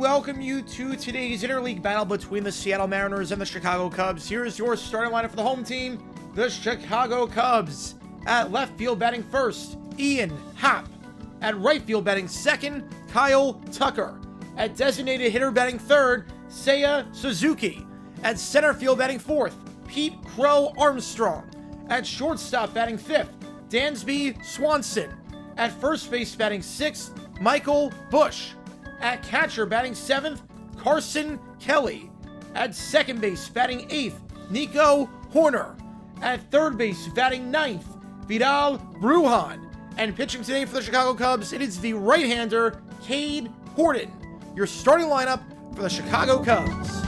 welcome you to today's interleague battle between the Seattle Mariners and the Chicago Cubs. Here's your starting lineup for the home team, the Chicago Cubs. At left field batting first, Ian Happ. At right field batting second, Kyle Tucker. At designated hitter batting third, Seiya Suzuki. At center field batting fourth, Pete Crow Armstrong. At shortstop batting fifth, Dansby Swanson. At first base batting sixth, Michael Bush. At catcher batting seventh, Carson Kelly. At second base batting eighth, Nico Horner. At third base batting ninth, Vidal Brujan. And pitching today for the Chicago Cubs, it is the right-hander, Cade Horton. Your starting lineup for the Chicago Cubs.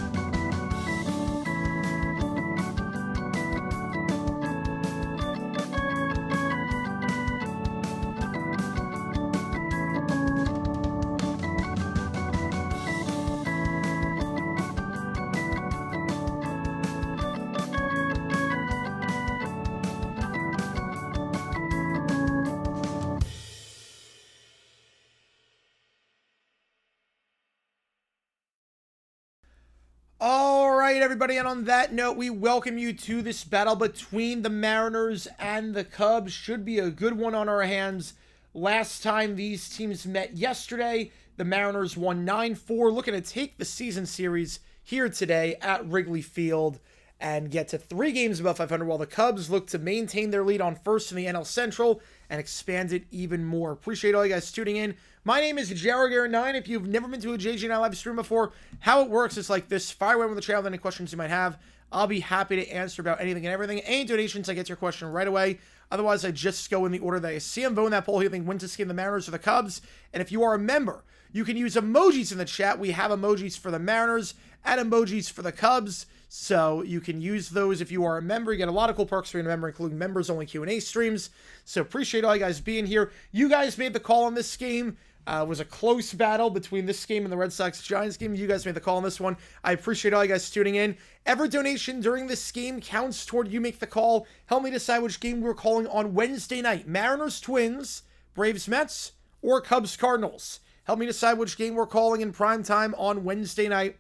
Alright everybody, and on that note, we welcome you to this battle between the Mariners and the Cubs. Should be a good one on our hands. Last time these teams met yesterday, the Mariners won 9-4, looking to take the season series here today at Wrigley Field and get to 3 games above 500, while the Cubs look to maintain their lead on first in the NL Central and expand it even more. Appreciate all you guys tuning in. My name is Jarrett9. If you've never been to a JG9 live stream before, how it works is like this. Fire away with the channel with any questions you might have. I'll be happy to answer about anything and everything. Any donations, I get your question right away. Otherwise, I just go in the order that I see them. Vote in that poll. Who you think wins this game, the Mariners or the Cubs? And if you are a member, you can use emojis in the chat. We have emojis for the Mariners and emojis for the Cubs. So you can use those if you are a member. You get a lot of cool perks for being a member, including members-only Q&A streams. So appreciate all you guys being here. You guys made the call on this game. It was a close battle between this game and the Red Sox-Giants game. You guys made the call on this one. I appreciate all you guys tuning in. Every donation during this game counts toward you make the call. Help me decide which game we're calling on Wednesday night. Mariners-Twins, Braves-Mets, or Cubs-Cardinals. Help me decide which game we're calling in prime time on Wednesday night.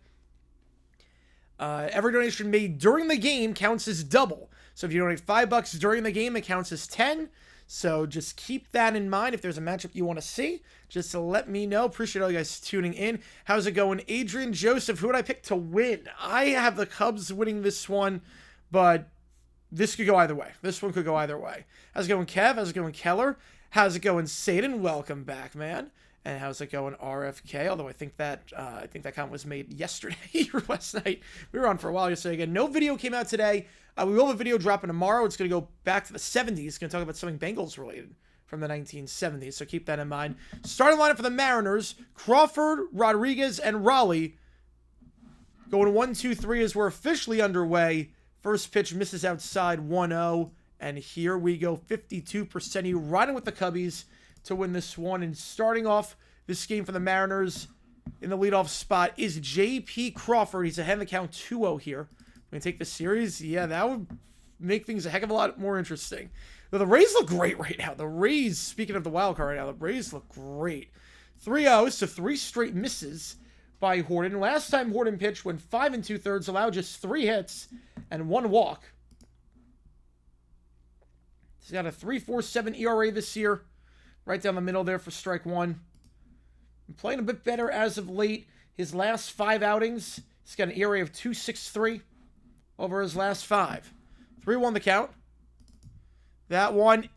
Every donation made during the game counts as double. So if you donate $5 during the game, it counts as 10. So just keep that in mind. If there's a matchup you want to see, just to let me know. Appreciate all you guys tuning in. How's it going? Adrian Joseph, who would I pick to win? I have the Cubs winning this one, but this could go either way. This one could go either way. How's it going, Kev? How's it going, Keller? How's it going, Saden? Welcome back, man. And how's it going, RFK? Although I think that comment was made yesterday or last night. We were on for a while yesterday. Again, no video came out today. We will have a video dropping tomorrow. It's going to go back to the 70s. It's going to talk about something Bengals related from the 1970s. So keep that in mind. Starting lineup for the Mariners: Crawford, Rodriguez, and Raleigh. Going 1-2-3 as we're officially underway. First pitch misses outside 1-0. And here we go. 52%. He riding with the Cubbies to win this one. And starting off this game for the Mariners in the leadoff spot is J.P. Crawford. He's ahead in the count 2-0 here. We're going to take the series. Yeah, that would make things a heck of a lot more interesting. But the Rays look great right now. The Rays, speaking of the wild card right now, the Rays look great. 3-0, so 3 straight misses by Horton. Last time Horton pitched went 5 2/3, allowed just 3 hits and 1 walk. He's got a 3.47 ERA this year. Right down the middle there for strike 1. Been playing a bit better as of late. His last 5 outings, he's got an ERA of 2.63 over his last 5. 3-1 the count. That one,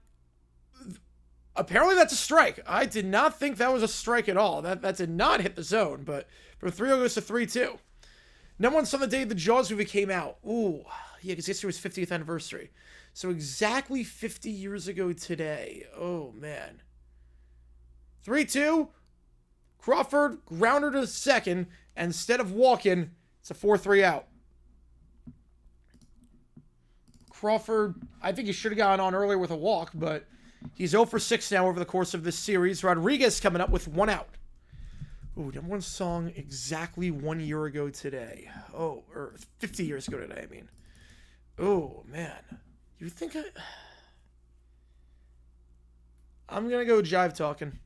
apparently that's a strike. I did not think that was a strike at all. That did not hit the zone, but from 3-0 goes to 3-2. Number 1 on the day the Jaws movie came out. Ooh, yeah, because yesterday was 50th anniversary. So exactly 50 years ago today. Oh, man. 3-2. Crawford, grounder to second. And instead of walking, it's a 4-3 out. Crawford, I think he should have gone on earlier with a walk, but he's 0 for 6 now over the course of this series. Rodriguez coming up with 1 out. Ooh, number 1 song exactly 1 year ago today. Oh, or 50 years ago today, I mean. Oh, man. You think I'm going to go Jive Talking.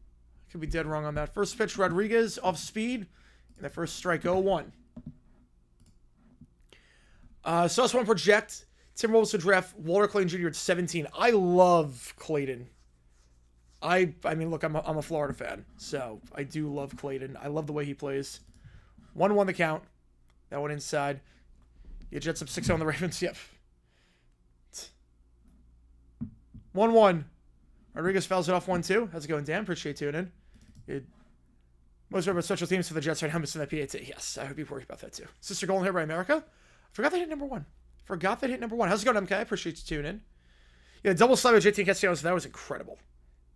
Could be dead wrong on that. First pitch, Rodriguez off speed. And the first strike, 0-1. Sauce one project. Timberwolves to draft Walter Clayton Jr. at 17. I love Clayton. I mean, look, I'm a Florida fan, so I do love Clayton. I love the way he plays. 1-1 the count. That one inside. You Jets up 6-0 on the Ravens. Yep. 1-1. Rodriguez fouls it off 1-2. How's it going, Dan? Appreciate tuning in. Most of our special teams for the Jets right now missing that PAT. Yes, I would be worried about that too. Sister Golden Hair by America. I forgot they hit number 1. How's it going, MK? I appreciate you tuning in. Yeah, double slide with JT Castellanos. That was incredible.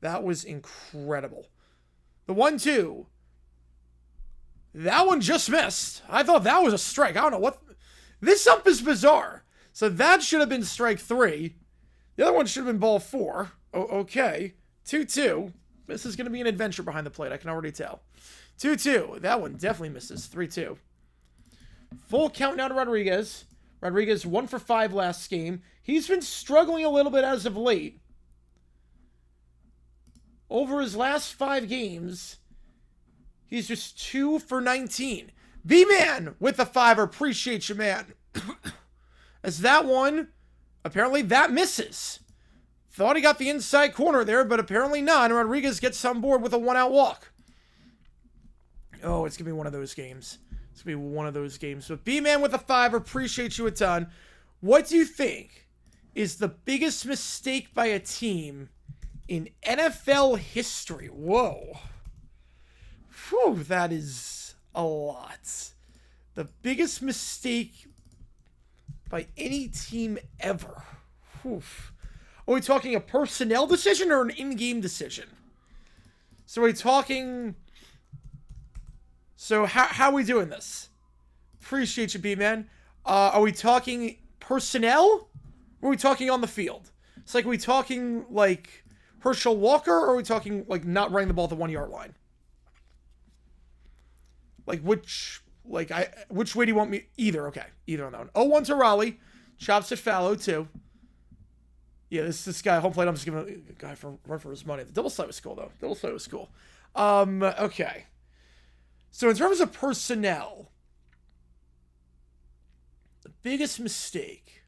That The 1-2. That one just missed. I thought that was a strike. I don't know what. This ump is bizarre. So that should have been strike 3. The other one should have been ball 4. Oh, okay. 2-2. This is going to be an adventure behind the plate. I can already tell. 2-2. That one definitely misses. 3-2. Full count now to Rodriguez. Rodriguez 1 for 5 last game. He's been struggling a little bit as of late. Over his last 5 games, he's just 2 for 19. B-Man with the 5. Appreciate you, man. As that one, apparently that misses. Thought he got the inside corner there, but apparently not. And Rodriguez gets on board with a 1-out walk. Oh, it's going to be one of those games. But B-Man with a 5. Appreciate you a ton. What do you think is the biggest mistake by a team in NFL history? Whoa. Whew, that is a lot. The biggest mistake by any team ever. Whew. Are we talking a personnel decision or an in-game decision? So are we talking... So how are we doing this? Appreciate you, B-Man. Are we talking personnel? Or are we talking on the field? It's like, are we talking like Herschel Walker, or are we talking like not running the ball at the 1-yard line? Like which way do you want me? Either, okay. Either on that one. 0-1 to Raleigh. Chops it fallow too. Yeah, this guy, home plate, I'm just giving a guy for run for his money. The double slide was cool though. Okay. So in terms of personnel, the biggest mistake,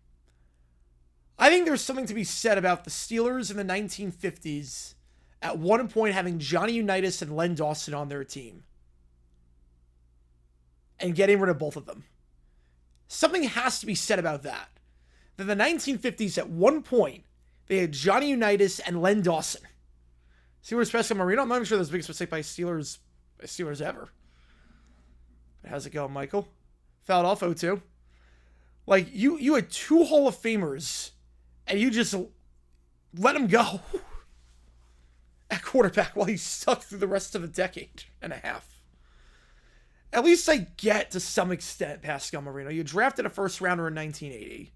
I think there's something to be said about the Steelers in the 1950s at one point having Johnny Unitas and Len Dawson on their team and getting rid of both of them. Something has to be said about that. That the 1950s at one point, they had Johnny Unitas and Len Dawson. See where's Pascal Marino? I'm not even sure that's the biggest mistake by Steelers ever. How's it going, Michael? Fouled off 0-2. Like, you had 2 Hall of Famers, and you just let them go at quarterback while he's stuck through the rest of a decade and a half. At least I get, to some extent, Pascal Marino. You drafted a first rounder in 1980.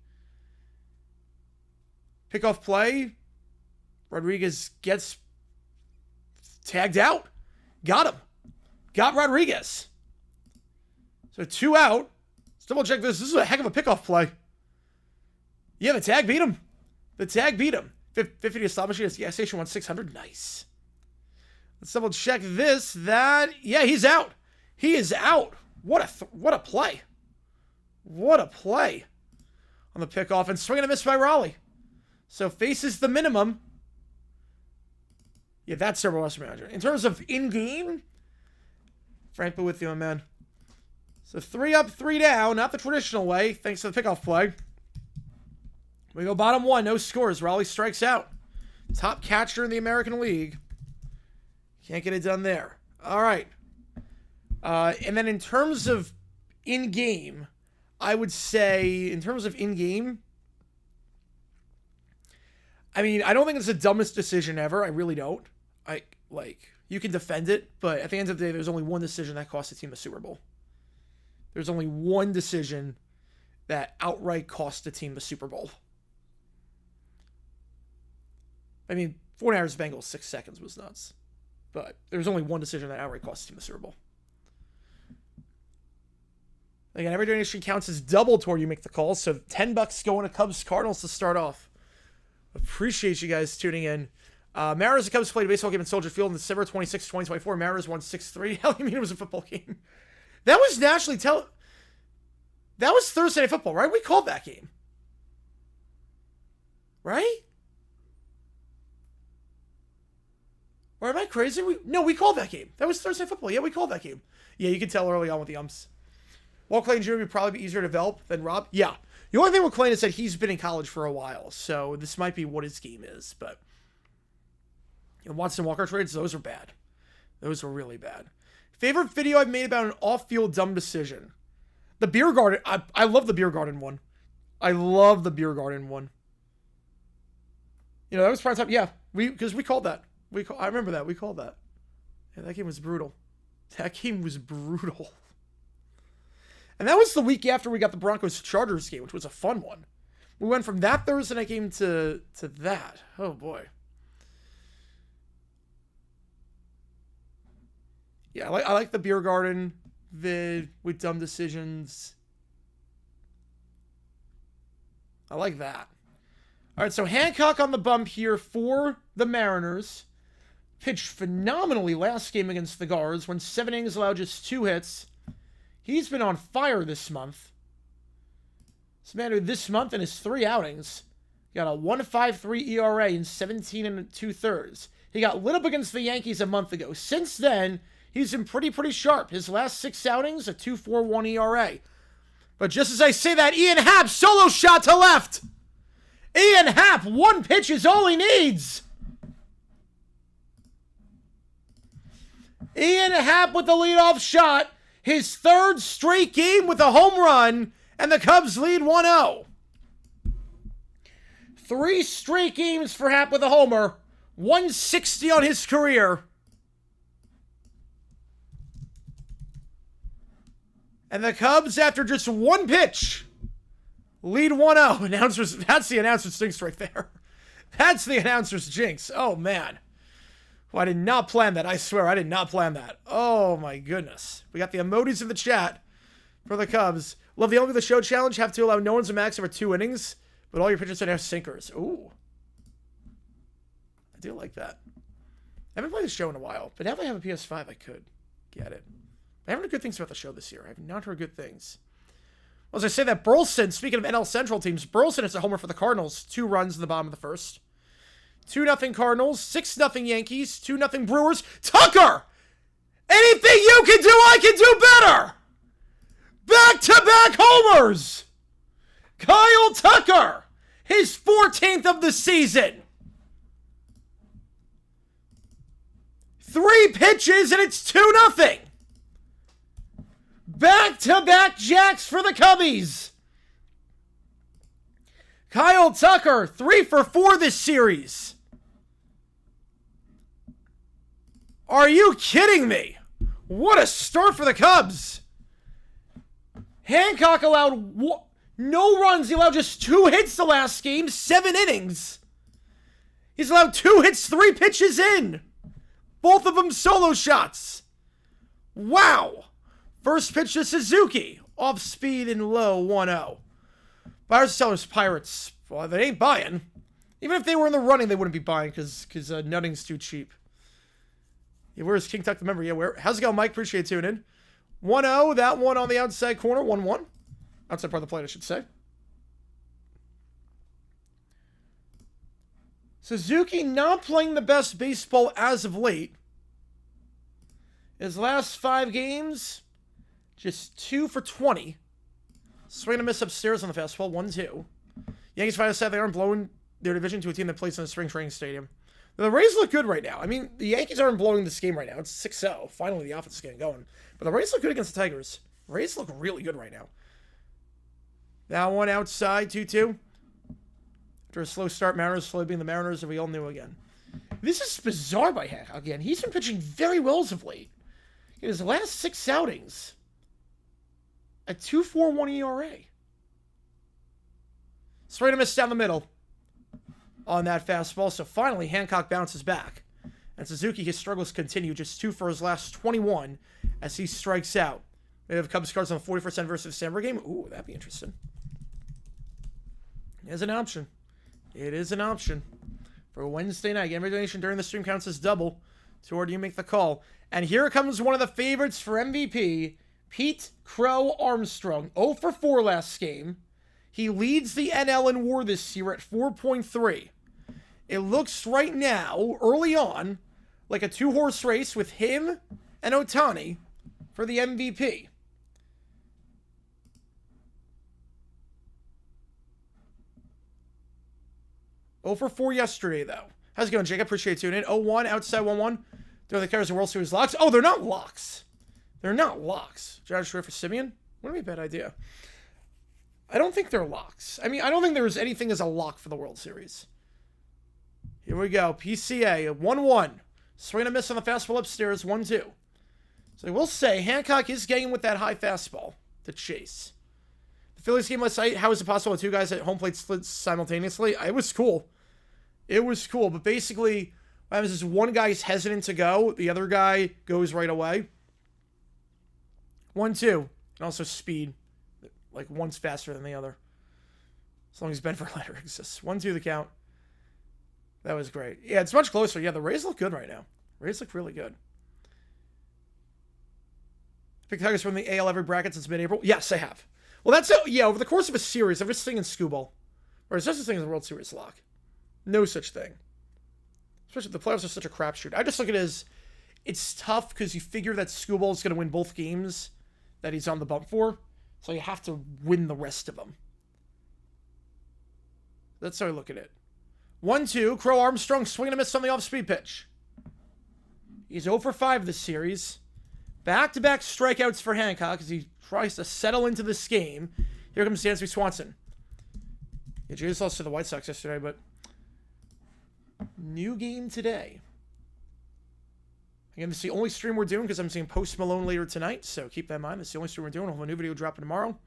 Pickoff play. Rodriguez gets tagged out. Got him. Got Rodriguez. So 2 out. Let's double check this. This is a heck of a pickoff play. Yeah, the tag beat him. 50 to slot machine. Gas station 1-600. Nice. Let's double check this. Yeah, he's out. He is out. What a play. What a play on the pickoff. And swing and a miss by Raleigh. So faces the minimum. Yeah, that's several Western manager. In terms of in-game, frankly with you, man. So 3 up, 3 down. Not the traditional way, thanks to the pickoff play. We go bottom 1, no scores. Raleigh strikes out. Top catcher in the American League. Can't get it done there. All right. And then in terms of in-game, I would say, in terms of in-game, I mean, I don't think it's the dumbest decision ever. I really don't. You can defend it, but at the end of the day, there's only one decision that cost the team a Super Bowl. There's only one decision that outright cost the team the Super Bowl. I mean, 49ers Bengals 6 seconds was nuts. But there's only one decision that outright cost the team the Super Bowl. Again, every donation counts as double toward you make the call. So $10 going to Cubs Cardinals to start off. Appreciate you guys tuning in. Mariners and Cubs played a baseball game in Soldier Field on December 26, 2024. Mariners won 6-3. Hell, you mean it was a football game? That was nationally That was Thursday Night Football, right? We called that game. Right? Or am I crazy? No, we called that game. That was Thursday Night Football. Yeah, we called that game. Yeah, you can tell early on with the umps. Walt Clayton Jr. would probably be easier to develop than Rob. Yeah. The only thing with Clayton is that he's been in college for a while, so this might be what his game is. But Watson Walker trades, those are bad. Those were really bad. Favorite video I've made about an off-field dumb decision? The beer garden. I love the beer garden one. I love the beer garden one. That was prime time. Yeah, because we called that. I remember that. We called that. Yeah, that game was brutal. That game was brutal. And that was the week after we got the Broncos-Chargers game, which was a fun one. We went from that Thursday night game to that. Oh, boy. Yeah, I like the beer garden vid with dumb decisions. I like that. All right, so Hancock on the bump here for the Mariners. Pitched phenomenally last game against the Guards when 7 innings allowed just 2 hits. He's been on fire this month. This man this month in his 3 outings got a 1.53 ERA in 17 2/3. He got lit up against the Yankees a month ago. Since then, he's been pretty sharp. His last 6 outings, a 2.41 ERA. But just as I say that, Ian Happ solo shot to left. Ian Happ, 1 pitch is all he needs. Ian Happ with the leadoff shot. His 3rd straight game with a home run, and the Cubs lead 1-0. 3 straight games for Happ with a homer. 160 on his career. And the Cubs, after just 1 pitch, lead 1-0. Announcers, that's the announcer's jinx right there. That's the announcer's jinx. Oh, man. Well, I did not plan that. I swear, I did not plan that. Oh, my goodness. We got the emojis in the chat for the Cubs. Love the only the show challenge. Have to allow no one's a max over 2 innings, but all your pitchers should have sinkers. Ooh. I do like that. I haven't played the show in a while, but now that I have a PS5, I could get it. I haven't heard good things about the show this year. I have not heard good things. Well, as I say that, Burleson, speaking of NL Central teams, Burleson hits a homer for the Cardinals. 2 runs in the bottom of the first. 2-0 Cardinals, 6-0 Yankees, 2-0 Brewers. Tucker! Anything you can do, I can do better! Back-to-back homers! Kyle Tucker! His 14th of the season! 3 pitches and it's 2-0! Back-to-back jacks for the Cubbies! Kyle Tucker, 3 for 4 this series. Are you kidding me? What a start for the Cubs. Hancock allowed no runs. He allowed just 2 hits the last game, 7 innings. He's allowed 2 hits, 3 pitches in. Both of them solo shots. Wow. First pitch to Suzuki. Off speed and low, 1-0. Buyers, sellers, Pirates. Well, they ain't buying. Even if they were in the running, they wouldn't be buying because nutting's too cheap. Yeah, where's King Tuck the member? Yeah, where? How's it going, Mike? Appreciate tuning in. 1-0. That one on the outside corner. 1-1. Outside part of the plate, I should say. Suzuki not playing the best baseball as of late. His last 5 games, just 2 for 20. Swing and a miss upstairs on the fastball, 1-2. Yankees finally said they aren't blowing their division to a team that plays in a spring training stadium. Now, the Rays look good right now. I mean, the Yankees aren't blowing this game right now. It's 6-0. Finally, the offense is getting going. But the Rays look good against the Tigers. Rays look really good right now. That one outside, 2-2. After a slow start, Mariners slowly being the Mariners, and we all knew again. This is bizarre by Hancock again. He's been pitching very well as of late. In his last 6 outings, a 2.41 ERA. Straight to miss down the middle on that fastball. So finally, Hancock bounces back. And Suzuki, his struggles continue. Just 2 for his last 21 as he strikes out. We have Cubs cards on the 41st anniversary of the December game. Ooh, that'd be interesting. It is an option. It is an option. For Wednesday night, every donation during the stream counts as double. Toward you make the call. And here comes one of the favorites for MVP. Pete Crow Armstrong, 0 for 4 last game. He leads the NL in WAR this year at 4.3. It looks right now, early on, like a 2-horse race with him and Ohtani for the MVP. Oh for 4 yesterday, though. How's it going, Jake? I appreciate you tuning in. 0-1, outside 1-1. They're the Cavs in World Series locks. Oh, they're not locks. They're not locks. Josh Schroeder for Simeon? Wouldn't be a bad idea. I don't think they're locks. I mean, I don't think there's anything as a lock for the World Series. Here we go. PCA, 1-1. Swing and a miss on the fastball upstairs, 1-2. So I will say, Hancock is getting with that high fastball to chase. The Phillies game last night, how is it possible that 2 guys at home plate slid simultaneously? It was cool. It was cool, but basically, what happens is one guy's hesitant to go, the other guy goes right away. 1-2. And also speed. Like, one's faster than the other. As long as Ben Verlander exists. 1-2 the count. That was great. Yeah, it's much closer. Yeah, the Rays look good right now. Rays look really good. Pick Tigers from the AL every bracket since mid-April? Yes, I have. Well, that's it. Yeah, over the course of a series, I'm just thinking Scooble. Or is there such a thing as a World Series lock? No such thing. Especially the playoffs are such a crapshoot. I just look at it as it's tough because you figure that Scooble is going to win both games that he's on the bump for. So you have to win the rest of them. That's how I look at it. 1-2. Crow Armstrong swinging a miss on the off-speed pitch. He's 0 for 5 this series. Back-to-back strikeouts for Hancock as he tries to settle into this game. Here comes Dansby Swanson. Yeah, Jays lost to the White Sox yesterday, but new game today. Again, this is the only stream we're doing because I'm seeing Post Malone later tonight, so keep that in mind. This is the only stream we're doing. We'll have a new video dropping tomorrow.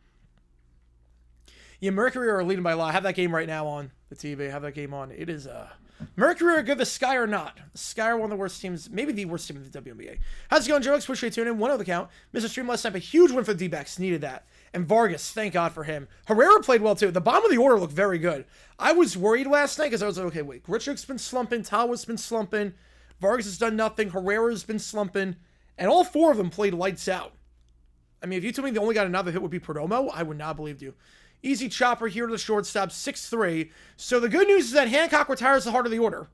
Yeah, Mercury are leading by a lot. I have that game right now on the TV. I have that game on. It is, Mercury are good. The Sky are not. The Sky are one of the worst teams, maybe the worst team in the WNBA. How's it going, Joe? Appreciate you tuning in. 1-0 the count. Missed a stream last night, a huge win for the D-backs. Needed that. And Vargas, thank God for him. Herrera played well, too. The bottom of the order looked very good. I was worried last night because I was like, okay, wait. Grichuk's been slumping. Tawa's been slumping. Vargas has done nothing. Herrera's been slumping. And all 4 of them played lights out. I mean, if you told me the only guy another hit would be Perdomo, I would not have believed you. Easy chopper here to the shortstop, 6-3. So the good news is that Hancock retires the heart of the order.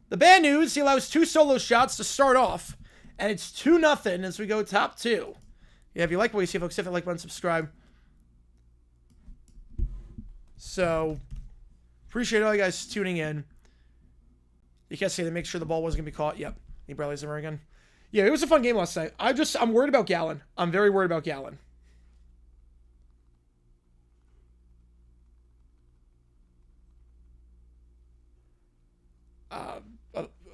The bad news, he allows 2 solo shots to start off. And it's 2-0 as we go top 2. Yeah, if you like what you see, folks, hit that like button, subscribe. So, appreciate all you guys tuning in. You can't say they make sure the ball wasn't going to be caught. Yep. He Bradley's there again. Yeah, it was a fun game last night. I'm worried about Gallen. I'm very worried about Gallen.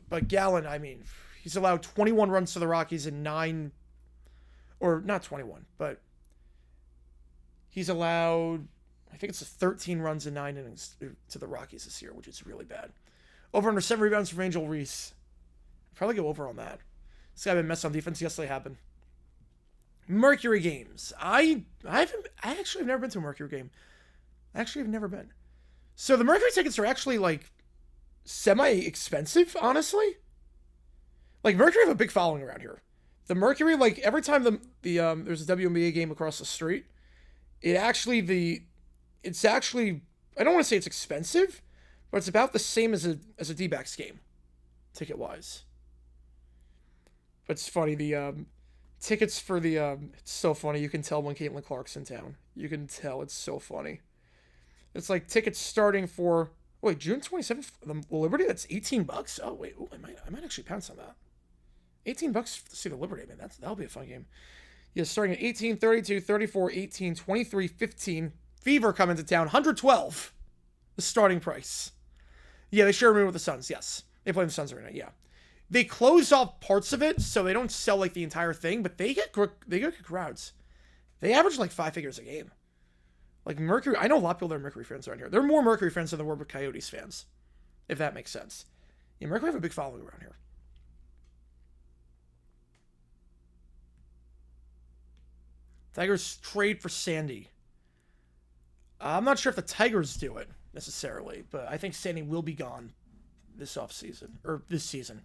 But Gallen, I mean, he's allowed 21 runs to the Rockies in 9, or not 21, but he's allowed, I think it's 13 runs in 9 innings to the Rockies this year, which is really bad. Over under 7 rebounds from Angel Reese. Probably go over on that. This guy been messed on defense. Yes, they happen. Mercury games. I actually have never been to a Mercury game. Actually, I've never been. So the Mercury tickets are actually like semi-expensive, honestly. Like, Mercury have a big following around here. The Mercury, like, every time there's a WNBA game across the street, it's actually, I don't want to say it's expensive, but it's about the same as a D-backs game, ticket-wise. But it's funny, the tickets for the, it's so funny, you can tell when Caitlin Clark's in town. You can tell, it's so funny. It's like tickets starting for, wait, June 27th, the Liberty, that's $18? Oh, wait, I might actually pounce on that. $18 to see the Liberty, man. That'll be a fun game. Yeah, starting at 18, 32, 34, 18, 23, 15. Fever coming to town. 112. The starting price. Yeah, they share a room with the Suns. Yes. They play in the Suns arena. Yeah. They close off parts of it, so they don't sell like the entire thing, but they get good crowds. They average like 5 figures a game. Like Mercury, I know a lot of people that are Mercury fans around here. They're more Mercury fans than there were Coyotes fans, if that makes sense. Yeah, Mercury have a big following around here. Tigers trade for Sandy. I'm not sure if the Tigers do it necessarily, but I think Sandy will be gone this offseason, or this season.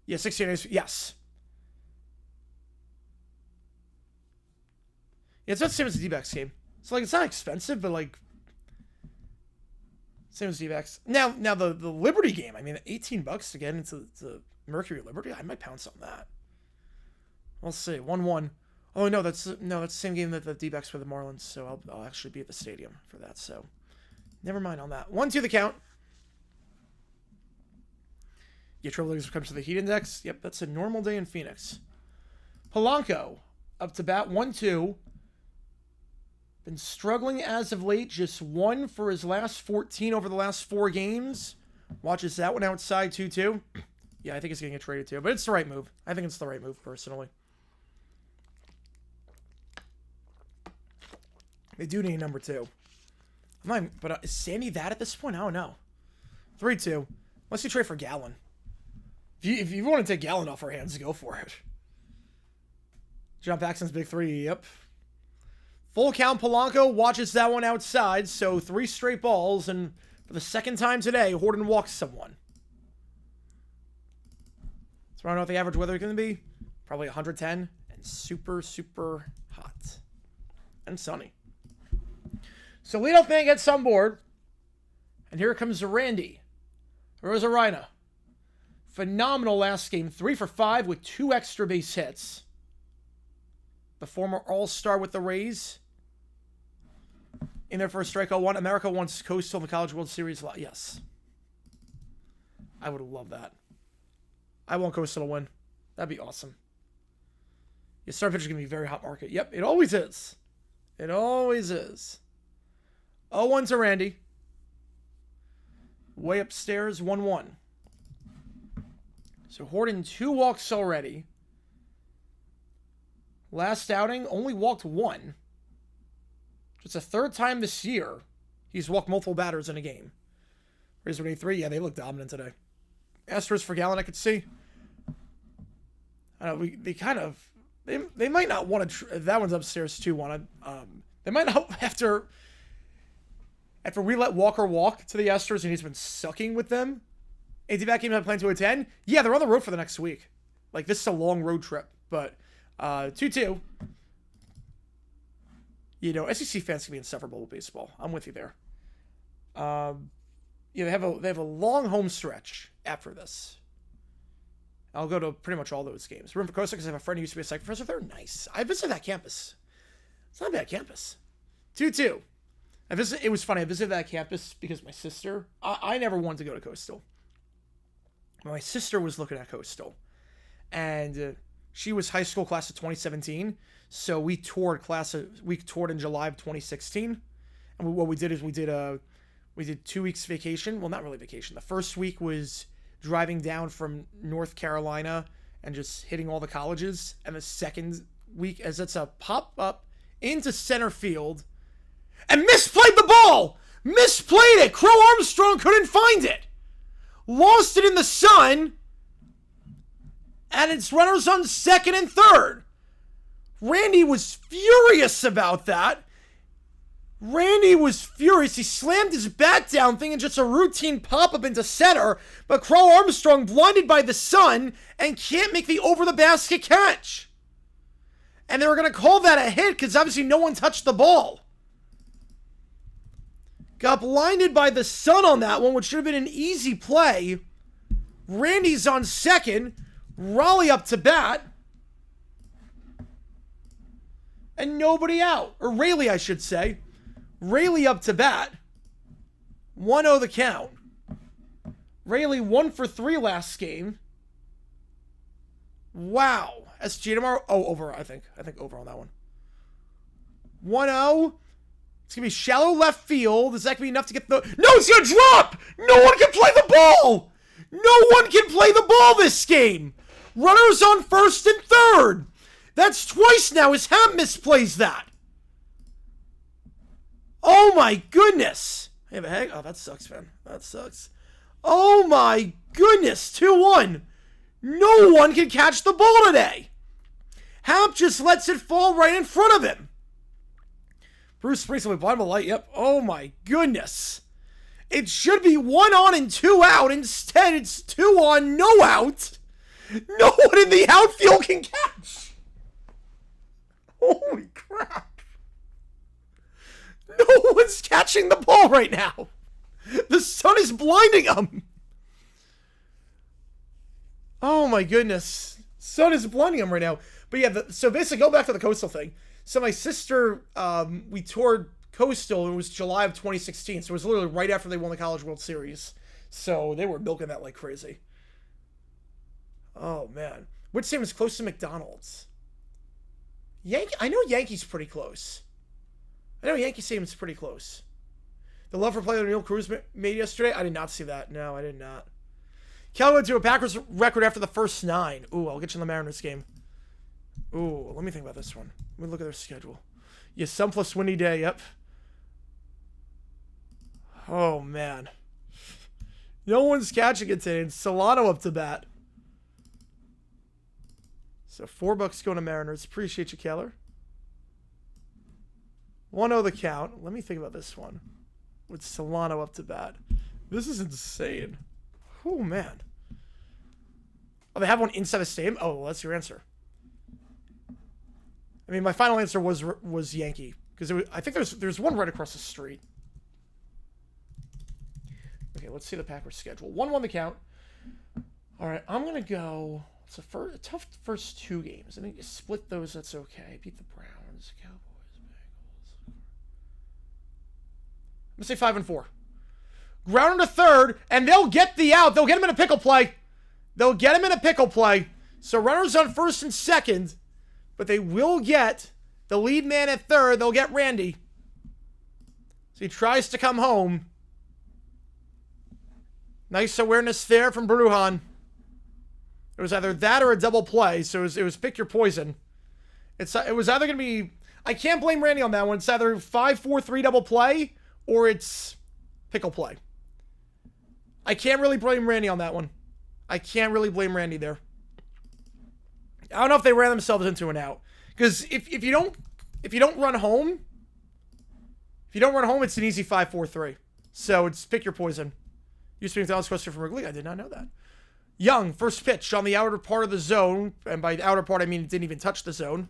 Yeah, 16 days. Yes. Yeah, it's not the same as the D-backs game. So, like, it's not expensive, but, like, same as D-backs. Now the Liberty game, I mean, 18 bucks to get into the Mercury Liberty, I might pounce on that. We'll see. 1-1. Oh, no, that's the same game that the D-backs for the Marlins, so I'll actually be at the stadium for that, so never mind on that. 1-2 the count. Yeah, Trailblazers comes to the heat index. Yep, that's a normal day in Phoenix. Polanco up to bat, 1-2. Been struggling as of late, just 1 for his last 14 over the last 4 games. Watches that one outside, 2-2. Yeah, I think he's going to get traded too, but it's the right move. I think it's the right move, personally. They do need number 2. But is Sandy that at this point? I don't know. 3-2. Unless you trade for Gallon. If you want to take Gallon off our hands, go for it. John Paxton's big 3, yep. Full count, Polanco watches that one outside, so 3 straight balls, and for the second time today, Horton walks someone. So I don't know what the average weather is going to be. Probably 110, and super, super hot. And sunny. So leadoff man gets on board, and here comes Randy Rosarina. Phenomenal last game, 3 for 5 with 2 extra base hits. The former All-Star with the Rays. In their first strikeout one, America wants Coastal in the College World Series. Yes. I would love that. I want Coastal to win. That'd be awesome. Your star pitcher is going to be a very hot market. Yep, it always is. It always is. 0-1 to Randy. Way upstairs, 1-1. So Horton 2 walks already. Last outing, only walked 1. It's the 3rd time this year he's walked multiple batters in a game. Rays 3, yeah, they look dominant today. Astros for Gallon, I could see. I don't know, they kind of... They might not want to... That one's upstairs, 2-1. They might not, after we let Walker walk to the Astros and he's been sucking with them, AT-back game not playing to a 10. Yeah, they're on the road for the next week. Like, this is a long road trip, but... 2-2. You know, SEC fans can be insufferable with baseball. I'm with you there. Yeah, they have a long home stretch after this. I'll go to pretty much all those games. Room for Costa because I have a friend who used to be a psych professor. They're nice. I visited that campus. It's not a bad campus. 2-2. It was funny. I visited that campus because my sister... I never wanted to go to Coastal. My sister was looking at Coastal. And... she was high school class of 2017, so we toured in July of 2016, and what we did is we did 2 weeks vacation. Well, not really vacation. The first week was driving down from North Carolina and just hitting all the colleges, and the second week, as it's a pop up into center field, and misplayed the ball, misplayed it. Crow Armstrong couldn't find it, lost it in the sun. And it's runners on 2nd and 3rd. Randy was furious about that. Randy was furious. He slammed his bat down thinking just a routine pop-up into center. But Crow Armstrong blinded by the sun and can't make the over-the-basket catch. And they were going to call that a hit because obviously no one touched the ball. Got blinded by the sun on that one, which should have been an easy play. Randy's on 2nd. Raleigh up to bat. And nobody out. Or Rayleigh, I should say. Rayleigh up to bat. 1-0 the count. Rayleigh 1 for 3 last game. Wow. SG tomorrow. Oh, over, I think. I think over on that one. 1-0. It's going to be shallow left field. Is that going to be enough to get the... No, it's going to drop! No one can play the ball! No one can play the ball this game! Runners on 1st and 3rd. That's twice now as Ham misplays that. Oh my goodness. Hey, but heck, oh, that sucks, man. That sucks. Oh my goodness. 2-1. No one can catch the ball today. Hap just lets it fall right in front of him. Bruce Springsteen with bottom of the light. Yep. Oh my goodness. It should be 1 on and 2 out. Instead, it's 2 on, no out. No one in the outfield can catch. Holy crap. No one's catching the ball right now. The sun is blinding them. Oh my goodness. Sun is blinding them right now. But yeah, so basically go back to the Coastal thing. So my sister, we toured Coastal. It was July of 2016. So it was literally right after they won the College World Series. So they were milking that like crazy. Oh man. Which team is close to McDonald's? I know Yankees pretty close. I know Yankee Stadium's pretty close. The love for play that Neil Cruz made yesterday? I did not see that. No, I did not. Kelly went to a Packers record after the first 9. Ooh, I'll get you in the Mariners game. Ooh, let me think about this one. Let me look at their schedule. Yeah, sun plus windy day, yep. Oh, man. No one's catching it today. Solano up to bat. So $4 going to Mariners. Appreciate you, Keller. 1-0 the count. Let me think about this one. With Solano up to bat. This is insane. Oh, man. Oh, they have one inside the stadium? Oh, well, that's your answer. I mean, my final answer was Yankee. Because I think there's one right across the street. Okay, let's see the Packers schedule. 1-1 the count. All right, I'm going to go... It's a tough first 2 games. I think you split those, that's okay. Beat the Browns, Cowboys, Bengals. I'm going to say 5-4. Ground into third, and they'll get the out. They'll get him in a pickle play. They'll get him in a pickle play. So runners on first and second, but they will get the lead man at third. They'll get Randy. So he tries to come home. Nice awareness there from Brujan. It was either that or a double play, so it was pick your poison. It was either going to be... I can't blame Randy on that one. It's either 5-4-3 double play, or it's pickle play. I can't really blame Randy on that one. I can't really blame Randy there. I don't know if they ran themselves into an out. Because if you don't run home, it's an easy 5-4-3. So it's pick your poison. Used to be McDonald's question from Wrigley. I did not know that. Young, first pitch on the outer part of the zone. And by the outer part, I mean it didn't even touch the zone.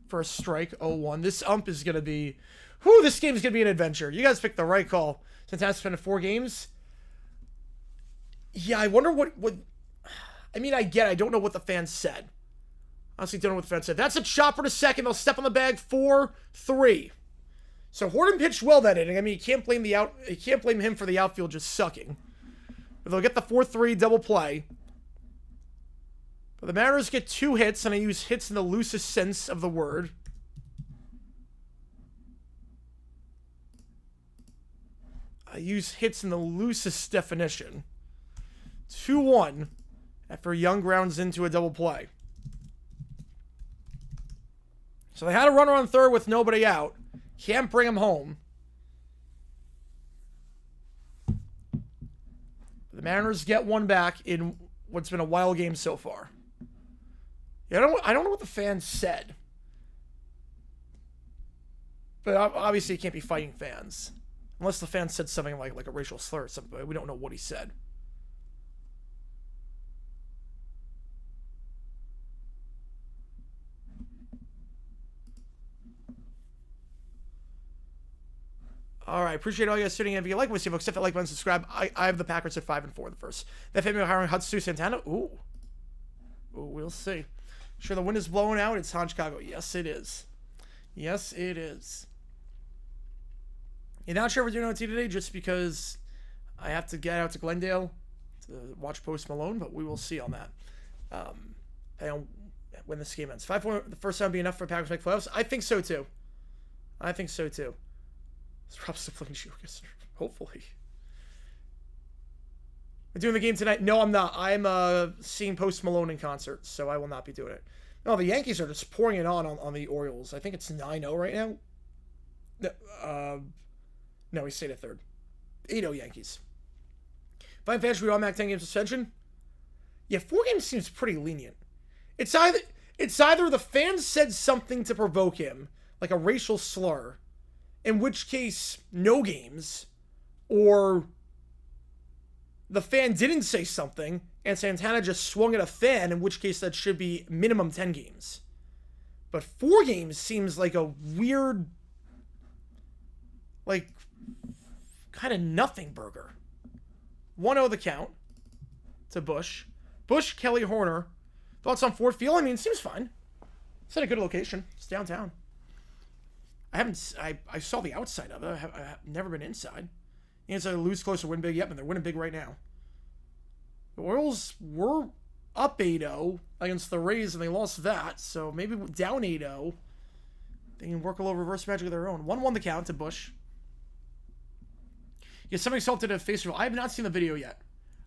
For a strike, 0-1. This ump is going to be... Whew, this game is going to be an adventure. You guys picked the right call. Santana spent 4 games. Yeah, I wonder what... I mean, I don't know what the fans said. Honestly, don't know what the fans said. That's a chopper to second. They'll step on the bag 4-3. So Horton pitched well that inning. I mean, you can't blame him for the outfield just sucking. But they'll get the 4-3 double play. But the Mariners get 2 hits, and I use hits in the loosest sense of the word. I use hits in the loosest definition. 2-1 after Young grounds into a double play. So they had a runner on third with nobody out. Can't bring him home. The Mariners get 1 back in what's been a wild game so far. Yeah, I don't know what the fans said. But obviously you can't be fighting fans. Unless the fans said something like a racial slur or something. We don't know what he said. All right, appreciate all you guys tuning in. If you like what we see, folks, hit that like button, subscribe. I have the Packers at 5-4 the first. That family hiring Hudson Santana. Ooh, we'll see. Sure, the wind is blowing out. It's hot in Chicago. Yes, it is. Yes, it is. You're not sure we're doing OT today just because I have to get out to Glendale to watch Post Malone, but we will see on that. Depending on when this game ends. 5-4 the first time would be enough for Packers to make playoffs? I think so, too. Rob's still playing Jokic. Hopefully. We're doing the game tonight? No, I'm not. I'm seeing Post Malone in concert, so I will not be doing it. No, the Yankees are just pouring it on the Orioles. I think it's 9-0 right now. No, he stayed at third. 8-0 Yankees. Fine fans, we automatic 10-game suspension? Yeah, 4 games seems pretty lenient. It's either the fans said something to provoke him, like a racial slur, in which case, no games, or the fan didn't say something, and Santana just swung at a fan, in which case that should be minimum 10 games. But 4 games seems like a weird like, kind of nothing burger. 1-0 the count to Bush. Bush, Kelly, Horner. Thoughts on Ford Field? I mean, it seems fine. It's at a good location. It's downtown. I saw the outside of it. I've never been inside. It's a lose close or win big. Yep, and they're winning big right now. The Orioles were up 8-0 against the Rays, and they lost that. So maybe down 8-0. They can work a little reverse magic of their own. 1-1 the count to Bush. Yeah, somebody salted a face reveal. I have not seen the video yet.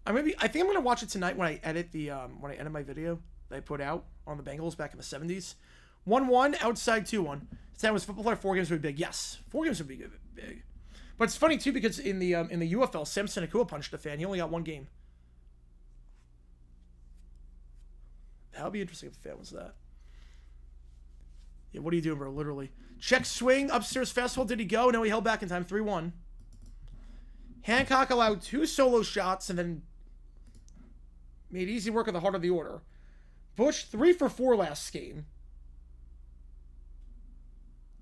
I think I'm gonna watch it tonight when I edit my video that I put out on the Bengals back in the 70s. 1-1 outside 2-1. That was football player. 4 games would be big. Yes, 4 games would be big. But it's funny too because in the UFL, Samson Akua punched a fan. He only got 1 game. That would be interesting if the fan was that. Yeah, what are you doing, bro? Literally. Check swing, upstairs fastball. Did he go? No, he held back in time. 3-1. Hancock allowed 2 solo shots and then made easy work of the heart of the order. Bush 3 for 4 last game.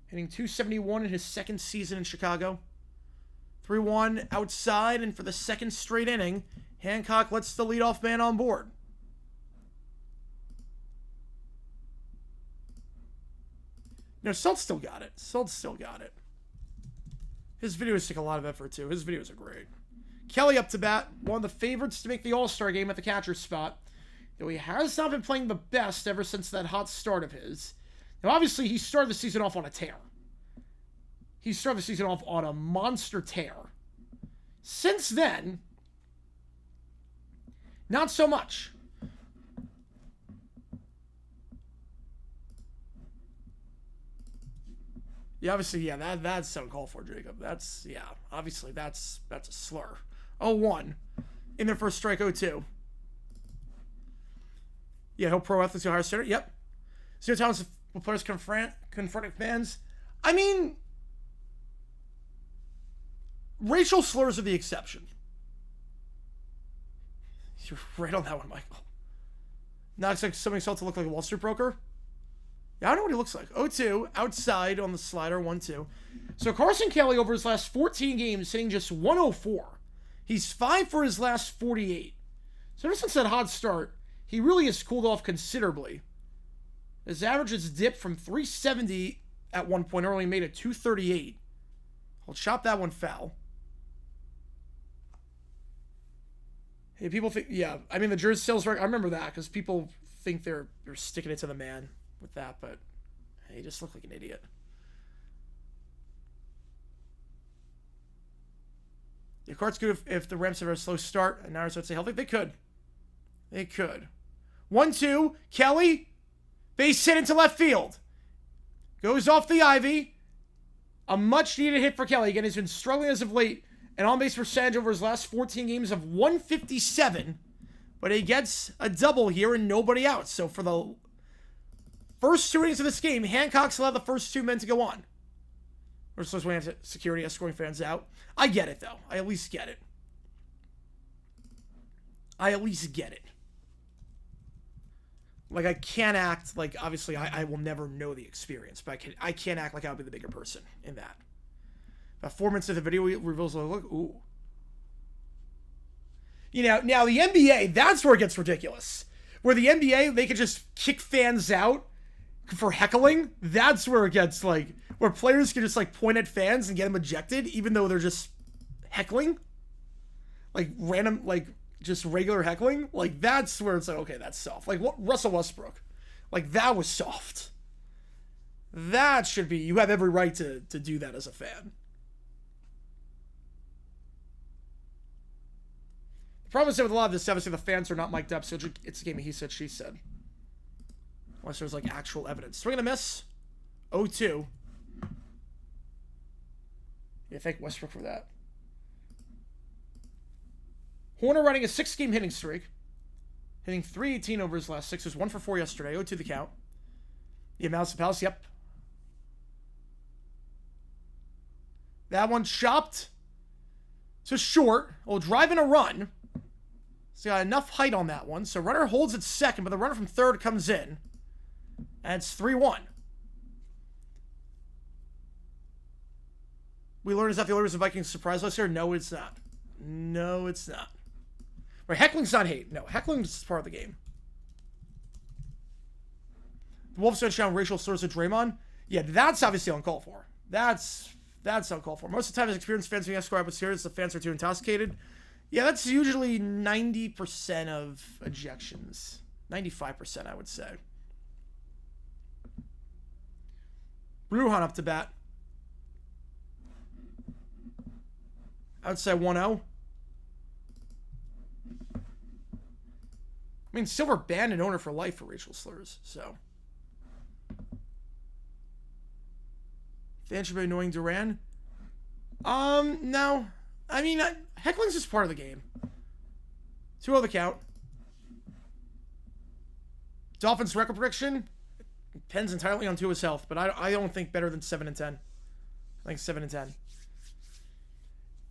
Hitting .271 in his 2nd season in Chicago. 3-1 outside, and for the 2nd straight inning, Hancock lets the leadoff man on board. No, Salt still got it. His videos take a lot of effort, too. His videos are great. Kelly up to bat. One of the favorites to make the All-Star game at the catcher spot. Though he has not been playing the best ever since that hot start of his. Now, obviously, he started the season off on a tear. He started the season off on a monster tear. Since then, not so much. Yeah, obviously, yeah, that's uncalled for, Jacob. That's, yeah, obviously, that's a slur. 0-1 in their first strike. 0-2. Yeah, he'll pro athletes who hire center. Yep. 0 times with players confronting fans. I mean, racial slurs are the exception. You're right on that one, Michael. Not expect somebody else to look like a Wall Street broker. Yeah, I don't know what he looks like. 0-2, outside on the slider, 1-2. So Carson Kelly, over his last 14 games, hitting just 104. He's 5 for his last 48. So ever since that hot start, he really has cooled off considerably. His average has dipped from 370 at one point early, made it 238. I'll chop that one foul. Hey, people think, yeah, I mean, the jersey sales record, I remember that because people think they're sticking it to the man with that, but hey, he just looked like an idiot. The card's good if the Rams have a slow start and now starts to healthy. They could. 1-2, Kelly, base hit into left field. Goes off the ivy. A much-needed hit for Kelly. Again, he's been struggling as of late. An on-base percentage over his last 14 games of 157. But he gets a double here and nobody out. So for the first 2 innings of this game, Hancock's allowed the first 2 men to go on. We're supposed to have security escorting fans out. I get it, though. I at least get it. Like, I can't act like, obviously, I will never know the experience, but I can't act like I'll be the bigger person in that. About 4 minutes of the video reveals, look, ooh. You know, now the NBA, that's where it gets ridiculous. Where the NBA, they could just kick fans out for heckling. That's where it gets, like, where players can just, like, point at fans and get them ejected, even though they're just heckling. Like, random, like, just regular heckling. Like, that's where it's like, okay, that's soft. Like, what Russell Westbrook. Like, that was soft. That should be, you have every right to do that as a fan. The problem is with a lot of this, obviously, the fans are not mic'd up, so it's a game of he said, she said. Unless there's, like, actual evidence. Swing and a miss. 0-2. Yeah, thank Westbrook for that. Horner running a 6-game hitting streak. Hitting .318 over his last 6. Was 1 for 4 yesterday. 0-2 the count. The amounts of Palace, yep. That one chopped. So short. Will drive in a run. He's got enough height on that one. So runner holds at second, but the runner from third comes in. And it's 3-1. We learned is that the Oilers and Vikings surprise us here. No, it's not. No, it's not. Right, heckling's not hate. No, heckling's part of the game. The Wolves touchdown racial slurs of Draymond. Yeah, that's obviously uncalled for. That's uncalled for. Most of the time, as experienced fans being escorted with serious, the fans are too intoxicated. Yeah, that's usually 90% of ejections. 95%, I would say. Bruhan up to bat. I would say 1-0. I mean, Silver banned an owner for life for racial slurs, so. Fans should be annoying Duran. No. I mean, heckling's just part of the game. 2-0 the count. Dolphins record prediction depends entirely on Tua's health, but I don't think better than 7-10. I think 7-10.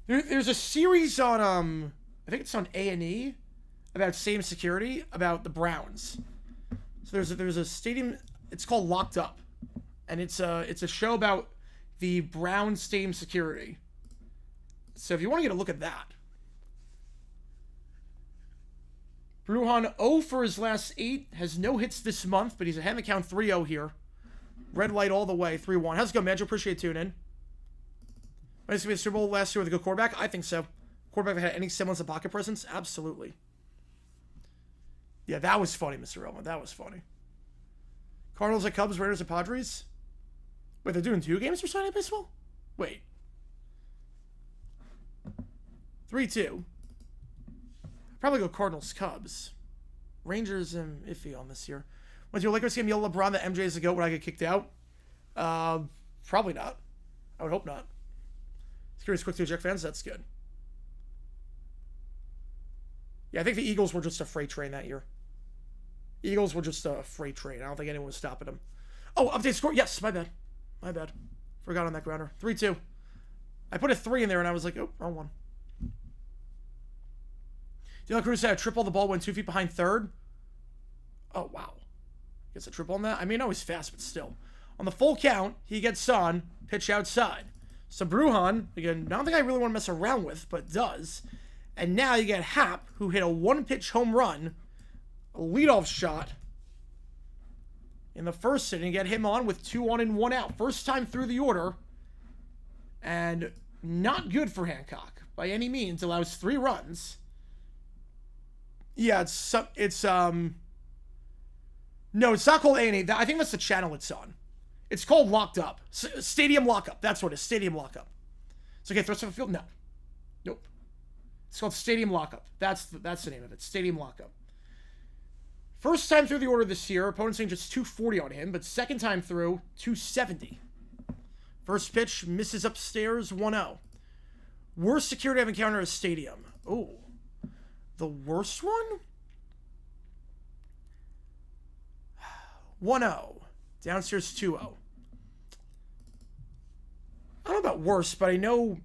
There's a series on I think it's on A&E about same security about the Browns. So there's a stadium. It's called Locked Up, and it's a show about the Browns stadium security. So if you want to get a look at that. Bruhan 0 for his last 8. Has no hits this month, but he's ahead in the count 3-0 here. Red light all the way, 3-1. How's it going, Major? Appreciate tuning in. Nice to be a Super Bowl last year with a good quarterback? I think so. Quarterback that had any semblance of pocket presence? Absolutely. Yeah, that was funny, Mr. Elman. That was funny. Cardinals at Cubs, Raiders at Padres? Wait, they're doing 2 games for Sunday baseball? Wait. 3-2. Probably go Cardinals, Cubs. Rangers, I'm iffy on this year. Went to a Lakers game, yell LeBron that MJ is a GOAT when I get kicked out? Probably not. I would hope not. Curious quick to eject fans, that's good. Yeah, I think the Eagles were just a freight train that year. Eagles were just a freight train. I don't think anyone was stopping them. Oh, update score. Yes, my bad. My bad. Forgot on that grounder. 3-2. I put a 3 in there and I was like, oh, wrong one. Dylan Cruz had a triple. The ball went 2 feet behind third. Oh, wow. Gets a triple on that. I mean, I know he's fast, but still. On the full count, he gets on, pitch outside. So Bruhan, again, not something I really want to mess around with, but does. And now you get Happ, who hit a 1-pitch home run, a leadoff shot in the first inning. Get him on with 2 on and 1 out. First time through the order. And not good for Hancock by any means. Allows 3 runs. Yeah, no, it's not called A&E. I think that's the channel it's on. It's called Locked Up. Stadium Lockup. That's what it is. Stadium Lockup. So, okay, throws off the field? No. Nope. It's called Stadium Lockup. That's the name of it. Stadium Lockup. First time through the order this year, opponent's saying just 240 on him, but second time through, 270. First pitch, misses upstairs, 1-0. Worst security I've encountered at a stadium. Oh. The worst one? 1-0. Downstairs 2-0. I don't know about worse, but I know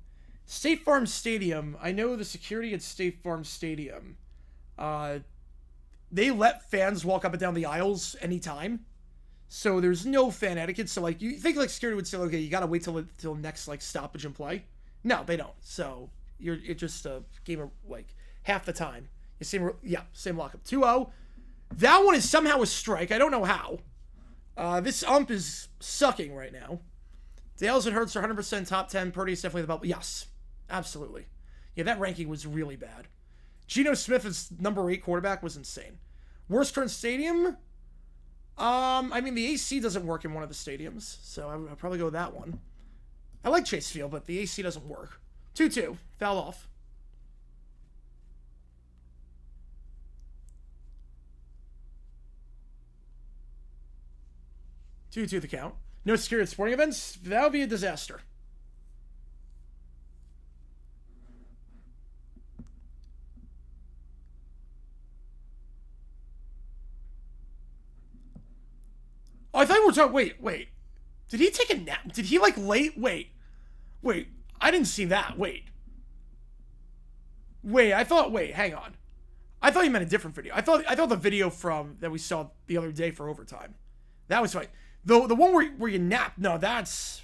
State Farm Stadium, I know the security at State Farm Stadium, they let fans walk up and down the aisles anytime. So there's no fan etiquette. So, like, you think, like, security would say, okay, you gotta wait till next, like, stoppage and play. No, they don't. So it's just a game of, like, half the time. Same lockup. 2-0. That one is somehow a strike. I don't know how. This ump is sucking right now. Dales and Hurts are 100% top 10. Purdy's definitely the bubble. Yes, absolutely. Yeah, that ranking was really bad. Geno Smith as number 8 quarterback was insane. Worst current stadium? I mean, the AC doesn't work in one of the stadiums, so I'd probably go with that one. I like Chase Field, but the AC doesn't work. 2-2. Foul off. Two the count. No security at sporting events. That would be a disaster. Oh, I thought we were talking. Wait. Did he take a nap? Did he like late? Wait. I didn't see that. Wait. Hang on. I thought you meant a different video. I thought the video from that we saw the other day for overtime. That was fine. The one where you nap, no, that's...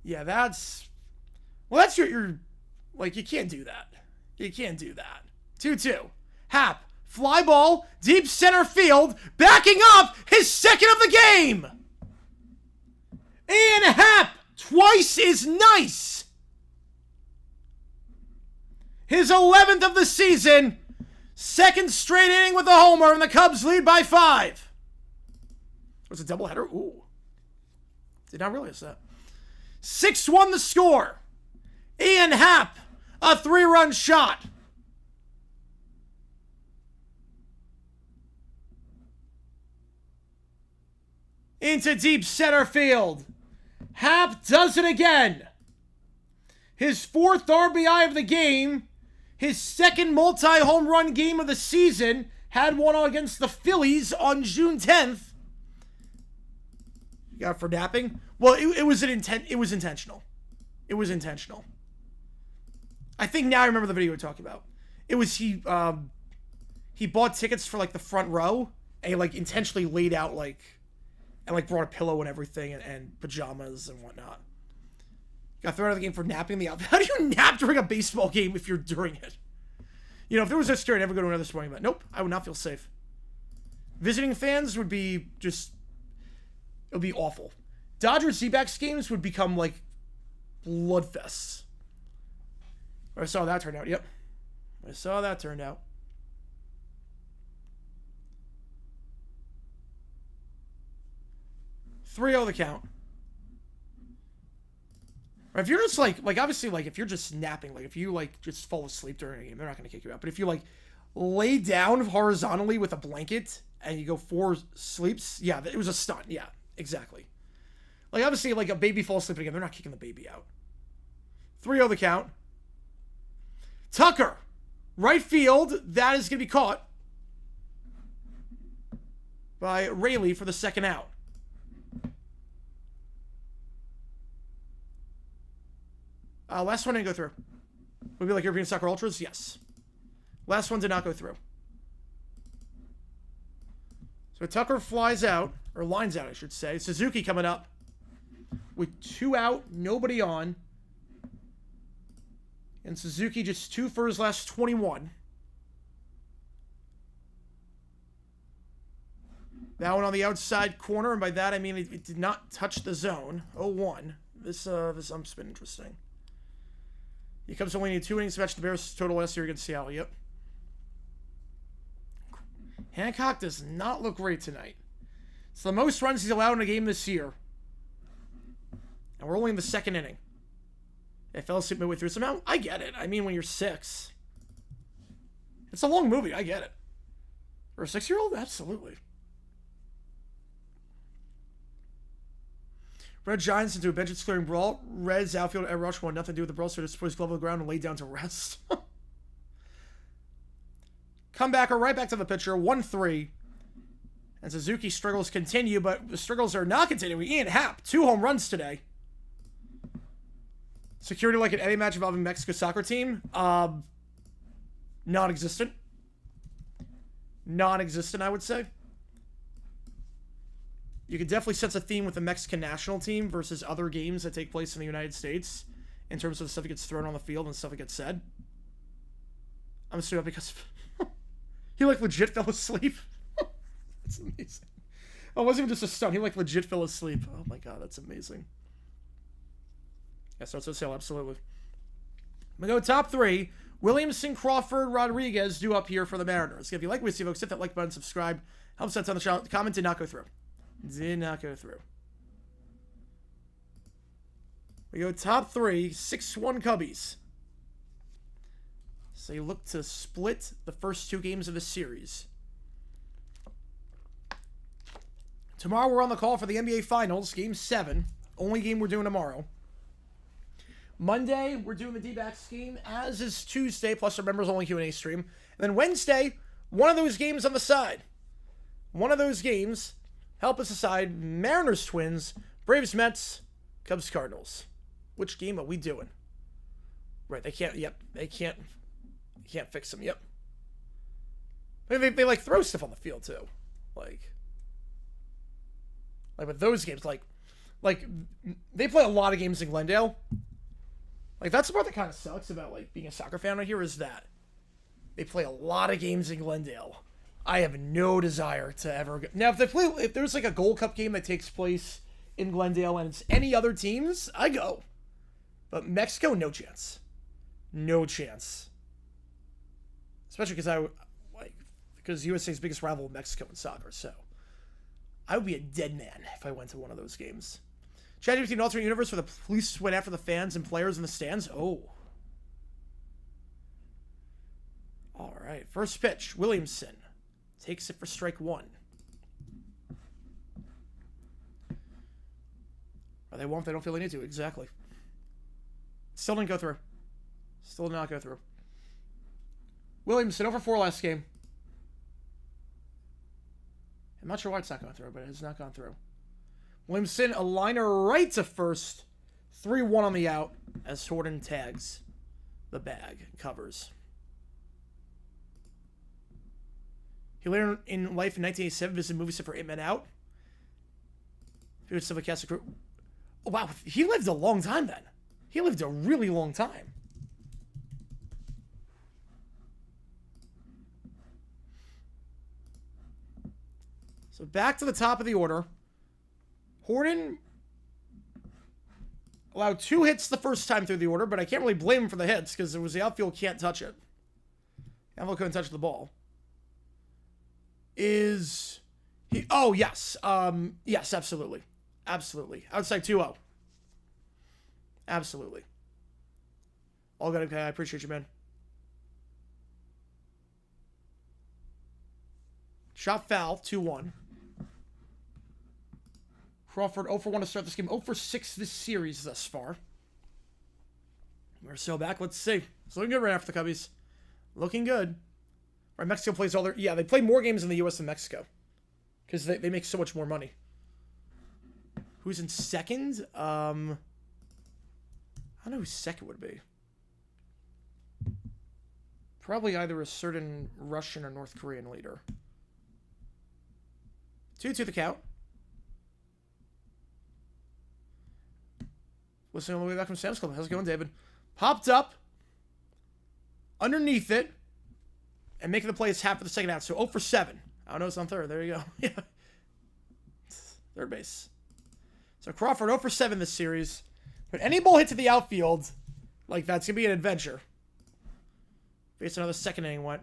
Yeah, that's... Well, that's your... Like, you can't do that. You can't do that. 2-2. Happ. Fly ball. Deep center field. Backing up. His second of the game. And Happ. Twice is nice. His 11th of the season. Second straight inning with a homer, and the Cubs lead by 5. Was it a doubleheader? Ooh. Did not realize that. 6-1 the score. Ian Happ, a 3-run shot. Into deep center field. Happ does it again. His 4th RBI of the game. His second multi-home run game of the season. Had one against the Phillies on June 10th. You got for napping? Well, it was intentional. It was intentional. I think now I remember the video we're talking about. It was he bought tickets for like the front row and he like intentionally laid out like and like brought a pillow and everything and pajamas and whatnot. Got thrown out of the game for napping the outfield. How do you nap during a baseball game if you're during it? You know, if there was a story, I'd never go to another sporting event. Nope, I would not feel safe. Visiting fans would be just... It would be awful. Dodgers D-backs games would become like bloodfests. I saw that turn out. Yep. I saw that turned out. .3-0 the count. If you're just like obviously like if you're just napping, like if you like just fall asleep during a game, they're not going to kick you out. But if you like lay down horizontally with a blanket and you go 4 sleeps, yeah, it was a stunt. Yeah, exactly. Like obviously like a baby falls asleep again, they're not kicking the baby out. 3-0 the count. Tucker, right field, that is going to be caught by Rayleigh for the second out. Last one didn't go through. Would be like European Soccer Ultras? Yes. Last one did not go through. So Tucker flies out, or lines out, I should say. Suzuki coming up with 2 out, nobody on. And Suzuki just 2 for his last 21. That one on the outside corner, and by that I mean it did not touch the zone. 0-1. This ump's been interesting. He comes only in 2 innings to match the Bears' total last year against Seattle. Yep. Hancock does not look great tonight. It's the most runs he's allowed in a game this year. And we're only in the 2nd inning. I fell asleep midway through. Somehow, I get it. I mean, when you're 6. It's a long movie. I get it. For a 6-year-old? Absolutely. Red Giants into a bench clearing brawl. Reds outfield Ed Rush wanted nothing to do with the brawl, so just put his glove on the ground and laid down to rest. Comebacker right back to the pitcher. 1-3. And Suzuki's struggles continue, but the struggles are not continuing. Ian Happ, 2 home runs today. Security like an any match involving Mexico soccer team. Non-existent. Non-existent, I would say. You could definitely sense a theme with the Mexican national team versus other games that take place in the United States in terms of the stuff that gets thrown on the field and stuff that gets said. I'm assuming because he like legit fell asleep. That's amazing. Oh, it wasn't even just a stunt. He like legit fell asleep. Oh my god, that's amazing. Yeah, starts to sale, absolutely. I'm going to go top 3. Williamson, Crawford, Rodriguez due up here for the Mariners. If you like what you see, folks, hit that like button, subscribe. Helps us on the channel. The comment did not go through. Did not go through. We go top 3, 6-1 Cubbies. So you look to split the first 2 games of the series. Tomorrow we're on the call for the NBA Finals, Game 7. Only game we're doing tomorrow. Monday, we're doing the D-backs game, as is Tuesday, plus our members-only Q&A stream. And then Wednesday, one of those games on the side. One of those games... Help us decide Mariners Twins, Braves Mets, Cubs Cardinals. Which game are we doing? Right, they can't, yep, they can't fix them, yep. I mean, they like throw stuff on the field too. Like with those games, like Like, they play a lot of games in Glendale. Like, that's the part that kind of sucks about, like, being a soccer fan right here is that they play a lot of games in Glendale. I have no desire to ever go. Now, if there's, like, a Gold Cup game that takes place in Glendale and it's any other teams, I go. But Mexico, no chance. No chance. Especially because USA's biggest rival is Mexico in soccer, so I would be a dead man if I went to one of those games. ChatGPT, an alternate universe where the police went after the fans and players in the stands. Oh. All right. First pitch. Williamson takes it for strike one. Or they won't if they don't feel they need to. Exactly. Still didn't go through. Still did not go through. Williamson over 4 last game. I'm not sure why it's not going through, but it has not gone through. Williamson, a liner right to first. 3-1 on the out as Horton tags the bag and covers. He later in life in 1987 visited movie set for 8 Men Out. He was a cast of crew. Oh, wow, he lived a long time then. He lived a really long time. So back to the top of the order. Horton allowed 2 hits the first time through the order, but I can't really blame him for the hits because it was the outfield can't touch it. The outfield couldn't touch the ball. Is he? Oh, yes. Yes, absolutely. Absolutely. Outside 2-0. Absolutely. All good. Okay, I appreciate you, man. Shot foul, 2-1. Crawford 0 for 1 to start this game. 0 for 6 this series thus far. We're still back. Let's see. It's looking good right after the Cubbies. Looking good. Right, Mexico plays all their... Yeah, they play more games in the U.S. than Mexico. Because they make so much more money. Who's in second? I don't know who second would be. Probably either a certain Russian or North Korean leader. 2-2 the count. Listening all the way back from Sam's Club. How's it going, David? Popped up. Underneath it. And making the play is half of the second out. So 0 for 7. I don't know, it's on third. There you go. Yeah. Third base. So Crawford 0 for 7 this series. But any ball hit to the outfield, like that's going to be an adventure. Face another second inning went.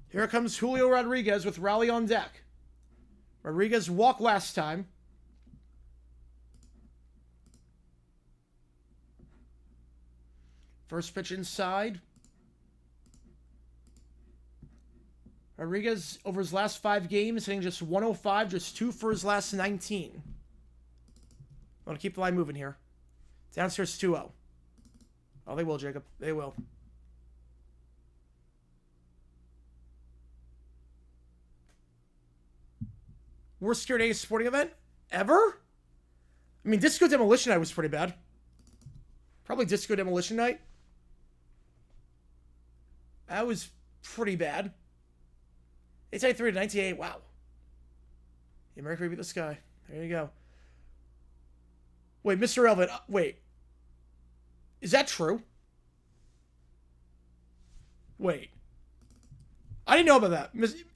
Here comes Julio Rodriguez with rally on deck. Rodriguez walked last time. First pitch inside. Rodriguez, over his last 5 games, hitting just 105, just 2 for his last 19. I want to keep the line moving here. Downstairs 2-0. Oh, they will, Jacob. They will. Worst scared A sporting event ever? I mean, Disco Demolition Night was pretty bad. Probably Disco Demolition Night. That was pretty bad. 893 to 98. Wow. The Mercury beat the sky. There you go. Wait, Mr. Relevant. Wait. Is that true? Wait. I didn't know about that.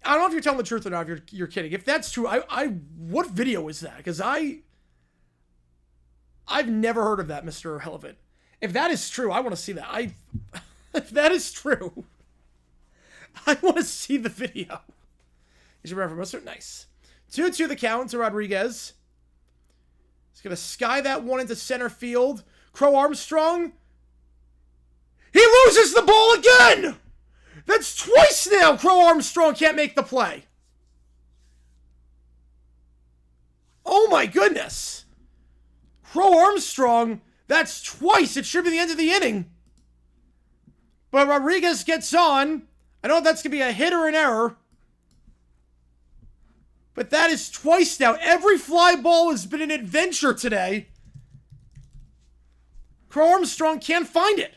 I don't know if you're telling the truth or not. If you're kidding. If that's true, what video is that? Because I've never heard of that, Mr. Relevant. If that is true, I want to see that. If that is true, I want to see the video. You should remember, Mr. Nice. 2-2 the count to Rodriguez. He's going to sky that one into center field. Crow Armstrong. He loses the ball again! That's twice now Crow Armstrong can't make the play. Oh my goodness. Crow Armstrong, that's twice. It should be the end of the inning. But Rodriguez gets on. I don't know if that's going to be a hit or an error. But that is twice now. Every fly ball has been an adventure today. Crow Armstrong can't find it.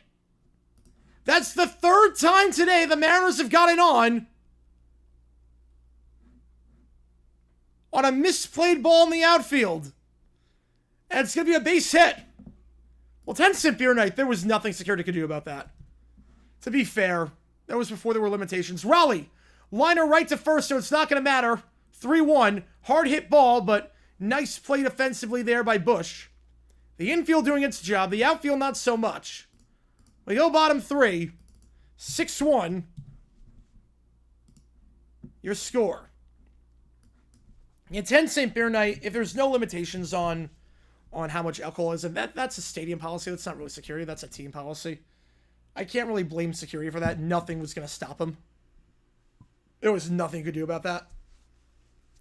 That's the 3rd time today the Mariners have gotten on. on a misplayed ball in the outfield. And it's going to be a base hit. Well, 10-cent beer night, there was nothing security could do about that. To be fair, that was before there were limitations. Raleigh, liner right to first, so it's not going to matter. 3-1, hard hit ball, but nice play defensively there by Bush. The infield doing its job, the outfield not so much. We go bottom 3, 6-1. Your score. In 10-cent beer night, if there's no limitations on how much alcohol is, and that's a stadium policy. That's not really security. That's a team policy. I can't really blame security for that. Nothing was going to stop them. There was nothing you could do about that.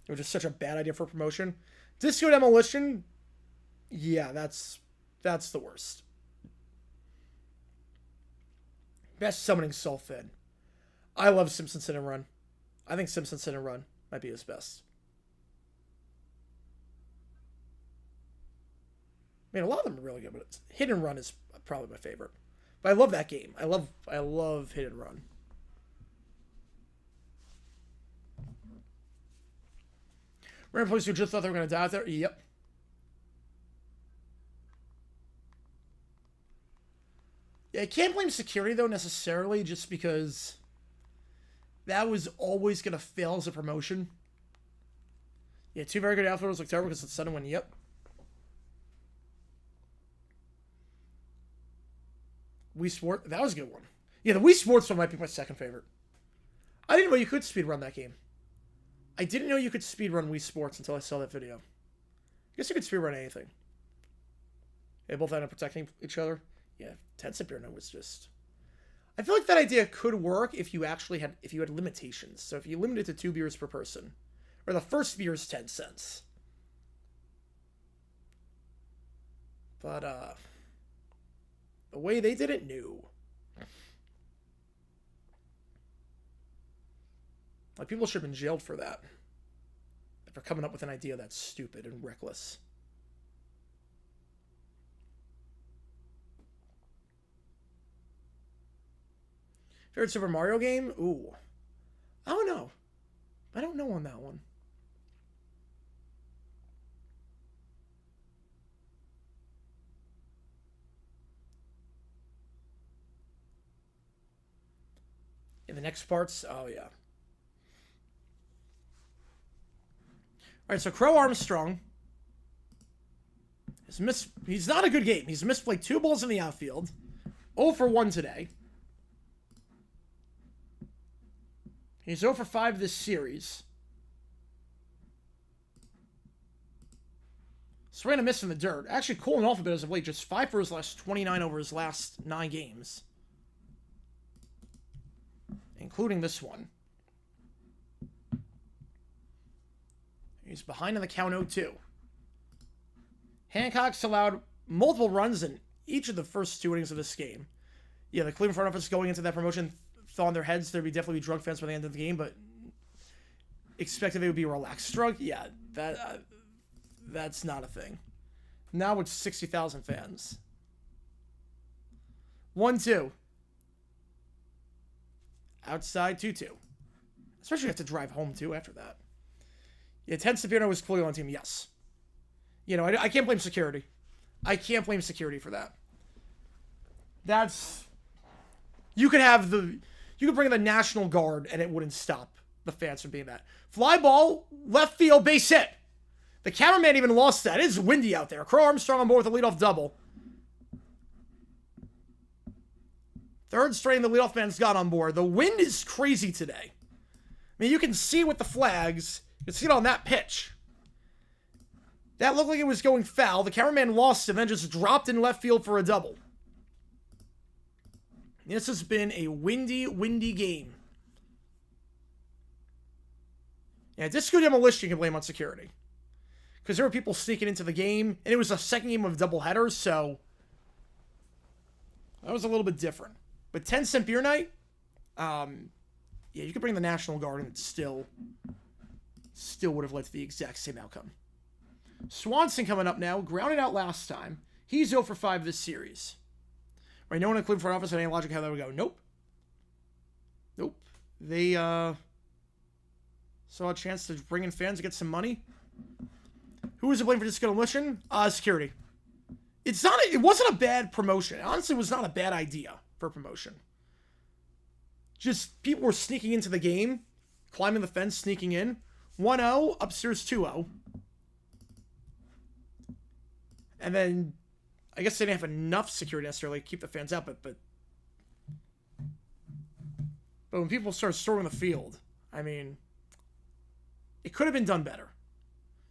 It was just such a bad idea for promotion. Disco Demolition, yeah, that's the worst. Best summoning Sulfin. I love Simpson Sit and Run. I think Simpson Sit and Run might be his best. I mean, a lot of them are really good, but Hit and Run is probably my favorite. But I love that game. I love Hit and Run. Random players who just thought they were going to die out there? Yep. Yeah, I can't blame security, though, necessarily, just because that was always going to fail as a promotion. Yeah, 2 very good outfielders look terrible because it's sudden win. Yep. Wii Sport, that was a good one. Yeah, the Wii Sports one might be my second favorite. I didn't know you could speedrun that game. I didn't know you could speedrun Wii Sports until I saw that video. I guess you could speedrun anything. They both end up protecting each other. Yeah, 10-cent beer night was just... I feel like that idea could work if you actually had limitations. So if you limited it to 2 beers per person. Or the first beer is 10 cents. But, the way they did it, no. Like, people should have been jailed for that. For coming up with an idea that's stupid and reckless. Favorite Super Mario game? Ooh. I don't know. I don't know on that one. In the next parts? Oh, yeah. Alright, so Crow Armstrong. He's not a good game. He's misplayed 2 balls in the outfield. 0 for 1 today. He's 0 for 5 this series. Swing and a miss in the dirt. Actually cooling off a bit as of late. Just 5 for his last 29 over his last 9 games. Including this one. He's behind in the count 0-2. Hancock's allowed multiple runs in each of the first 2 innings of this game. Yeah, the Cleveland front office going into that promotion thought in their heads there'd be definitely drug fans by the end of the game, but expected they would be relaxed drug. Yeah, that's not a thing. Now it's 60,000 fans. 1-2. Outside 2-2. Especially if you have to drive home too after that. Yeah, Ted Sabino was clearly on team, yes. You know, I can't blame security. I can't blame security for that. That's... You could bring in the National Guard and it wouldn't stop the fans from being that. Fly ball, left field, base hit. The cameraman even lost that. It's windy out there. Crow Armstrong on board with a leadoff double. Third straight, the leadoff man's got on board. The wind is crazy today. I mean, you can see with the flags. You can see it on that pitch. That looked like it was going foul. The cameraman lost and then just dropped in left field for a double. This has been a windy game. Yeah, Disco Demolition you can blame on security. Because there were people sneaking into the game, and it was a second game of doubleheaders, so that was a little bit different. But 10-cent beer night, yeah, you could bring the National Guard, and it still would have led to the exact same outcome. Swanson coming up now, grounded out last time. He's 0 for 5 this series. Right, no one in the Cleveland front office had any logic how that would go. Nope. They saw a chance to bring in fans to get some money. Who was to blame for Disco Demolition? Security. It wasn't a bad promotion. It honestly was not a bad idea for promotion. Just people were sneaking into the game, climbing the fence, sneaking in. 1-0, upstairs 2-0. And then, I guess they didn't have enough security necessarily to keep the fans out, but when people started storming the field, I mean, it could have been done better.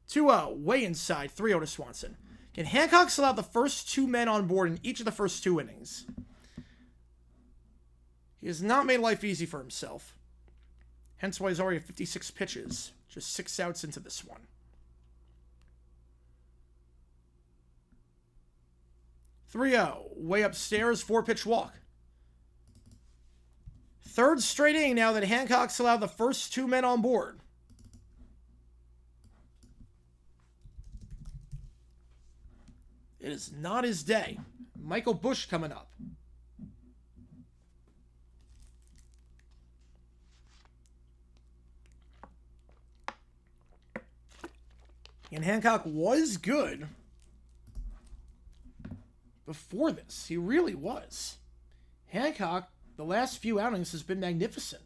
2-0, way inside, 3-0 to Swanson. Can Hancock allow the first 2 men on board in each of the first 2 innings? He has not made life easy for himself. Hence why he's already at 56 pitches. Just 6 outs into this one. Way upstairs, 4-pitch walk. Third straight inning now that Hancock's allowed the first 2 men on board. It is not his day. Michael Busch coming up. And Hancock was good before this. He really was. Hancock, the last few outings, has been magnificent.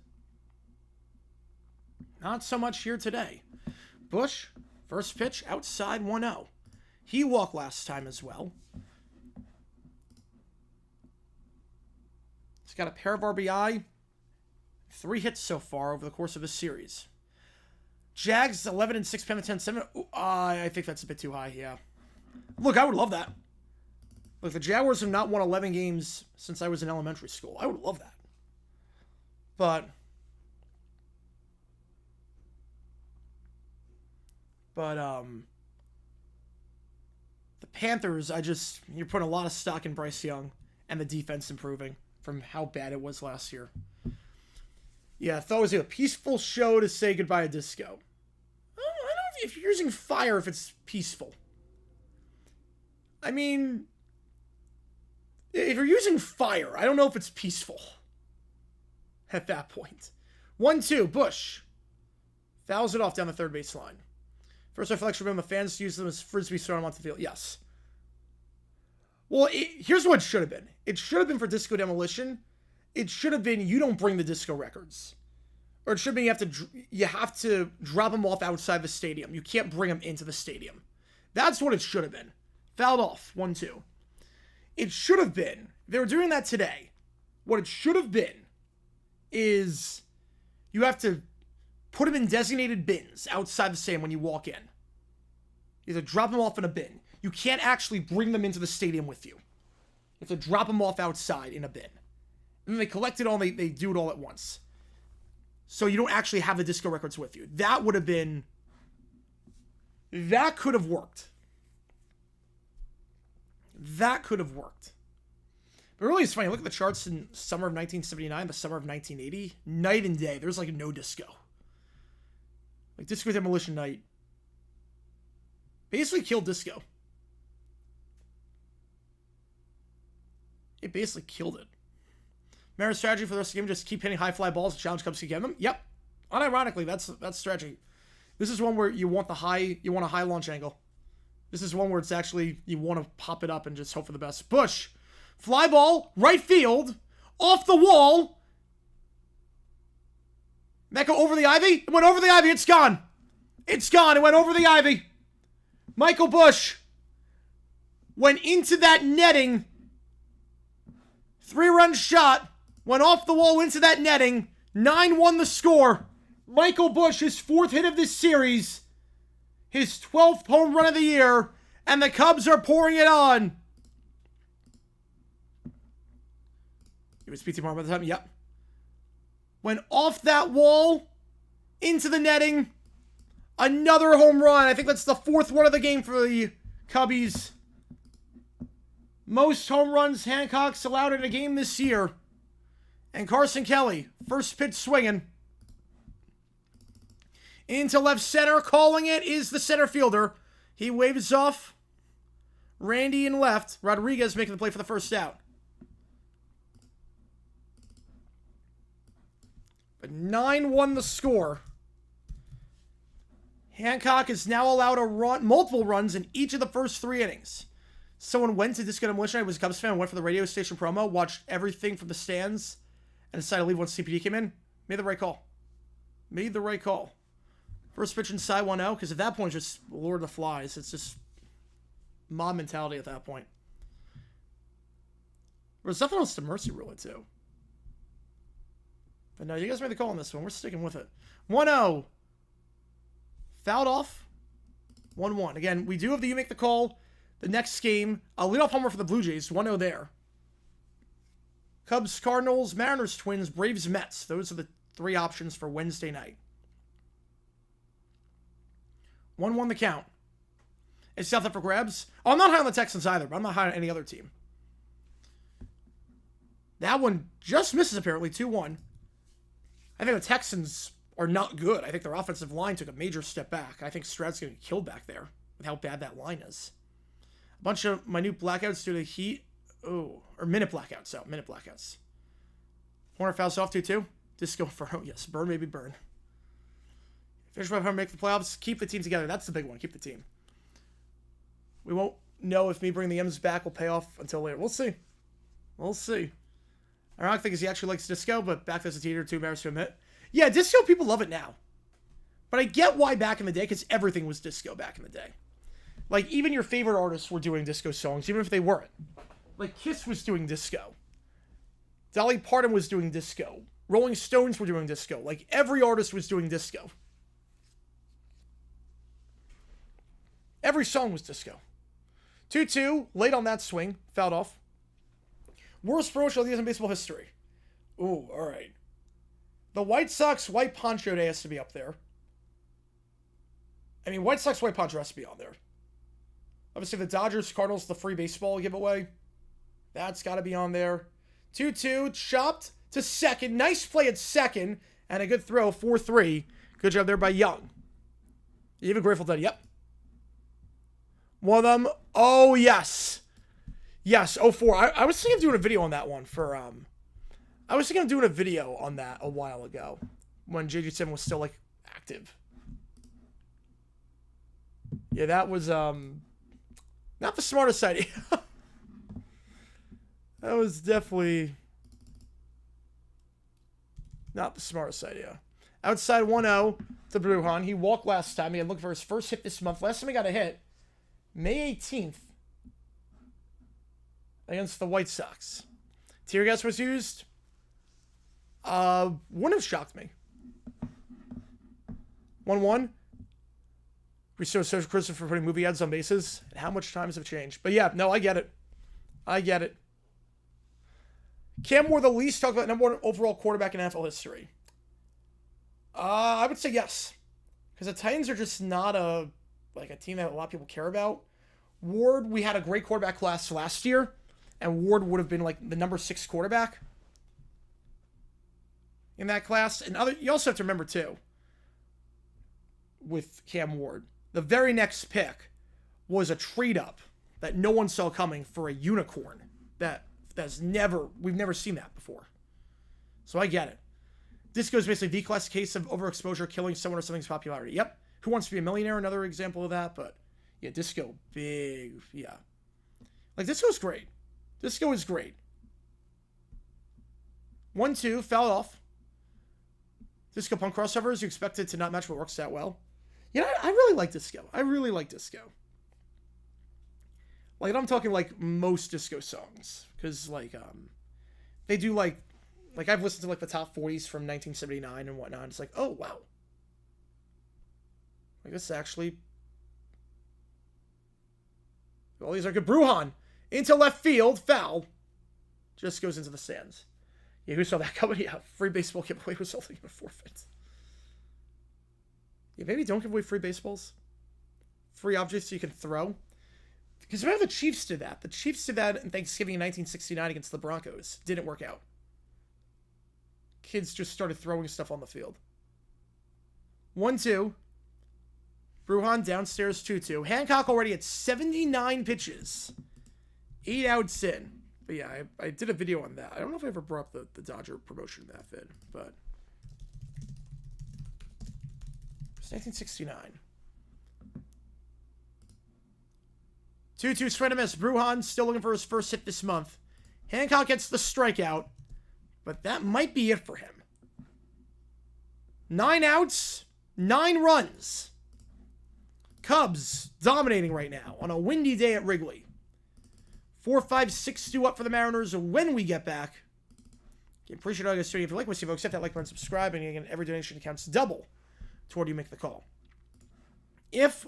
Not so much here today. Busch, first pitch, outside 1-0. He walked last time as well. He's got a pair of RBI. 3 hits so far over the course of this series. Jags 11-6, Pema 10-7. I think that's a bit too high, yeah. Look, I would love that. Look, the Jaguars have not won 11 games since I was in elementary school. I would love that. But the Panthers, you're putting a lot of stock in Bryce Young and the defense improving from how bad it was last year. Yeah, I thought it was a peaceful show to say goodbye to Disco. I don't know if you're using fire, if it's peaceful. I mean, if you're using fire, I don't know if it's peaceful at that point. 1-2, Busch. Fouls it off down the third base line. First reflection from the fans use them as frisbees thrown onto the field. Yes. Well, here's what it should have been. It should have been for Disco Demolition. It should have been you don't bring the disco records. Or it should be you have to drop them off outside the stadium. You can't bring them into the stadium. That's what it should have been. Fouled off, 1-2. It should have been, if they were doing that today, what it should have been is you have to put them in designated bins outside the stadium when you walk in. You have to drop them off in a bin. You can't actually bring them into the stadium with you. You have to drop them off outside in a bin. And then they collect it all, and they do it all at once. So you don't actually have the disco records with you. That would have been... That could have worked. That could have worked. But really, it's funny. Look at the charts in summer of 1979, the summer of 1980. Night and day. There's like no disco. Like Disco Demolition Night basically killed disco. It basically killed it. Mariners' strategy for the rest of the game, just keep hitting high fly balls. Challenge Cubs keep getting them. Yep. Unironically, that's strategy. This is one where you want a high launch angle. This is one where it's actually, you want to pop it up and just hope for the best. Busch. Fly ball, right field, off the wall. That go over the ivy? It went over the ivy. It's gone. It's gone. It went over the ivy. Michael Busch went into that netting. 3-run shot. Went off the wall into that netting. 9-1 the score. Michael Busch, his 4th hit of this series. His 12th home run of the year. And the Cubs are pouring it on. It was PT Martin by the time. Yep. Went off that wall. Into the netting. Another home run. I think that's the 4th one of the game for the Cubbies. Most home runs Hancock's allowed in a game this year. And Carson Kelly, first pitch swinging. Into left center, calling it is the center fielder. He waves off. Randy in left. Rodriguez making the play for the first out. But 9-1 the score. Hancock is now allowed to run multiple runs in each of the first 3 innings. Someone went to Disco Demolition. I was a Cubs fan, went for the radio station promo, watched everything from the stands, and decided to leave once CPD came in. Made the right call. Made the right call. First pitch inside 1-0, because at that point, it's just Lord of the Flies. It's just mob mentality at that point. There's nothing else to mercy rule it, too. But no, you guys made the call on this one. We're sticking with it. 1-0. Fouled off. 1-1. Again, we do have the you make the call. The next game, I'll lead off homer for the Blue Jays. 1-0 there. Cubs, Cardinals, Mariners, Twins, Braves, Mets. Those are the 3 options for Wednesday night. 1-1 the count. It's South up for grabs. Oh, I'm not high on the Texans either, but I'm not high on any other team. That one just misses, apparently. 2-1. I think the Texans are not good. I think their offensive line took a major step back. I think Stroud's going to get killed back there with how bad that line is. A bunch of minute blackouts due to heat. Oh, or minute blackouts. So, minute blackouts. Horner fouls off 2-2. Disco Inferno. Yes, burn, maybe burn. Finish by make the playoffs. Keep the team together. That's the big one. Keep the team. We won't know if me bringing the M's back will pay off until later. We'll see. We'll see. I don't think he actually likes disco, but back as a teeter, too embarrassed to admit. Yeah, disco, people love it now. But I get why back in the day, because everything was disco back in the day. Like, even your favorite artists were doing disco songs, even if they weren't. Like, Kiss was doing disco. Dolly Parton was doing disco. Rolling Stones were doing disco. Like, every artist was doing disco. Every song was disco. 2-2, late on that swing, fouled off. Worst promotional ideas in baseball history. Ooh, all right. The White Sox White Poncho Day has to be up there. I mean, White Sox White Poncho has to be on there. Obviously, the Dodgers Cardinals, the free baseball giveaway. That's got to be on there. 2-2, chopped to second. Nice play at second. And a good throw, 4-3. Good job there by Young. Even Grateful Dead, yep. One of them, oh, yes. Yes, 0-4. I was thinking of doing a video on that one for, I was thinking of doing a video on that a while ago when JG7 was still, like, active. Yeah, that was, not the smartest idea. That was definitely not the smartest idea. Outside 1-0 to Brujan. He walked last time. He had looking for his first hit this month. Last time he got a hit, May 18th. Against the White Sox. Tear gas was used. Wouldn't have shocked me. 1-1. Restore social criticism for putting movie ads on bases. And how much times have changed. But yeah, no, I get it. I get it. Cam Moore, the least talked about number 1 overall quarterback in NFL history. I would say yes. Because the Titans are just not a team that a lot of people care about. Ward, we had a great quarterback class last year. And Ward would have been like the number 6 quarterback in that class. And you also have to remember too, with Cam Ward, the very next pick was a trade up that no one saw coming for a unicorn. We've never seen that before. So I get it. Disco is basically the class case of overexposure killing someone or something's popularity. Yep. Who Wants to Be a Millionaire? Another example of that. But yeah, disco, big. Yeah. Like, disco's great. Disco is great. 1-2, fouled off. Disco punk crossovers, you expect it to not match what works that well. You know, I really like disco. I really like disco. Like, I'm talking, like, most disco songs. Because, like, they do, like, I've listened to, like, the top 40s from 1979 and whatnot. It's like, oh, wow. Like, this is actually... All these are good. Brujan. Into left field, foul. Just goes into the stands. Yeah, who saw that coming? Yeah, free baseball giveaway resulting in a forfeit. Yeah, maybe don't give away free baseballs. Free objects you can throw. Because remember the Chiefs did that. The Chiefs did that in Thanksgiving in 1969 against the Broncos. Didn't work out. Kids just started throwing stuff on the field. 1-2. Brujan downstairs 2-2. Hancock already at 79 pitches. 8 outs in. But yeah, I did a video on that. I don't know if I ever brought up the Dodger promotion in that vid, but... It's 1969. 2-2 swing and miss. Bruhan still looking for his first hit this month. Hancock gets the strikeout, but that might be it for him. 9 outs, 9 runs. Cubs dominating right now on a windy day at Wrigley. 4-5-6-2 up for the Mariners when we get back. Appreciate all you guys tuning in. If you like what you see, folks, hit that like button, subscribe, and again, every donation counts double toward you make the call.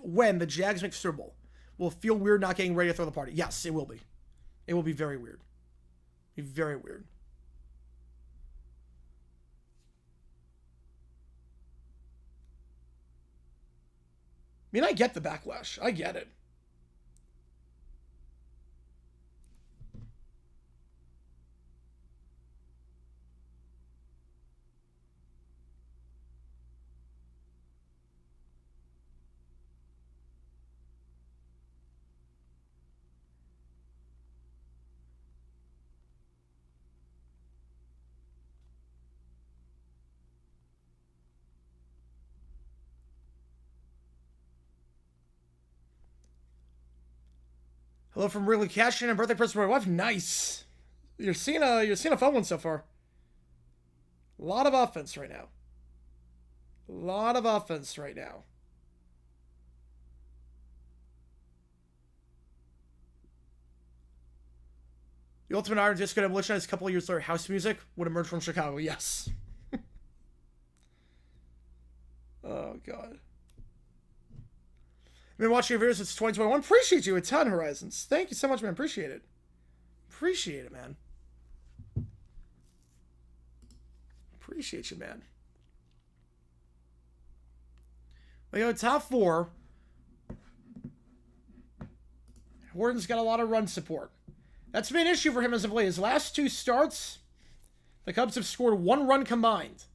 When the Jags make Super Bowl, will feel weird not getting ready to throw the party. Yes, it will be. It will be very weird. Be very weird. I mean, I get the backlash. I get it. Hello from Wrigley Cashin and birthday present for my wife. Nice. You're seeing a fun one so far. A lot of offense right now. A lot of offense right now. The Ultimate Iron Disco Demolition has a couple of years later. House music would emerge from Chicago. Yes. Oh, God. I've been watching your videos since 2021. Appreciate you a ton, Horizons. Thank you so much, man. Appreciate it. Appreciate it, man. Appreciate you, man. We go top 4. Horton's got a lot of run support. That's been an issue for him as of late. His last 2 starts, the Cubs have scored 1 run combined.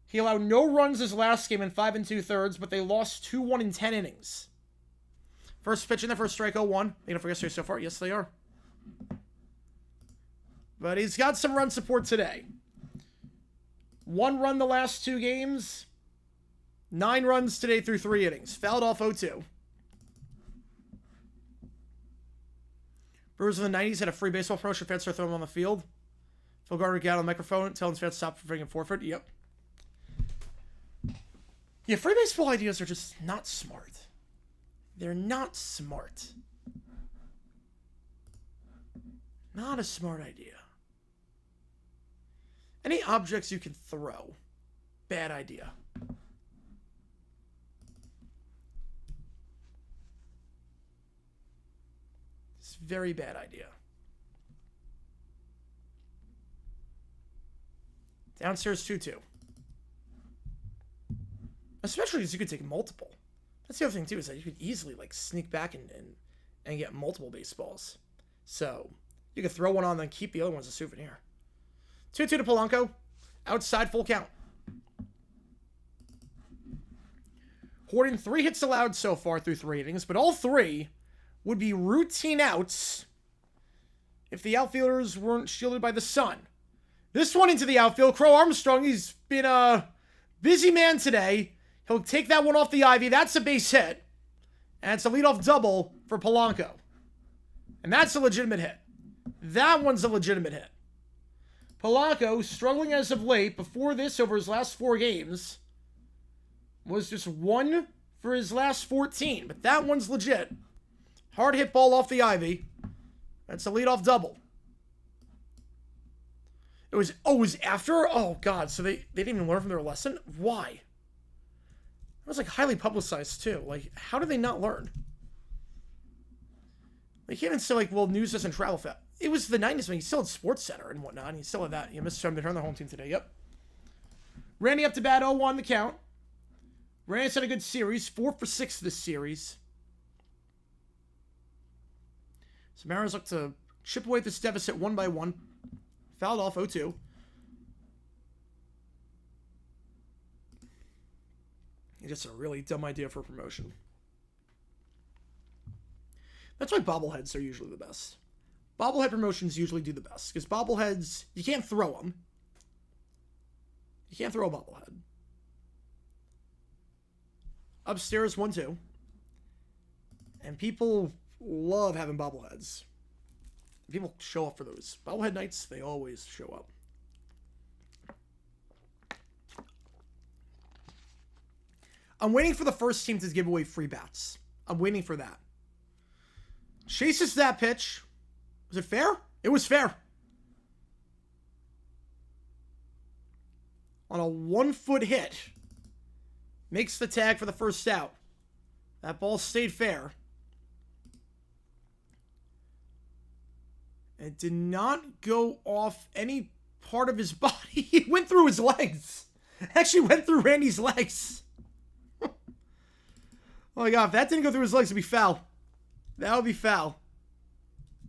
He allowed no runs his last game in 5 2/3, but they lost 2-1 in 10 innings. First pitch in there for a strike, 0-1. They don't forget straight so far. Yes, they are. But he's got some run support today. 1 run the last 2 games. 9 runs today through 3 innings. Fouled off 0-2. Brewers in the 90s had a free baseball promotion. Fans started throwing him on the field. Phil Garner got on the microphone telling fans to stop freaking forfeit. Yep. Yeah, free baseball ideas are just not smart. They're not smart. Not a smart idea. Any objects you can throw. Bad idea. It's a very bad idea. Downstairs 2-2. Especially because you could take multiple. That's the other thing, too, is that you could easily, like, sneak back and get multiple baseballs. So, you could throw one on, then keep the other one as a souvenir. 2-2 to Polanco. Outside, full count. Horton, 3 hits allowed so far through 3 innings, but all 3 would be routine outs if the outfielders weren't shielded by the sun. This one into the outfield. Crow Armstrong, he's been a busy man today. He'll take that one off the ivy. That's a base hit. And it's a leadoff double for Polanco. And that's a legitimate hit. That one's a legitimate hit. Polanco, struggling as of late, before this, over his last 4 games, was just 1 for his last 14. But that one's legit. Hard hit ball off the ivy. That's a leadoff double. It was after? Oh, God. So they didn't even learn from their lesson? Why? It was, like, highly publicized, too. Like, how did they not learn? They can't even say, like, well, news doesn't travel fast. It was the 90s when he still had Sports Center and whatnot, and he still had that. He missed time to turn the home team today. Yep. Randy up to bat, 0-1 the count. Randy's had a good series. 4 for 6 this series. So Mariners look to chip away this deficit 1 by 1. Fouled off 0-2. Just a really dumb idea for promotion. That's why bobbleheads are usually the best. Bobblehead promotions usually do the best. Because bobbleheads, you can't throw them. You can't throw a bobblehead. Upstairs, 1-2. And people love having bobbleheads. People show up for those. Bobblehead nights, they always show up. I'm waiting for the first team to give away free bats. I'm waiting for that. Chases that pitch. Was it fair? It was fair. On a 1-foot hit. Makes the tag for the first out. That ball stayed fair. It did not go off any part of his body. It went through his legs. It actually went through Randy's legs. Oh my God, if that didn't go through his legs, it'd be foul. That would be foul.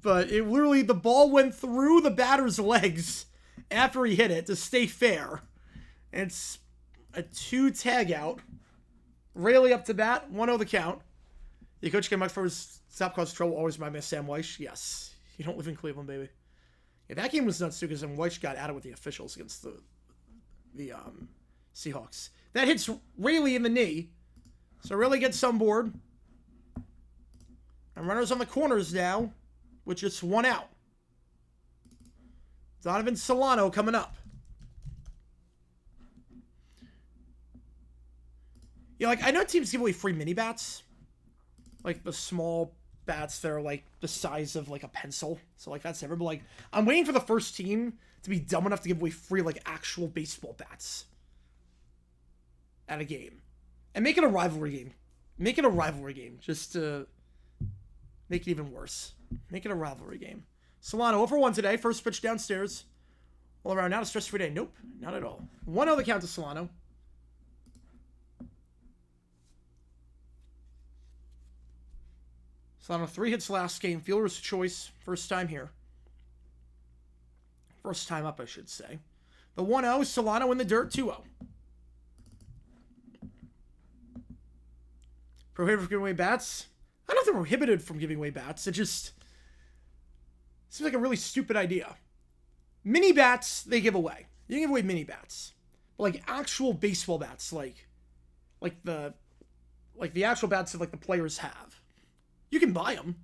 But it literally, the ball went through the batter's legs after he hit it to stay fair. And it's a 2 tag out. Rayleigh up to bat, 1-0 the count. The coach came back for his stop cause trouble, always my man Sam Weish. Yes. You don't live in Cleveland, baby. Yeah, that game was nuts too, because Weish got out of with the officials against the Seahawks. That hits Rayleigh in the knee. So Rayleigh gets on board. And runners on the corners now, with just 1 out. Donovan Solano coming up. Yeah, like, I know teams give away free mini bats. Like, the small bats that are, like, the size of, like, a pencil. So, like, that's ever. But, like, I'm waiting for the first team to be dumb enough to give away free, like, actual baseball bats. At a game. And make it a rivalry game. Make it a rivalry game. Just to make it even worse. Make it a rivalry game. Solano 0 for 1 today. First pitch downstairs. All around. Not a stress-free day. Nope. Not at all. 1-0 the count to Solano. Solano 3 hits last game. Fielder's choice. First time here. First time up, I should say. The 1-0. Solano in the dirt. 2-0. Prohibited from giving away bats? I don't know if they're prohibited from giving away bats. It just seems like a really stupid idea. Mini bats, they give away. You can give away mini bats. But like actual baseball bats, like the actual bats that like the players have. You can buy them.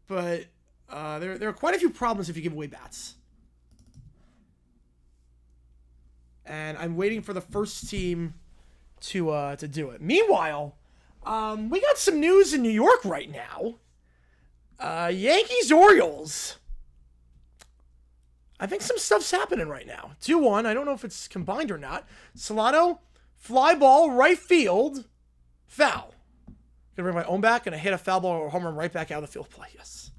But there are quite a few problems if you give away bats. And I'm waiting for the first team to do it. Meanwhile, we got some news in New York right now. Yankees Orioles. I think some stuff's happening right now. 2-1. I don't know if it's combined or not. Solano, fly ball, right field, foul. Gonna bring my own back and I hit a foul ball or home run right back out of the field play. Yes.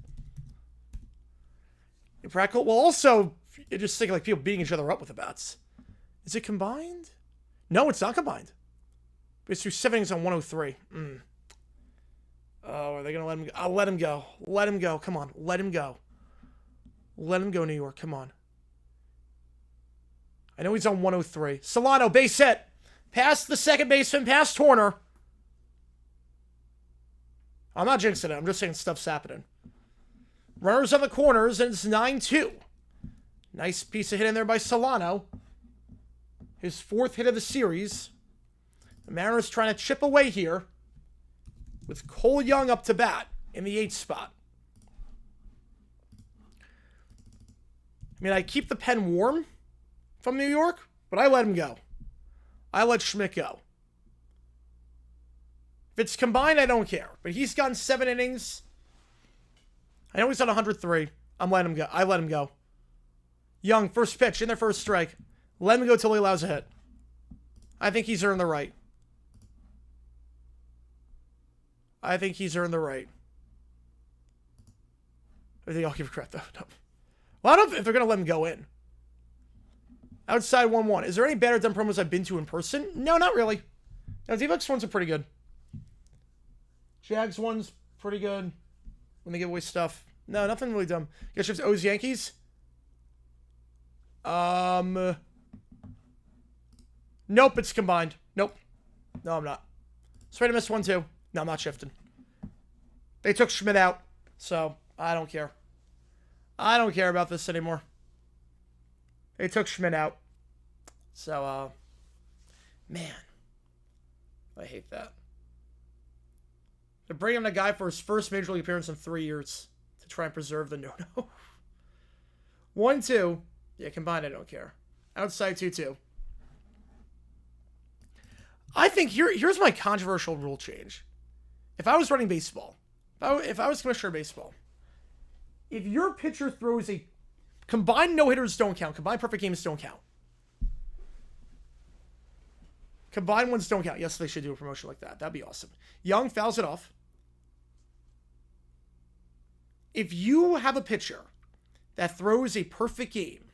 Practical. Well, also, you just think like people beating each other up with the bats. Is it combined? No, it's not combined. But it's through 7 innings on 103. Oh, are they going to let him go? I'll let him go. Let him go. Come on. Let him go. Let him go, New York. Come on. I know he's on 103. Solano, base hit. Past the second baseman, past Horner. I'm not jinxing it. I'm just saying stuff's happening. Runners on the corners, and it's 9-2. Nice piece of hit in there by Solano. His 4th hit of the series. The Mariners trying to chip away here with Cole Young up to bat in the 8th spot. I mean, I keep the pen warm from New York, but I let him go. I let Schmidt go. If it's combined, I don't care. But he's gone 7 innings. I know he's on 103. I'm letting him go. I let him go. Young, first pitch, in there for a strike. Let him go till he allows a hit. I think he's earned the right. I think he's earned the right. I think I'll give credit, though. No. Well, I don't know if they're going to let him go in. Outside 1-1. Is there any better dumb promos I've been to in person? No, not really. No, D-Bucks ones are pretty good. Jags one's pretty good. When they give away stuff. No, nothing really dumb. Guess you have O's Yankees? Nope, it's combined. Nope. No, I'm not. Straight to miss 1, too. No, I'm not shifting. They took Schmidt out, so I don't care. I don't care about this anymore. They took Schmidt out. So, man. I hate that. To bring in a guy for his first major league appearance in 3 years to try and preserve the no-no. 1-2. Yeah, combined, I don't care. Outside 2-2. I think here's my controversial rule change. If I was running baseball, if I was commissioner of baseball, if your pitcher throws a combined no-hitters don't count, combined perfect games don't count. Combined ones don't count. Yes, they should do a promotion like that. That'd be awesome. Young fouls it off. If you have a pitcher that throws a perfect game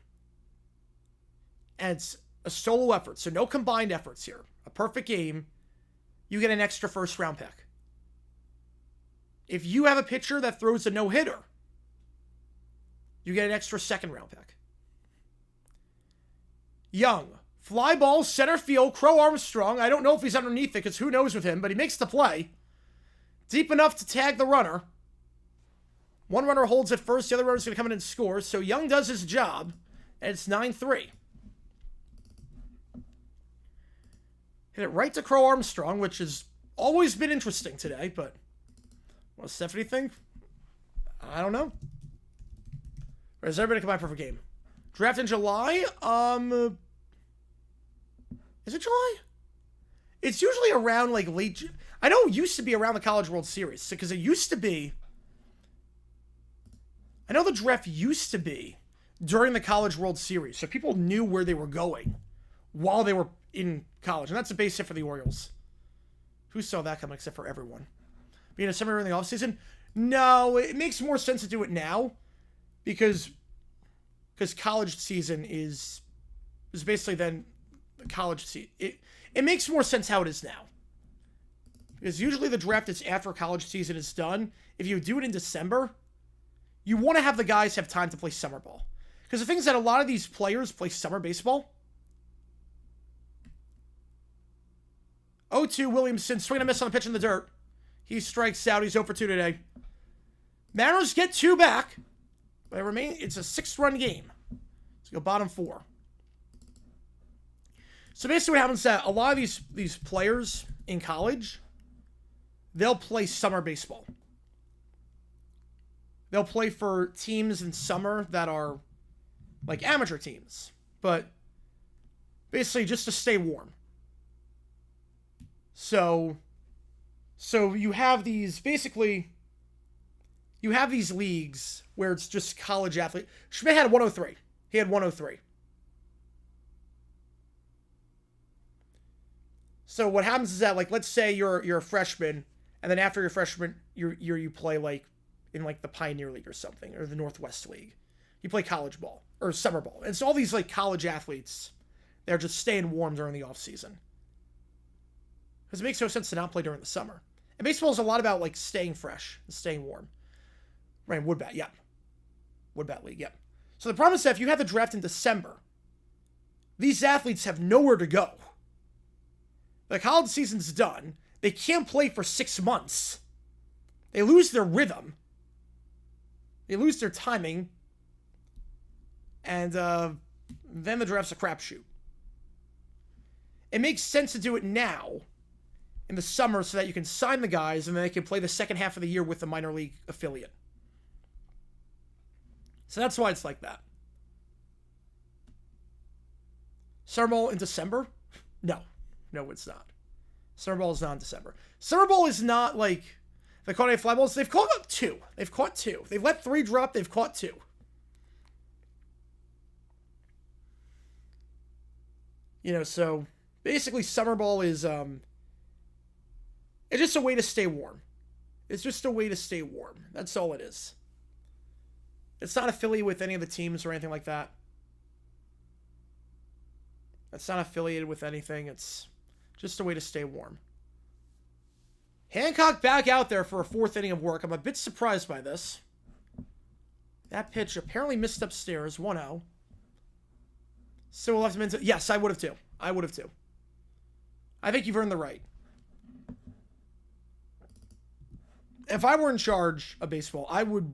and it's a solo effort, so no combined efforts here, a perfect game, you get an extra first round pick. If you have a pitcher that throws a no-hitter, you get an extra second round pick. Young, fly ball, center field, Crow Armstrong. I don't know if he's underneath it because who knows with him, but he makes the play. Deep enough to tag the runner. One runner holds at first, the other runner's going to come in and score. So Young does his job, and it's 9-3. Hit it right to Crow Armstrong, which has always been interesting today, but what does Stephanie think? I don't know. Or is everybody combined perfect game? Draft in July? Is it July? It's usually around like late. I know it used to be around the College World Series because it used to be. I know the draft used to be during the College World Series, so people knew where they were going while they were in college, and that's a base hit for the Orioles. Who saw that coming except for everyone? Being a summer in the offseason? No, it makes more sense to do it now because college season is basically then the college season. It makes more sense how it is now. Because usually the draft is after college season is done. If you do it in December, you want to have the guys have time to play summer ball. Because the thing is that a lot of these players play summer baseball. 0-2 Williamson, swing and a miss on the pitch in the dirt. He strikes out. He's 0 for 2 today. Mariners get 2 back. But it's a 6-run game. So go bottom 4. So basically what happens is that a lot of these players in college, they'll play summer baseball. They'll play for teams in summer that are like amateur teams. But basically just to stay warm. So you have these, basically, you have these leagues where it's just college athlete. Schmidt had 103. He had 103. So what happens is that, like, let's say you're a freshman, and then after your freshman, you play, like, in, like, the Pioneer League or something, or the Northwest League. You play college ball, or summer ball. And so all these, like, college athletes, they're just staying warm during the off season. Because it makes no sense to not play during the summer. And baseball is a lot about, like, staying fresh and staying warm. Right, Woodbat, yeah. Woodbat League, yeah. So the problem is that if you have the draft in December, these athletes have nowhere to go. The college season's done. They can't play for 6 months. They lose their rhythm. They lose their timing. And then the draft's a crapshoot. It makes sense to do it now in the summer so that you can sign the guys and then they can play the second half of the year with the minor league affiliate. So that's why it's like that. Summer ball in December? No, it's not. Summer ball is not in December. Summer ball is not like the caught any fly balls. They've caught up 2. They've caught 2. They've let 3 drop. They've caught 2. So basically summer ball is it's just a way to stay warm. It's just a way to stay warm. That's all it is. It's not affiliated with any of the teams or anything like that. It's not affiliated with anything. It's just a way to stay warm. Hancock back out there for a 4th inning of work. I'm a bit surprised by this. That pitch apparently missed upstairs. 1-0. So we'll have to mention. Yes, I would have too. I would have too. I think you've earned the right. If I were in charge of baseball, I would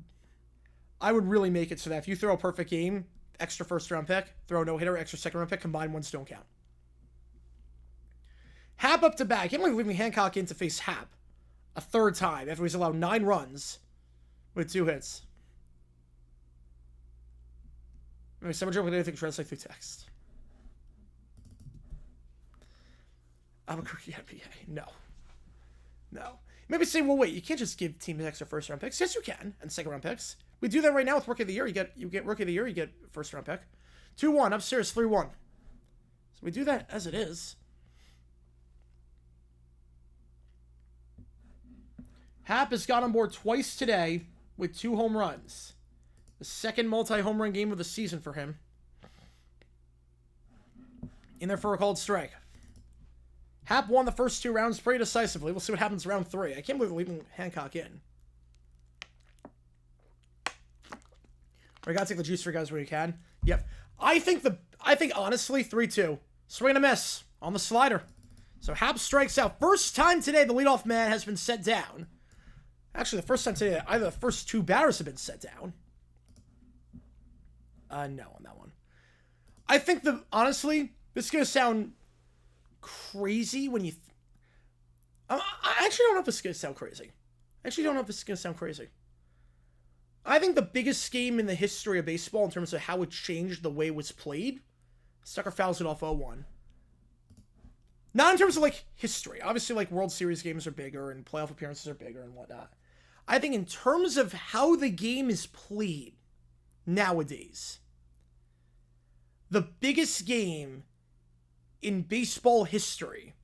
really make it so that if you throw a perfect game, extra first round pick, throw a no-hitter, extra second round pick, combined ones don't count. Hap up to bat. I can't believe leaving Hancock in to face Hap. a third time after he's allowed 9 runs with 2 hits. I mean, someone joke with anything translate through text. Albuquerque NBA. No. No. Maybe say, well, wait, you can't just give teams extra first-round picks. Yes, you can, and second-round picks. We do that right now with Rookie of the Year. You get Rookie of the Year, you get first-round pick. 2-1, upstairs, 3-1. So we do that as it is. Hap has got on board twice today with 2 home runs. The second multi-home run game of the season for him. In there for a called strike. Hap won the first 2 rounds pretty decisively. We'll see what happens round 3. I can't believe we're leaving Hancock in. We gotta take the juice for you guys where you can. Yep. I think honestly 3-2. Swing and a miss on the slider. So Hap strikes out. First time today the leadoff man has been set down. Actually, the first time today, either the first 2 batters have been set down. No on that one. I think honestly, this is gonna sound crazy when you... I actually don't know if it's going to sound crazy. I think the biggest game in the history of baseball in terms of how it changed the way it was played, Stucker fouls it off 0-1. Not in terms of, like, history. Obviously, like, World Series games are bigger and playoff appearances are bigger and whatnot. I think in terms of how the game is played nowadays, the biggest game in baseball history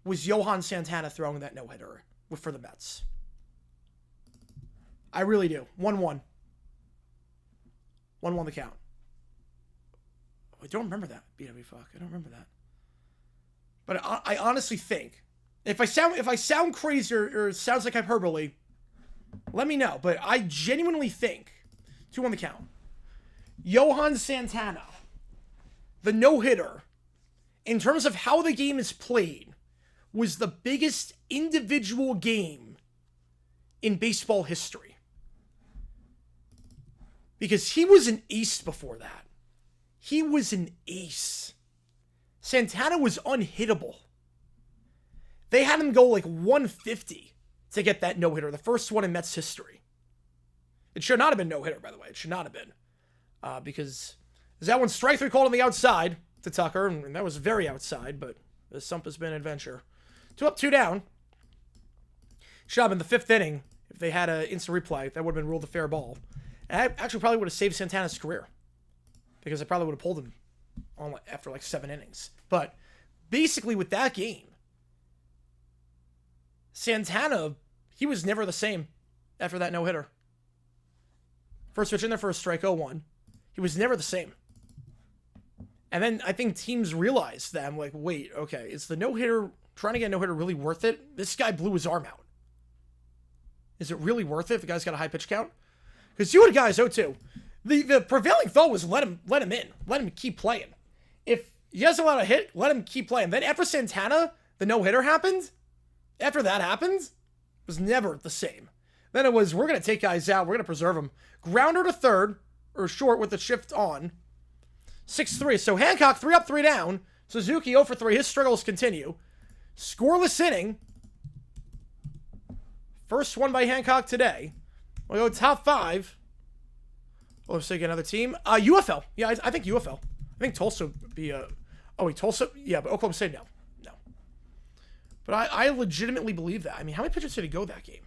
was Johan Santana throwing that no-hitter for the Mets. I really do. 1-1. 1-1 the count. I don't remember that. BW fuck. I don't remember that. But I honestly think, if I sound crazy or sounds like hyperbole, let me know. But I genuinely think, 2-1 the count. Johan Santana, the no-hitter, in terms of how the game is played, was the biggest individual game in baseball history. Because he was an ace before that. He was an ace. Santana was unhittable. They had him go like 150 to get that no-hitter, the first one in Mets history. It should not have been no-hitter, by the way. It should not have been. Because that one strike 3 called on the outside to Tucker, and that was very outside, but the sump has been an adventure. 2 up, 2 down. Should have been the 5th inning. If they had an instant replay, that would have been ruled a fair ball. And I actually probably would have saved Santana's career, because I probably would have pulled him on after like 7 innings. But basically with that game, Santana, he was never the same after that no-hitter. First pitch in there for a strike, 0-1. He was never the same. And then I think teams realized that, I'm like, wait, okay, is the no-hitter, trying to get a no-hitter really worth it? This guy blew his arm out. Is it really worth it if the guy's got a high pitch count? Because you had guys, 0-2. The prevailing thought was let him in. Let him keep playing. If he hasn't allowed a hit, let him keep playing. Then after Santana, the no-hitter happened. After that happened, it was never the same. Then it was, we're going to take guys out. We're going to preserve them. Grounder to third, or short with the shift on. 6-3. So Hancock, 3 up, 3 down. Suzuki 0 for 3. His struggles continue. Scoreless inning. First one by Hancock today. We'll go top 5. Oh, let's take another team. UFL. Yeah, I think UFL. I think Tulsa would be a... Oh, wait, Tulsa? Yeah, but Oklahoma State, no. No. But I legitimately believe that. I mean, how many pitchers did he go that game?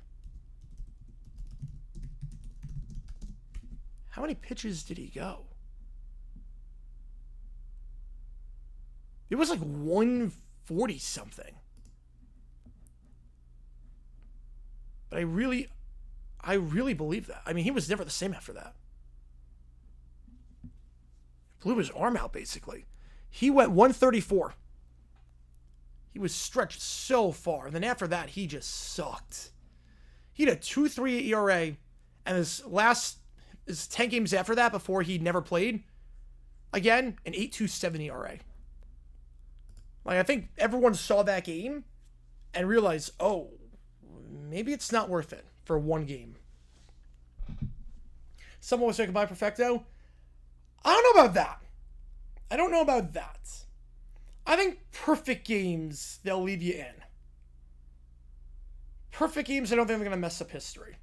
How many pitches did he go? It was like 140 something. But I really believe that. I mean, he was never the same after that. Blew his arm out, basically. He went 134. He was stretched so far. And then after that, he just sucked. He had a 2.38 ERA. And his 10 games after that, before he never played, again, an 8.27 ERA. Like, I think everyone saw that game and realized, oh, maybe it's not worth it for one game. Someone was saying goodbye, Perfecto. I don't know about that. I think perfect games, they'll leave you in. Perfect games, I don't think they're going to mess up history.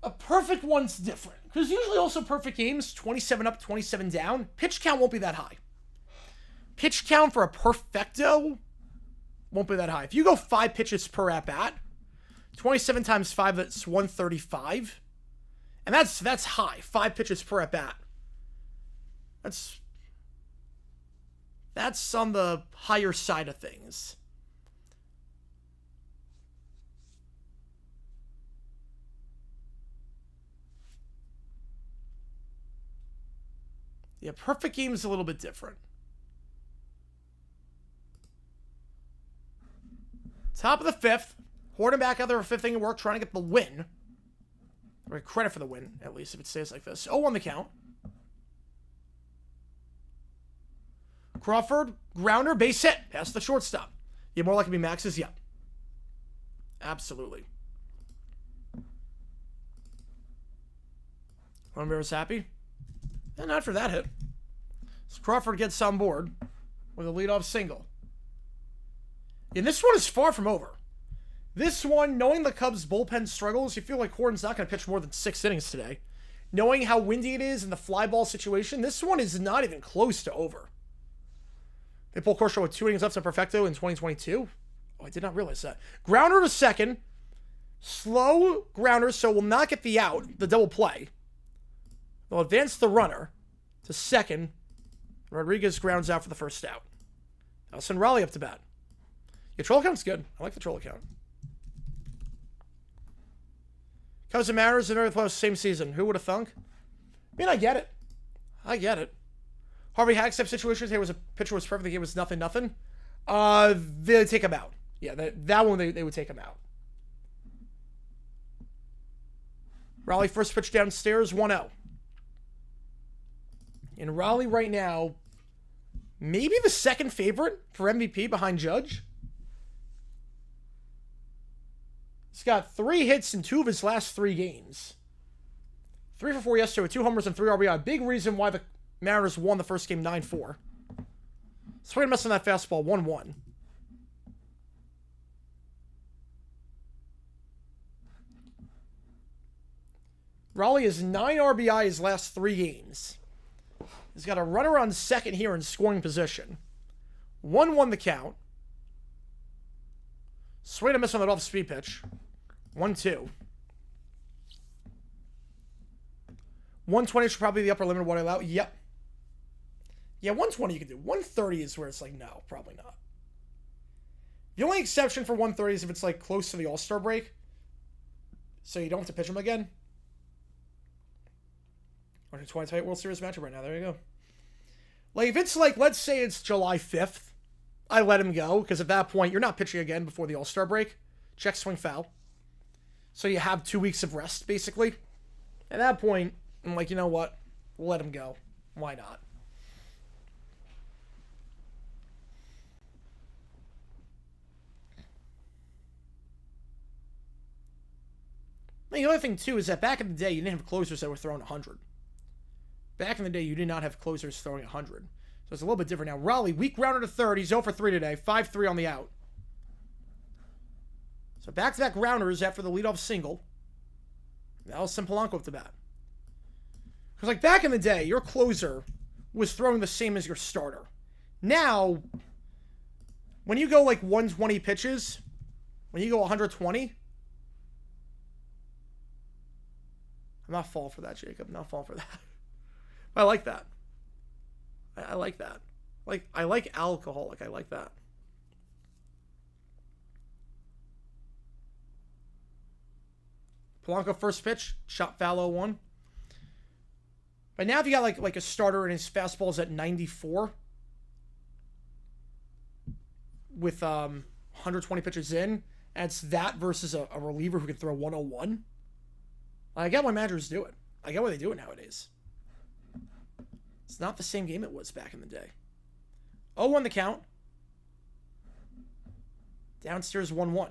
A perfect one's different. Because usually also perfect games, 27 up, 27 down, pitch count won't be that high. Pitch count for a perfecto won't be that high. If you go 5 pitches per at-bat, 27 times 5, that's 135. And that's high. 5 pitches per at-bat. That's on the higher side of things. Yeah, perfect game is a little bit different. Top of the 5th. Horton back out there for 5th inning of work, trying to get the win. Or credit for the win, at least, if it stays like this. 0 on the count. Crawford, grounder, base hit. Past the shortstop. Yeah, more likely to be Max's? Yeah. Absolutely. Ramirez happy? And not for that hit. So Crawford gets on board with a leadoff single. And this one is far from over. This one, knowing the Cubs' bullpen struggles, you feel like Horton's not going to pitch more than 6 innings today. Knowing how windy it is in the fly ball situation, this one is not even close to over. They pull Kershaw with 2 innings left to perfecto in 2022. Oh, I did not realize that. Grounder to second. Slow grounder, so will not get the out, the double play. They'll advance the runner to second. Rodriguez grounds out for the first out. I'll send Raleigh up to bat. Your troll account's good. I like the troll account. Cubs and Mariners in the playoffs same season. Who would have thunk? I mean, I get it. I get it. Harvey Hagstep situation. Here was a pitcher was perfect. The game was nothing. They take him out. Yeah, that one they would take him out. Raleigh first pitch downstairs, 1-0. And Raleigh right now, maybe the second favorite for MVP behind Judge. He's got 3 hits in 2 of his last 3 games. 3 for 4 yesterday with 2 homers and 3 RBI. Big reason why the Mariners won the first game 9-4. Swing and miss on that fastball, 1-1. Raleigh has 9 RBI his last 3 games. He's got a runner on second here in scoring position. 1-1 the count. Swing and miss on that off-speed pitch. 1-2. 120 should probably be the upper limit of what I allow. Yep. Yeah, 120 you can do. 130 is where it's like, no, probably not. The only exception for 130 is if it's like close to the All-Star break. So you don't have to pitch him again. We're in a 20 tight World Series matchup right now. There you go. Like, if it's like, let's say it's July 5th, I let him go, because at that point, you're not pitching again before the All-Star break. Check, swing, foul. So you have 2 weeks of rest, basically. At that point, I'm like, you know what? Let him go. Why not? The other thing, too, is that back in the day, you didn't have closers that were throwing 100. Back in the day, you did not have closers throwing 100. So it's a little bit different now. Raleigh, weak grounder to third. He's 0 for 3 today. 5-3 on the out. So back-to-back grounders after the leadoff single. Now send Polanco up to bat. Because, like, back in the day, your closer was throwing the same as your starter. Now, when you go, like, 120 pitches, when you go 120... I'm not falling for that, Jacob. I'm not falling for that. But I like that. I like that. Like, I like alcoholic. I like that. Polanco first pitch, shot foul 0-1. But now if you got like a starter and his fastball's at 94 with 120 pitches in, and it's that versus a reliever who can throw 101. I get why managers do it. I get why they do it nowadays. It's not the same game it was back in the day. 0-1 the count. Downstairs 1-1.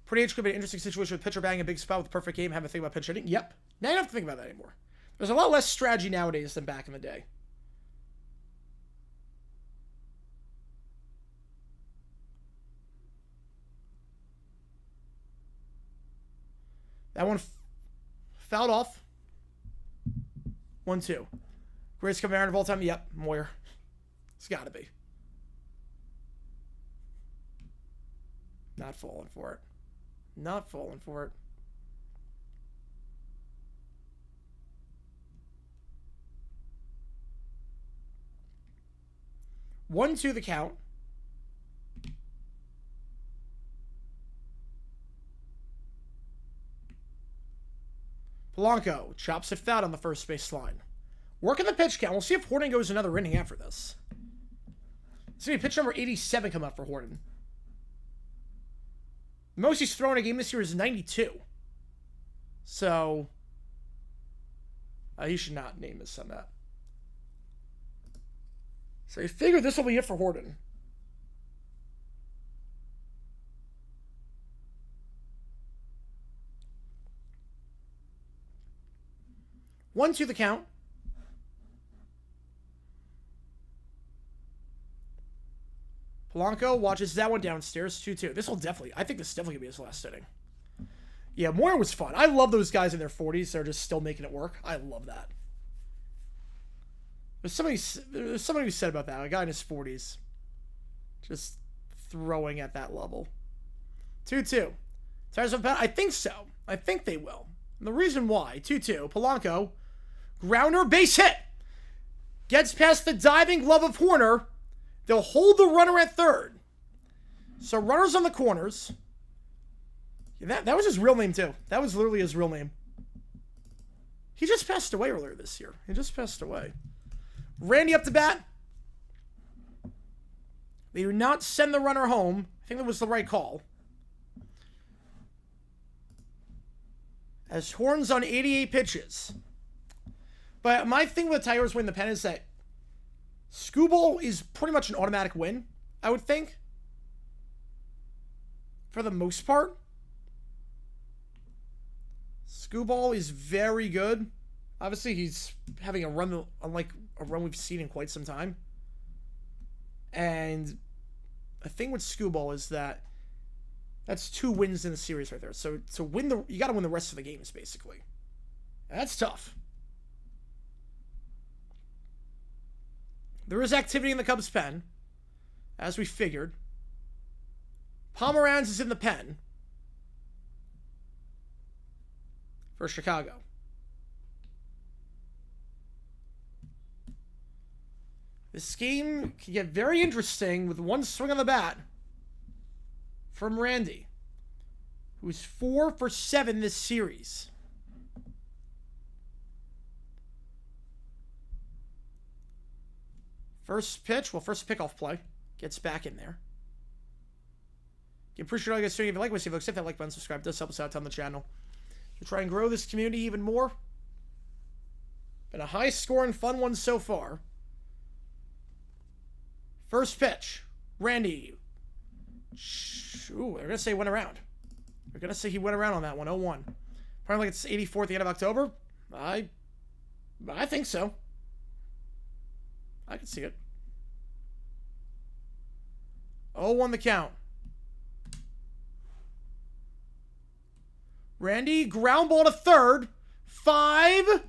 Pretty age could be an interesting situation with pitcher banging a big spot with a perfect game. Having to think about pitch hitting. Yep. Now you don't have to think about that anymore. There's a lot less strategy nowadays than back in the day. That one fouled off. 1-2. Greatest comeback of all time? Yep, Moyer. It's got to be. Not falling for it. Not falling for it. One, two, the count. Polanco chops it foul on the first base line. Working the pitch count. We'll see if Horton goes another inning after this. It's going to be pitch number 87 come up for Horton. The most he's thrown in a game this year is 92. So, he should not name his son that. So you figure this will be it for Horton. One, two, the count. Polanco watches that one downstairs. 2-2. This will definitely, I think this is definitely going to be his last inning. Yeah, Moyer was fun. I love those guys in their 40s. They're just still making it work. I love that. There's somebody who said about that. A guy in his 40s. Just throwing at that level. 2-2. Tires of I think so. I think they will. And the reason why. 2-2. Polanco. Grounder, base hit. Gets past the diving glove of Horner. They'll hold the runner at third. So runners on the corners. Yeah, that was his real name, too. That was literally his real name. He just passed away earlier this year. He just passed away. Randy up to bat. They do not send the runner home. I think that was the right call. As Horns on 88 pitches. But my thing with the Tigers winning the pen is that Skubal is pretty much an automatic win, I would think. For the most part. Skubal is very good. Obviously, he's having a run unlike a run we've seen in quite some time. And the thing with Skubal is that that's 2 wins in the series right there. So to win you got to win the rest of the games, basically. And that's tough. There is activity in the Cubs' pen, as we figured. Pomeranz is in the pen for Chicago. This game can get very interesting with one swing on the bat from Randy, who's 4 for 7 this series. First pitch, first pickoff play. Gets back in there. You appreciate all you guys doing. If you like what you see, folks, hit that like button, subscribe. It does help us out on the channel. To try and grow this community even more. Been a high-scoring, fun one so far. First pitch. Randy. Ooh, they're going to say he went around. They're going to say he went around on that one. 0-1. Probably like it's 84 at the end of October. I think so. I can see it. 0-1 the count. Randy, ground ball to third. 5.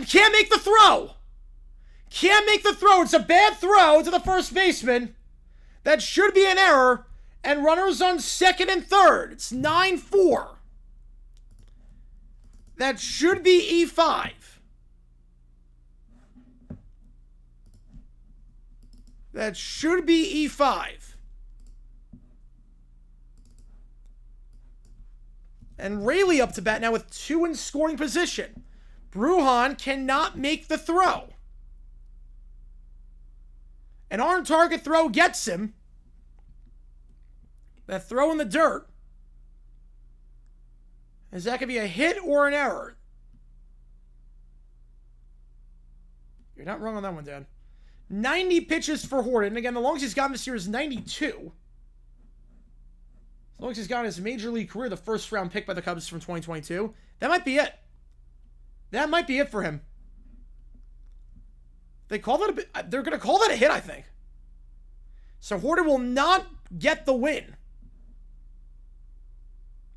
Can't make the throw. Can't make the throw. It's a bad throw to the first baseman. That should be an error. And runners on second and third. It's 9-4. That should be E5. That should be E5. And Rayleigh up to bat now with 2 in scoring position. Brujan cannot make the throw. An on-target throw gets him. That throw in the dirt. Is that going to be a hit or an error? You're not wrong on that one, Dan. 90 pitches for Horton. Again, the longest he's gotten this year is 92. As long as he's gotten his major league career, the first round pick by the Cubs from 2022. That might be it. That might be it for him. They call that a bit. They're going to call that a hit, I think. So Horton will not get the win.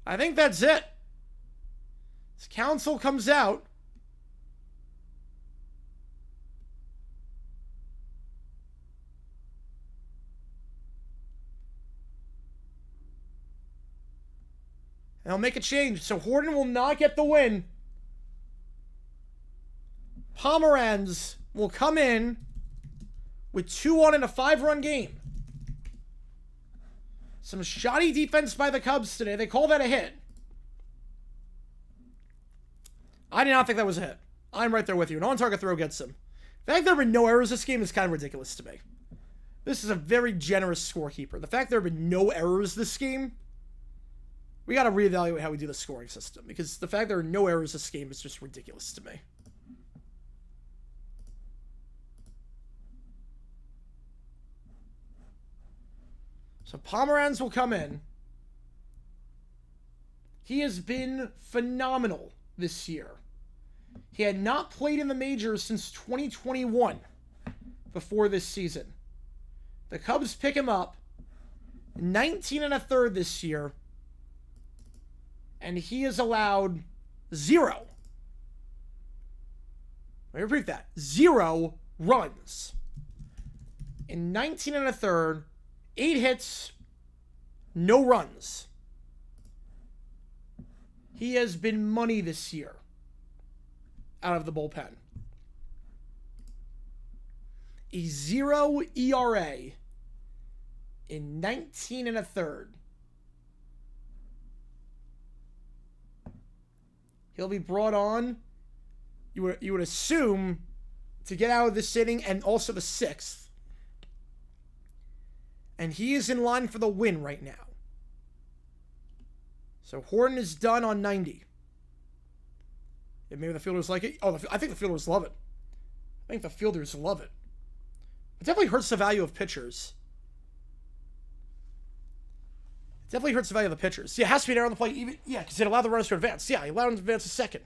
I think that's it. Counsell comes out. And they'll make a change. So Horton will not get the win. Pomeranz will come in with 2-1 in a 5-run game. Some shoddy defense by the Cubs today. They call that a hit. I did not think that was a hit. I'm right there with you. An on-target throw gets them. The fact there have been no errors this game is kind of ridiculous to me. This is a very generous scorekeeper. The fact there have been no errors this game, we got to reevaluate how we do the scoring system, because the fact there are no errors this game is just ridiculous to me. So Pomeranz will come in. He has been phenomenal this year. He had not played in the majors since 2021 before this season. The Cubs pick him up 19 1/3 this year, and he has allowed 0. Let me repeat that. 0 runs. In 19 1/3, 8 hits, no runs. He has been money this year out of the bullpen. A 0 ERA in 19 1/3. He'll be brought on, you would assume, to get out of this inning and also the 6th. And he is in line for the win right now. So Horton is done on 90. And maybe the fielders like it. Oh, I think the fielders love it. I think the fielders love it. It definitely hurts the value of pitchers. It definitely hurts the value of the pitchers. Yeah, it has to be an error on the play. Even, yeah, because it allowed the runners to advance. Yeah, he allowed them to advance a second.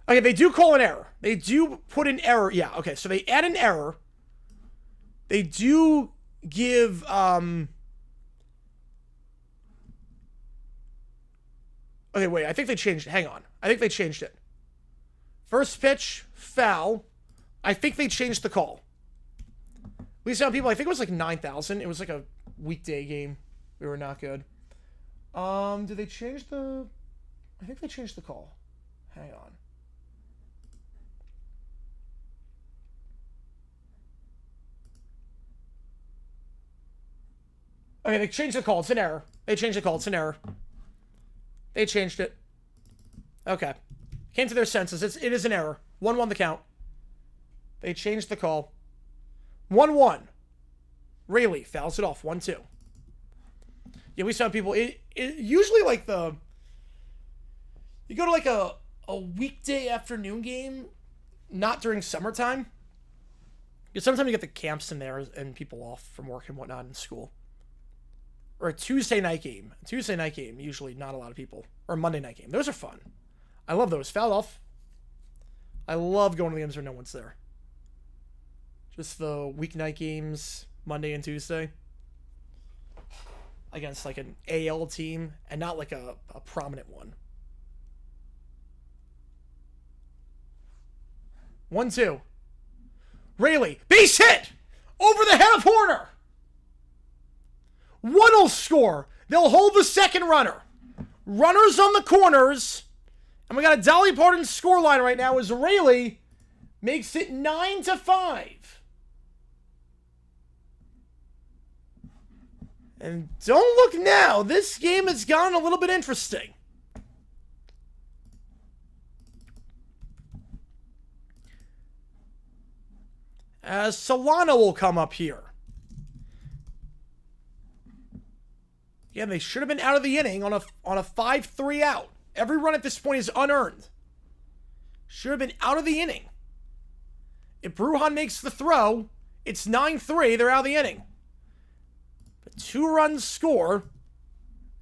Okay, they do call an error. They do put an error. Yeah, okay, so they add an error. They do give... Okay, wait, I think they changed it. Hang on. I think they changed it. First pitch, foul. I think they changed the call. At least some people, I think it was like 9,000. It was like a weekday game. We were not good. Did they change the... I think they changed the call. Hang on. Okay, they changed the call. It's an error. They changed the call. It's an error. They changed it. Okay. Came to their senses. It is an error. 1-1 the count. They changed the call. 1-1. Rayleigh fouls it off. 1-2. Yeah, we saw people... It usually like the... You go to like a weekday afternoon game, not during summertime. Because sometimes you get the camps in there and people off from work and whatnot in school. Or a Tuesday night game. Tuesday night game, usually not a lot of people. Or a Monday night game. Those are fun. I love those. Foul off. I love going to the games where no one's there. Just the weeknight games, Monday and Tuesday. Against like an AL team, and not like a prominent one. 1-2. Rayleigh, base hit! Over the head of Horner! One will score. They'll hold the second runner. Runners on the corners. And we got a Dolly Parton scoreline right now as Rayleigh makes it 9-5. And don't look now. This game has gotten a little bit interesting. As Solano will come up here. Again, they should have been out of the inning on a 5-3 out. Every run at this point is unearned. Should have been out of the inning. If Brujan makes the throw, it's 9-3. They're out of the inning. But 2 runs score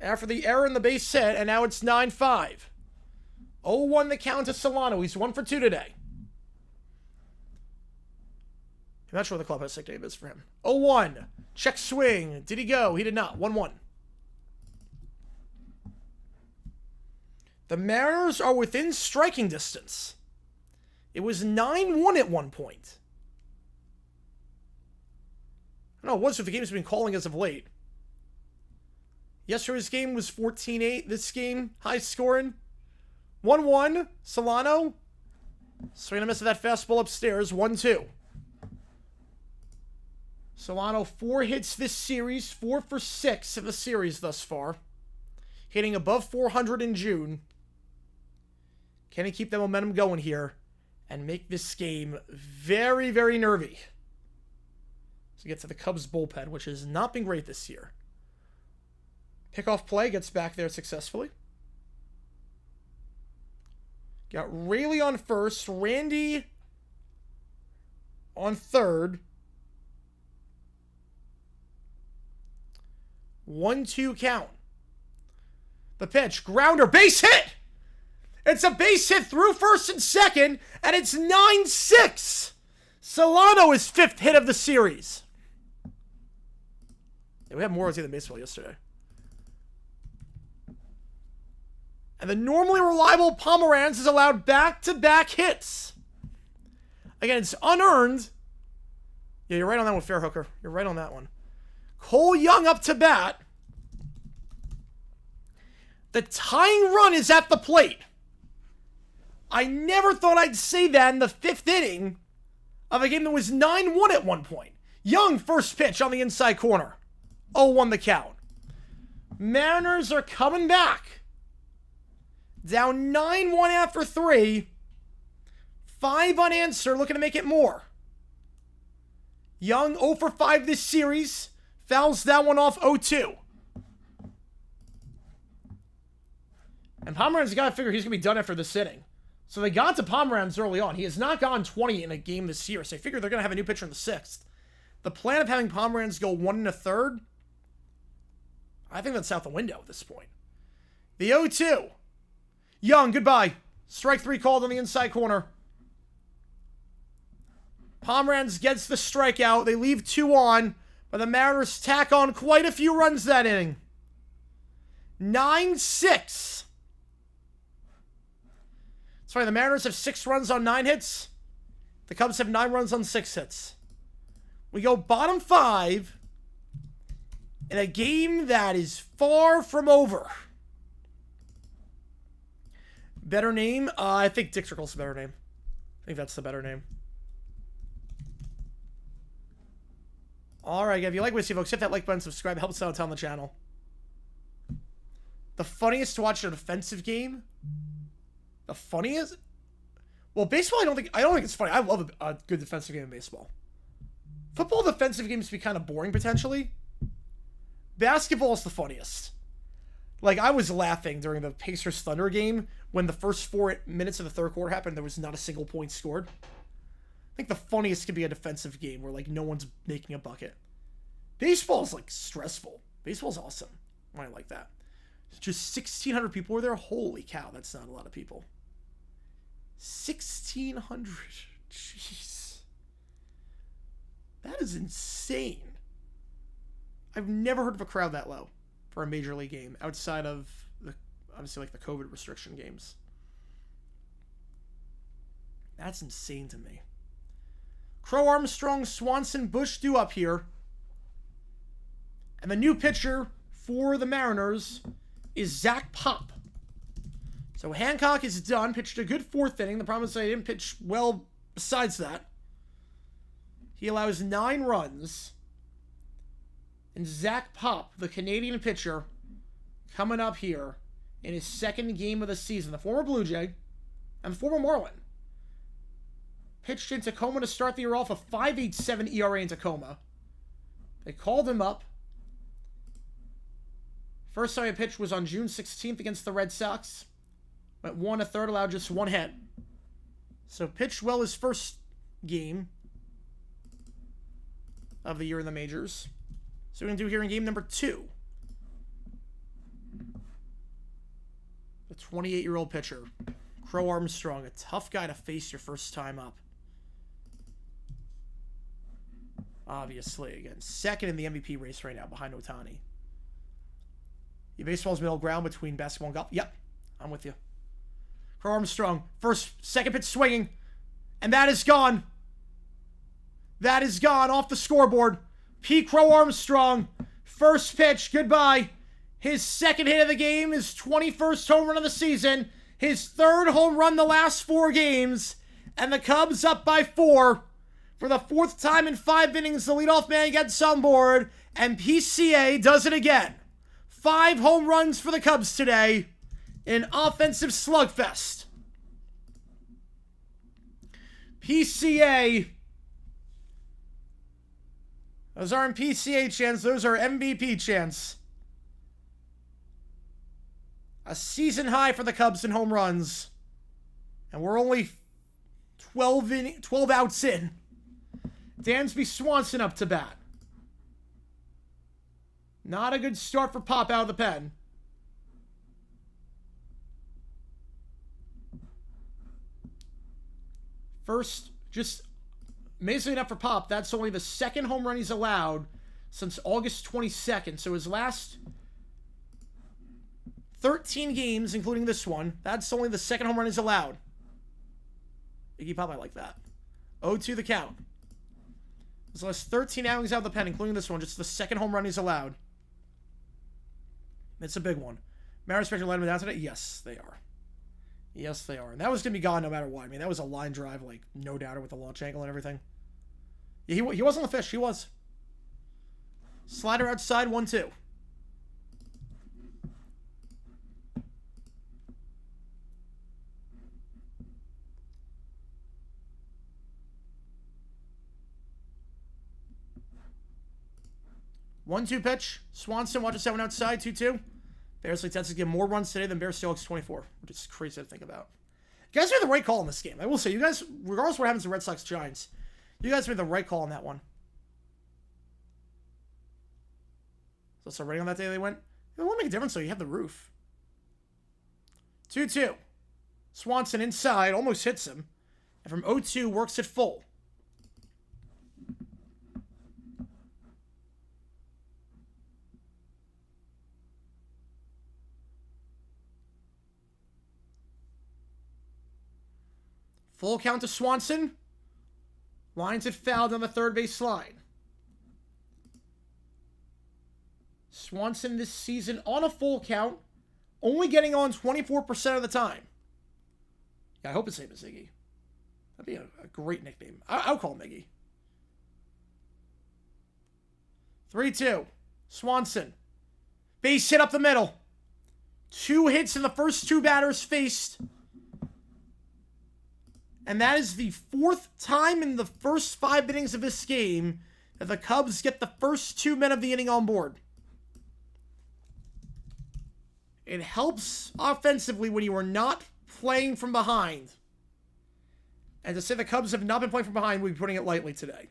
after the error in the base hit, and now it's 9-5. 0-1 the count to Solano. He's 1 for 2 today. I'm not sure what the clubhouse nickname is for him. 0-1. Check swing. Did he go? He did not. 1-1. The Mariners are within striking distance. It was 9-1 at one point. I don't know what the game's been calling as of late. Yesterday's game was 14-8. This game, high scoring. 1-1. Solano. Swing and a miss of that fastball upstairs. 1-2. Solano, 4 hits this series. 4 for 6 in the series thus far. Hitting above 400 in June. Can he keep the momentum going here and make this game very, very nervy? So get to the Cubs bullpen, which has not been great this year. Pickoff play, gets back there successfully. Got Rayleigh on first, Randy on third. 1-2 count. The pitch, grounder, base hit! It's a base hit through first and second, and it's 9-6. Solano is 5th hit of the series. Yeah, we had more than baseball yesterday. And the normally reliable Pomeranz is allowed back-to-back hits. Again, it's unearned. Yeah, you're right on that one, Fairhooker. You're right on that one. Cole Young up to bat. The tying run is at the plate. I never thought I'd say that in the 5th inning of a game that was 9-1 at one point. Young, first pitch on the inside corner. 0-1 the count. Mariners are coming back. Down 9-1 after 3. 5 unanswered, looking to make it more. Young 0 for 5 this series. Fouls that one off 0-2. And Pomeranz got to figure he's going to be done after this inning. So they got to Pomeranz early on. He has not gone 20 in a game this year. So I figure they're going to have a new pitcher in the 6th. The plan of having Pomeranz go 1 1/3, I think that's out the window at this point. The 0-2. Young, goodbye. Strike 3 called on the inside corner. Pomeranz gets the strikeout. They leave 2 on, but the Mariners tack on quite a few runs that inning. 9-6. Sorry, the Mariners have 6 runs on 9 hits. The Cubs have 9 runs on 6 hits. We go bottom 5 in a game that is far from over. Better name? I think Dick Trickle's the better name. I think that's the better name. Alright, if you like what you see, folks, hit that like button, subscribe, help us out on the channel. The funniest to watch a defensive game? The funniest? Well, baseball, I don't think it's funny. I love a good defensive game in baseball. Football defensive games can be kind of boring, potentially. Basketball is the funniest. Like, I was laughing during the Pacers-Thunder game when the first 4 minutes of the third quarter happened, there was not a single point scored. I think the funniest could be a defensive game where, like, no one's making a bucket. Baseball's, like, stressful. Baseball's awesome. I like that. Just 1,600 people were there. Holy cow, that's not a lot of people. 1,600. Jeez. That is insane. I've never heard of a crowd that low for a major league game outside of the, obviously, like the COVID restriction games. That's insane to me. Crow, Armstrong, Swanson, Bush due up here. And the new pitcher for the Mariners is Zach Pop. So Hancock is done. Pitched a good 4th inning. The problem is I didn't pitch well besides that. He allows 9 runs. And Zach Pop, the Canadian pitcher, coming up here in his 2nd game of the season. The former Blue Jay and the former Marlin. Pitched in Tacoma to start the year off, a 5.87 ERA in Tacoma. They called him up. First time he pitched was on June 16th against the Red Sox. Went 1 1/3, allowed just 1 hit. So pitched well his first game of the year in the majors. So we're going to do here in game number 2. The 28-year-old pitcher, Crow Armstrong, a tough guy to face your first time up. Obviously, again, 2nd in the MVP race right now behind Ohtani. Your baseball's middle ground between basketball and golf. Yep, I'm with you. for Armstrong. Second pitch swinging. And that is gone. That is gone off the scoreboard. P. Crow Armstrong. First pitch. Goodbye. His second hit of the game. His 21st home run of the season. His third home run the last 4 games. And the Cubs up by 4. For the 4th time in 5 innings, the leadoff man gets on board. And PCA does it again. 5 home runs for the Cubs today. An offensive slugfest. PCA. Those aren't PCA chants. Those are MVP chants. A season high for the Cubs in home runs. And we're only 12 outs in. Dansby Swanson up to bat. Not a good start for Pop out of the pen. First, just amazingly enough for Pop, that's only the 2nd home run he's allowed since August 22nd. So his last 13 games, including this one, that's only the 2nd home run he's allowed. Iggy Pop, I like that. 0-2 the count. His last 13 outings out of the pen, including this one, just the 2nd home run he's allowed. It's a big one. Maris Spector letting him down today? Yes, they are. Yes, they are. And that was going to be gone no matter what. I mean, that was a line drive, like, no doubter with the launch angle and everything. Yeah, he was on the fish. He was. Slider outside, 1-2. One-two pitch. Swanson watches that one outside. 2-2. Bears like Texas get more runs today than Bears Steelers 24, which is crazy to think about. You guys made the right call in this game. I will say, you guys, regardless of what happens to Red Sox Giants, you guys made the right call on that one. So it's already on that day they went. It won't make a difference though. You have the roof. 2-2. Swanson inside, almost hits him. And from 0-2, works it full. Full count to Swanson. Lines it fouled on the third base line. Swanson this season on a full count, only getting on 24% of the time. Yeah, I hope his name is Iggy. That'd be a great nickname. I'll call him Iggy. 3-2. Swanson. Base hit up the middle. 2 hits in the first 2 batters faced. And that is the 4th time in the first 5 innings of this game that the Cubs get the first 2 men of the inning on board. It helps offensively when you are not playing from behind. And to say the Cubs have not been playing from behind, we'll be putting it lightly today.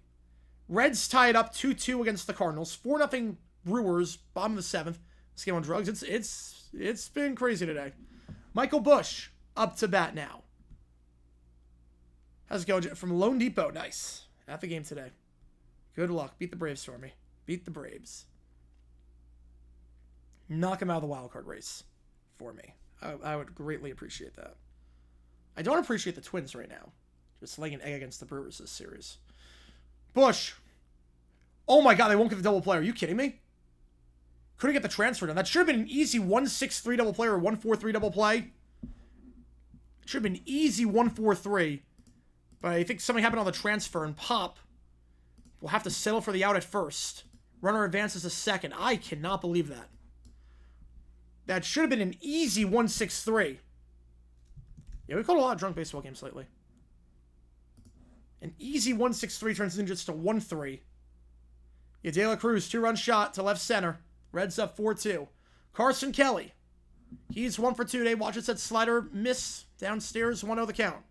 Reds tied up 2-2 against the Cardinals. 4-0 Brewers, bottom of the 7th. This game on drugs. It's been crazy today. Michael Busch up to bat now. How's it going? From Lone Depot. Nice. At the game today. Good luck. Beat the Braves for me. Beat the Braves. Knock him out of the wild card race for me. I would greatly appreciate that. I don't appreciate the Twins right now. Just laying an egg against the Brewers this series. Bush. Oh my god, they won't get the double play. Are you kidding me? Couldn't get the transfer done. That should have been an easy 1-6-3 double play or 1-4-3 double play. It should have been easy 1-4-3. But I think something happened on the transfer, and Pop will have to settle for the out at first. Runner advances to second. I cannot believe that. That should have been an easy 1-6-3. Yeah, we've called a lot of drunk baseball games lately. An easy 1-6-3 turns into just a 1-3. Yeah, De La Cruz, 2-run shot to left center. Reds up 4-2. Carson Kelly. He's 1 for 2 today. Watch it, that slider miss downstairs. 1-0 the count.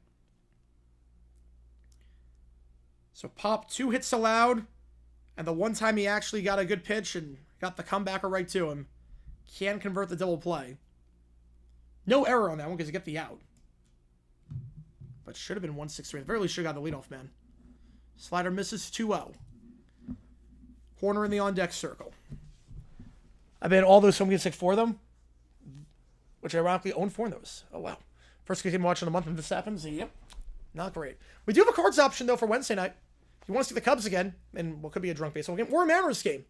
So Pop, 2 hits allowed, and the one time he actually got a good pitch and got the comebacker right to him, can convert the double play. No error on that one because he got the out. But should have been 1-6-3. At the very least, should have got the leadoff man. Slider misses 2-0. Horner in the on-deck circle. I've been all those home games like 4 of them, which I ironically own 4 of those. Oh, wow. First game watching the month and this happens. Yep. Not great. We do have a cards option, though, for Wednesday night. If you want to see the Cubs again, and what could be a drunk baseball game, or a Mariners game,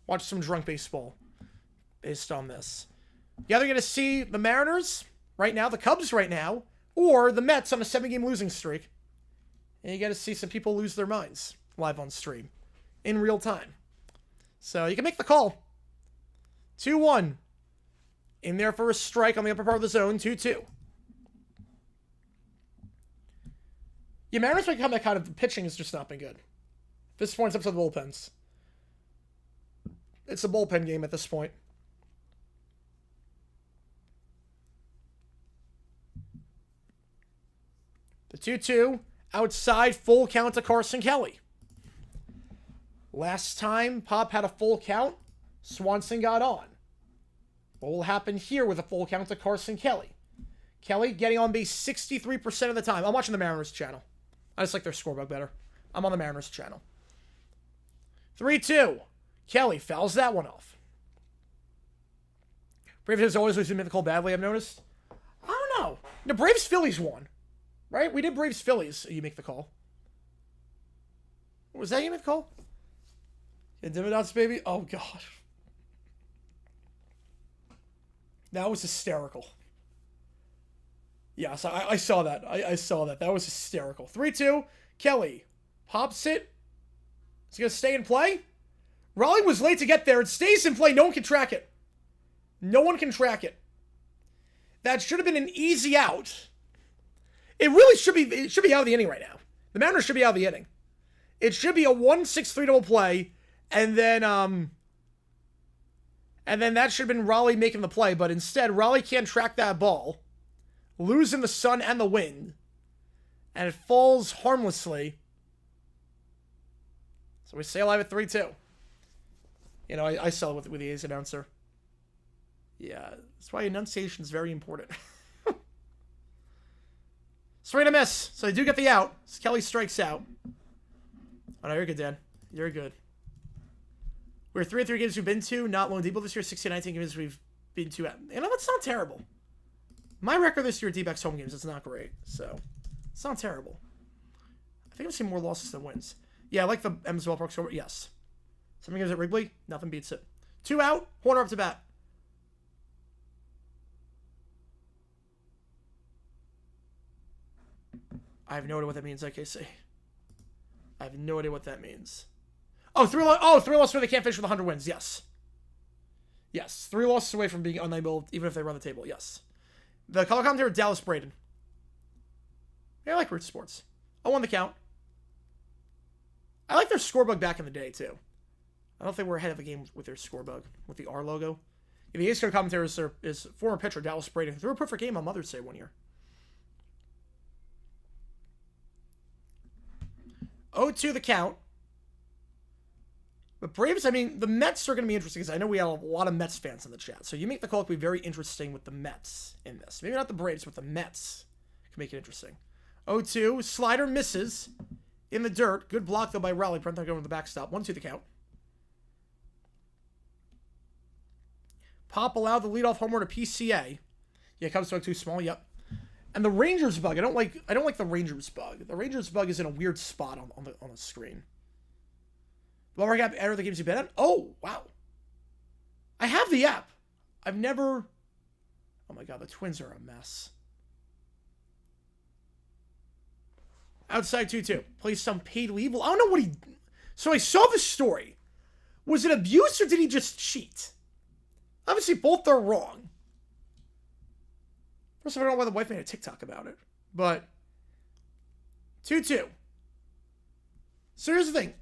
watch some drunk baseball based on this. You're either going to see the Mariners right now, the Cubs right now, or the Mets on a 7-game losing streak. And you got to see some people lose their minds live on stream in real time. So you can make the call. 2-1. In there for a strike on the upper part of the zone. 2-2. Yeah, Mariners might come that kind of pitching has just not been good. This point's up to the bullpens. It's a bullpen game at this point. The 2-2. Outside, full count to Carson Kelly. Last time Pop had a full count, Swanson got on. What will happen here with a full count to Carson Kelly? Kelly getting on base 63% of the time. I'm watching the Mariners channel. I just like their scorebook better. I'm on the Mariners channel. 3-2. Kelly fouls that one off. Braves has always losing the call badly, I've noticed. I don't know. The Braves-Phillies won. Right? We did Braves-Phillies. You make the call. Was that you make the call? Yeah, Dividends, baby? Oh, God. That was hysterical. Yes, I saw that. I saw that. That was hysterical. 3-2. Kelly pops it. Is he going to stay in play? Raleigh was late to get there. It stays in play. No one can track it. No one can track it. That should have been an easy out. It really should be. It should be out of the inning right now. The Mariners should be out of the inning. It should be a 1-6-3 double play, and then that should have been Raleigh making the play. But instead, Raleigh can't track that ball, losing the sun and the wind, and it falls harmlessly. So we stay alive at 3-2. You know, I saw it with the A's announcer. Yeah, that's why enunciation is very important. Straight a miss. So they do get the out. So Kelly strikes out. Oh, no, you're good, Dan. You're good. We're 3-3 games we've been to. Not Lone Depot this year. 16-19 games we've been to. You know, that's not terrible. My record this year at D-backs home games is not great. So, it's not terrible. I think I've seen more losses than wins. Yeah, I like the M's Ballpark score. Yes. Something games at Wrigley. Nothing beats it. 2 out. Horner up to bat. I have no idea what that means, IKC. I have no idea what that means. Oh, 3 losses where they can't finish with 100 wins. Yes. Yes. 3 losses away from being unable, even if they run the table. Yes. The color commentator, Dallas Braden. Yeah, I like Root Sports. I won the count. I like their scorebug back in the day, too. I don't think we're ahead of the game with their scorebug, with the R logo. Yeah, the Ace Code commentator is former pitcher Dallas Braden, who threw a perfect game on Mother's Day one year. 0-2 the count. But Braves, I mean, the Mets are going to be interesting because I know we have a lot of Mets fans in the chat. So you make the call to be very interesting with the Mets in this. Maybe not the Braves, but the Mets can make it interesting. 0-2. Slider misses in the dirt. Good block, though, by Raleigh. Prevent going to the backstop. 1-2 the count. Pop allowed the leadoff homer to PCA. Yeah, Cubs struck too small. Yep. And the Rangers bug, I don't like the Rangers bug. The Rangers bug is in a weird spot on the screen. Lower gap error that gives you bet on? Oh, wow. I have the app. I've never... Oh my god, the Twins are a mess. Outside 2-2. Plays some paid leave. I don't know what he... So I saw the story. Was it abuse or did he just cheat? Obviously, both are wrong. First of all, I don't know why the wife made a TikTok about it. But 2-2. So here's the thing.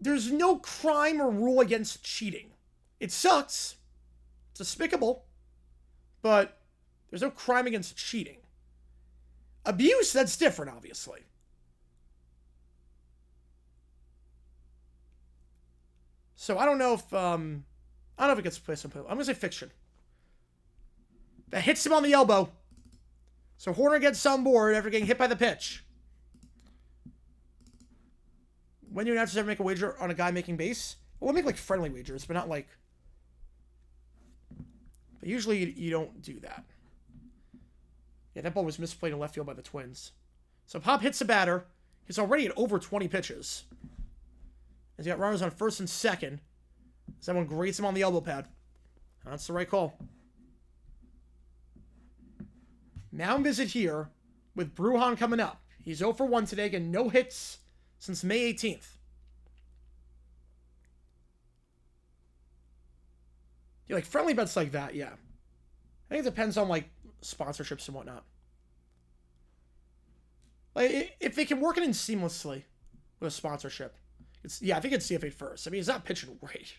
There's no crime or rule against cheating. It sucks. It's despicable. But there's no crime against cheating. Abuse, that's different, obviously. So I don't know if it gets placed on. I'm going to say fiction. That hits him on the elbow. So Horner gets on board after getting hit by the pitch. When do you have to ever make a wager on a guy making base? Well, we'll make like friendly wagers, but not like... But usually you don't do that. Yeah, that ball was misplayed in left field by the Twins. So Pop hits a batter. He's already at over 20 pitches. He's got runners on first and second. Someone grates him on the elbow pad. That's the right call. Mound visit here with Brujan coming up. He's 0 for 1 today, again, no hits since May 18th. Yeah, like friendly bets like that, yeah. I think it depends on like sponsorships and whatnot. Like if they can work it in seamlessly with a sponsorship. I think it's CFA first. I mean, he's not pitching great.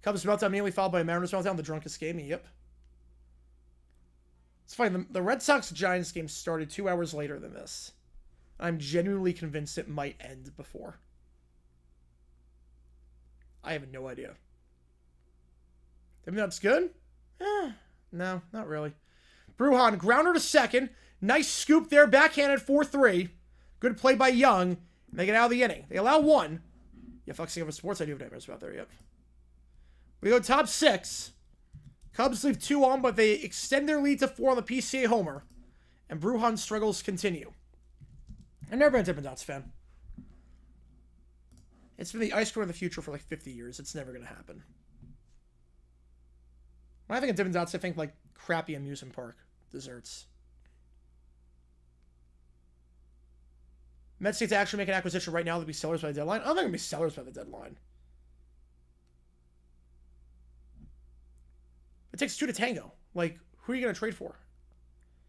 Cubs meltdown immediately followed by a Mariners meltdown, the drunkest game. Yep. It's funny, the Red Sox-Giants game started 2 hours later than this. I'm genuinely convinced it might end before. I have no idea. Think that's good? No, not really. Brujan, grounder to second. Nice scoop there, backhanded 4-3. Good play by Young. Make it out of the inning. They allow 1. Yeah, flexing over sports, I do have nightmares about there, yep. We go top 6. Cubs leave 2 on, but they extend their lead to 4 on the PCA homer. And Brujan's struggles continue. I've never been a Dippin' Dots fan. It's been the ice cream of the future for like 50 years. It's never going to happen. When I think of Dippin' Dots, I think like crappy amusement park desserts. Mets need to actually make an acquisition right now to be sellers by the deadline. I don't think they're going to be sellers by the deadline. It takes 2 to tango. Like, who are you going to trade for?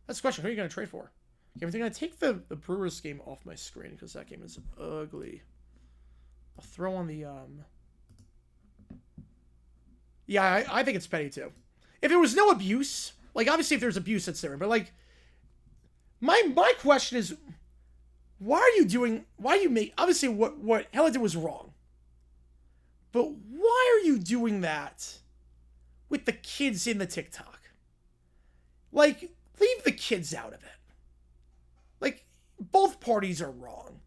That's the question. Who are you going to trade for? Okay, I'm going to take the Brewers game off my screen because that game is ugly. I'll throw on the... Yeah, I think it's petty, too. If there was no abuse, like, obviously if there's abuse, that's different. But, like, my question is, why are you doing... Why are you make... Obviously, what Hella did was wrong. But why are you doing that with the kids in the TikTok? Like, leave the kids out of it. Like, both parties are wrong.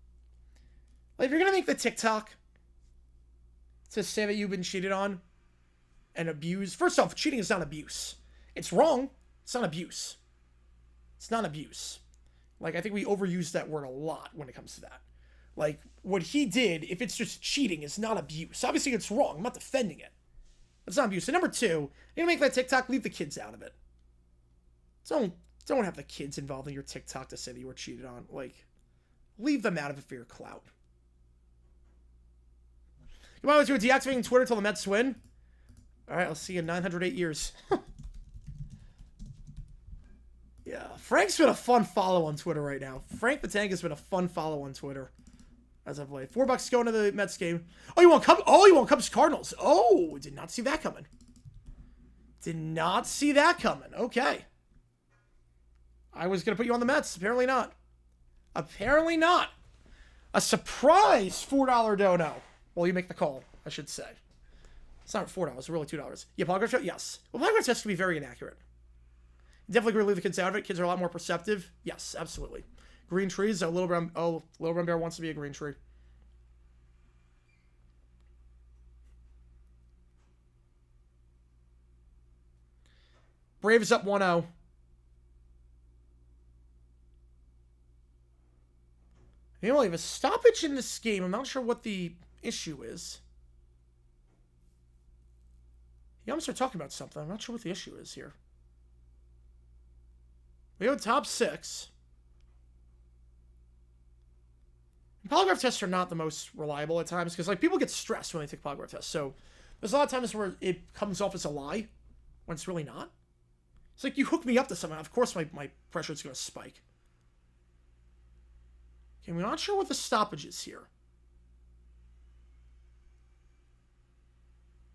Like, if you're going to make the TikTok to say that you've been cheated on and abused... First off, cheating is not abuse. It's wrong. It's not abuse. It's not abuse. Like, I think we overuse that word a lot when it comes to that. Like, what he did, if it's just cheating, is not abuse. Obviously, it's wrong. I'm not defending it. It's not abuse. And number 2, you're going to make that TikTok, leave the kids out of it. Don't have the kids involved in your TikTok to say that you were cheated on. Like, leave them out of it for your clout. You might want to do deactivating Twitter till the Mets win. All right, I'll see you in 908 years. Yeah, Frank's been a fun follow on Twitter right now. Frank the Tank has been a fun follow on Twitter as I've played. $4 going to the Mets game. Oh, you want Cubs? Oh, you want Cubs Cardinals? Oh, did not see that coming. Did not see that coming. Okay. I was going to put you on the Mets. Apparently not. Apparently not. A surprise $4 dono. Well, you make the call, I should say. It's not $4. It's really $2. Yeah, polygraph test? Yes. Well, polygraph test can be very inaccurate. Definitely agree to leave the kids out of it. Kids are a lot more perceptive. Yes, absolutely. Green trees. Little Brown Bear wants to be a green tree. Braves up 1-0. You know, we have a stoppage in this game. I'm not sure what the issue is. You almost start talking about something. I'm not sure what the issue is here. We go top 6. And polygraph tests are not the most reliable at times because, like, people get stressed when they take polygraph tests. So there's a lot of times where it comes off as a lie when it's really not. It's like you hook me up to something. Of course, my pressure is going to spike. Okay, we're not sure what the stoppage is here.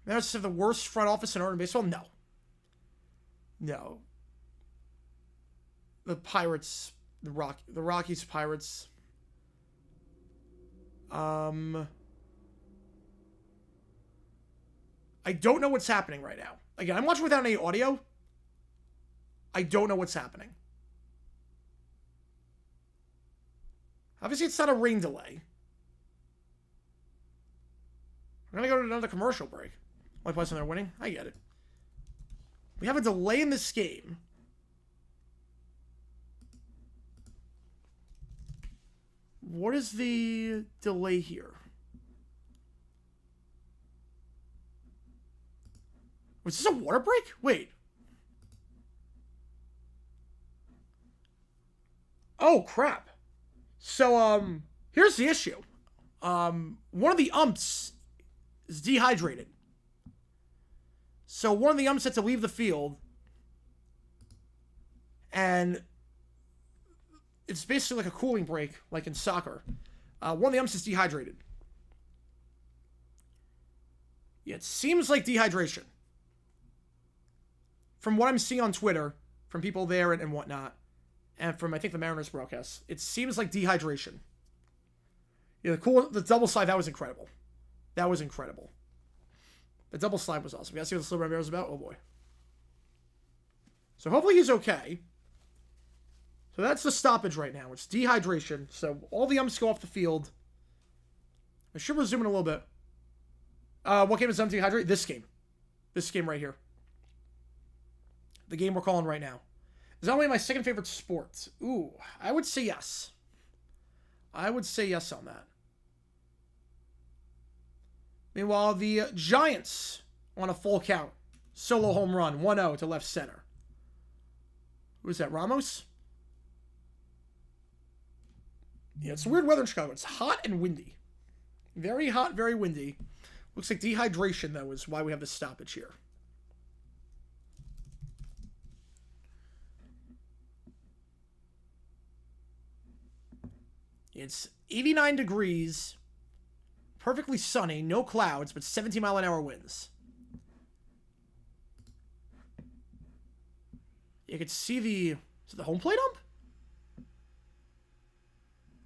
Mariners have the worst front office in Northern baseball? No. No. The Pirates, the Rockies, Pirates. I don't know what's happening right now. Again, I'm watching without any audio. I don't know what's happening. Obviously, it's not a rain delay. We're going to go to another commercial break. Only place when they're winning? I get it. We have a delay in this game. What is the delay here? Was this a water break? Wait. Oh, crap. So, here's the issue. One of the umps is dehydrated. So one of the umps had to leave the field. And it's basically like a cooling break, like in soccer. One of the umps is dehydrated. Yeah, it seems like dehydration. From what I'm seeing on Twitter, from people there and whatnot, and from, I think, the Mariners broadcast, it seems like dehydration. Yeah, the double slide, that was incredible. That was incredible. The double slide was awesome. You guys see what the Silver Bear was about? Oh, boy. So hopefully he's okay. So that's the stoppage right now. It's dehydration. So all the umps go off the field. I should resume in a little bit. What game is dehydrated? This game. This game right here. The game we're calling right now. Is that only my second favorite sport? Ooh, I would say yes. I would say yes on that. Meanwhile, the Giants on a full count. Solo home run, 1-0 to left center. Who is that, Ramos? Yeah, it's weird weather in Chicago. It's hot and windy. Very hot, very windy. Looks like dehydration, though, is why we have this stoppage here. It's 89 degrees, perfectly sunny, no clouds, but 17-mile-an-hour winds. You could see is it the home plate ump?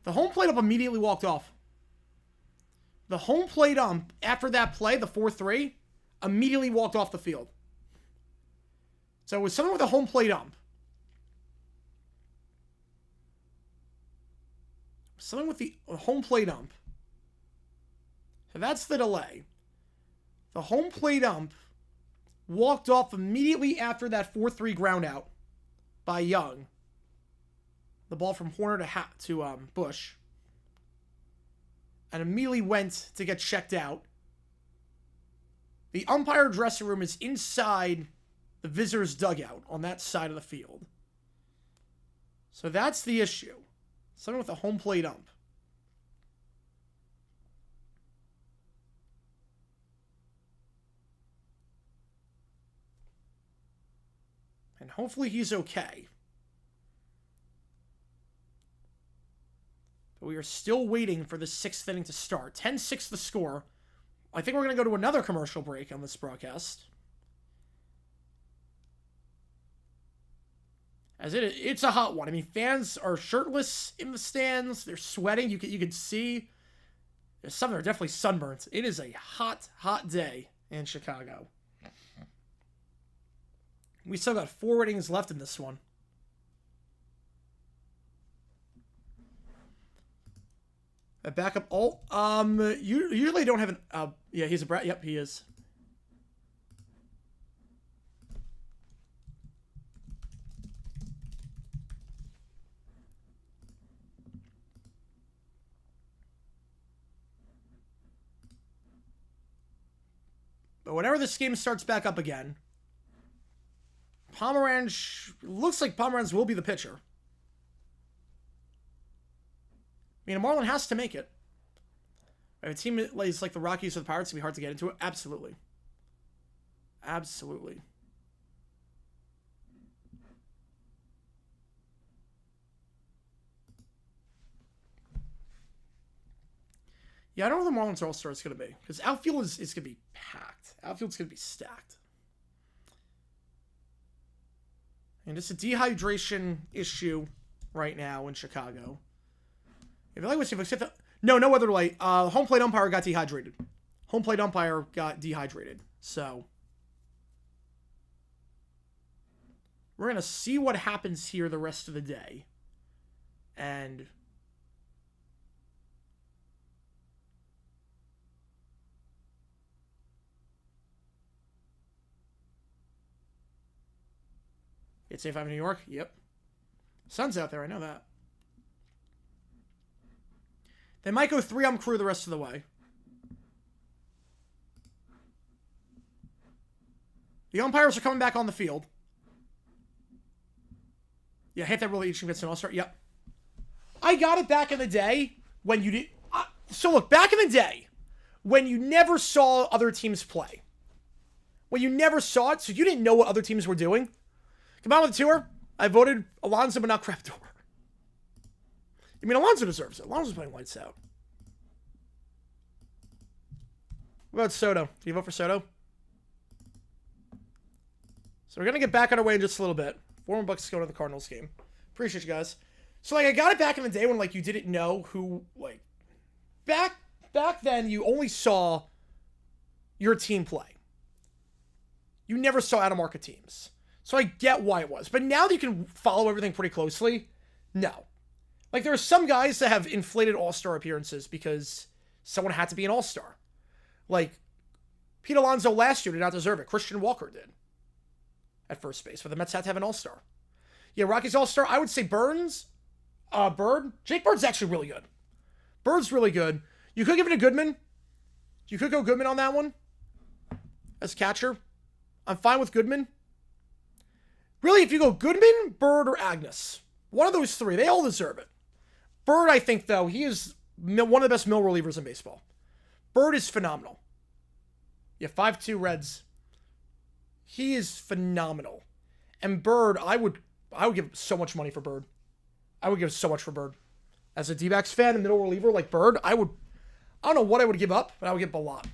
The home plate ump immediately walked off. The home plate ump, after that play, the 4-3, immediately walked off the field. So it was something with the home plate ump. Something with the home plate ump. So that's the delay. The home plate ump walked off immediately after that 4-3 ground out by Young. The ball from Horner to Bush. And immediately went to get checked out. The umpire dressing room is inside the visitor's dugout on that side of the field. So that's the issue. Something with a home plate ump. And hopefully he's okay. But we are still waiting for the 6th inning to start. 10-6 the score. I think we're going to go to another commercial break on this broadcast. As it's a hot one. I mean, fans are shirtless in the stands. They're sweating. You can see. Some are definitely sunburnt. It is a hot, hot day in Chicago. We still got 4 innings left in this one. A backup. Oh, you usually don't have an. Yeah, he's a brat. Yep, he is. But whenever this game starts back up again, Pomeranz, looks like Pomeranz will be the pitcher. I mean, Marlin has to make it. If a team is like the Rockies or the Pirates, it'd be hard to get into it. Absolutely. Absolutely. Yeah, I don't know what the Marlins All-Star is going to be. Because outfield is going to be packed. Outfield's going to be stacked. And it's a dehydration issue right now in Chicago. If you like what you said, no other way. Home plate umpire got dehydrated. Home plate umpire got dehydrated. So we're going to see what happens here the rest of the day. And it's A5 in New York. Yep. Sun's out there. I know that. They might go 3-ump crew the rest of the way. The umpires are coming back on the field. Yeah, hit that really each gets an all-star. Yep. I got it back in the day when you did. So look, back in the day when you never saw other teams play. When you never saw it, so you didn't know what other teams were doing. Come on with the tour. I voted Alonso, but not Craptor. I mean, Alonso deserves it. Alonso's playing lights out. What about Soto? Do you vote for Soto? So we're going to get back on our way in just a little bit. $4 bucks to go to the Cardinals game. Appreciate you guys. So, like, I got it back in the day when, like, you didn't know who, like... Back then, you only saw your team play. You never saw out-of-market teams. So I get why it was. But now that you can follow everything pretty closely, no. Like, there are some guys that have inflated all-star appearances because someone had to be an all-star. Like, Pete Alonso last year did not deserve it. Christian Walker did. At first base. But the Mets had to have an all-star. Yeah, Rockies all-star. I would say Bird. Jake Bird's actually really good. Bird's really good. You could give it to Goodman. You could go Goodman on that one. As catcher. I'm fine with Goodman. Really, if you go Goodman, Bird, or Agnes. One of those three. They all deserve it. Bird, I think, though, he is one of the best mill relievers in baseball. Bird is phenomenal. Yeah, 5-2 Reds. He is phenomenal. And Bird, I would give so much money for Bird. I would give so much for Bird. As a D-backs fan and middle reliever like Bird, I don't know what I would give up, but I would give up a lot.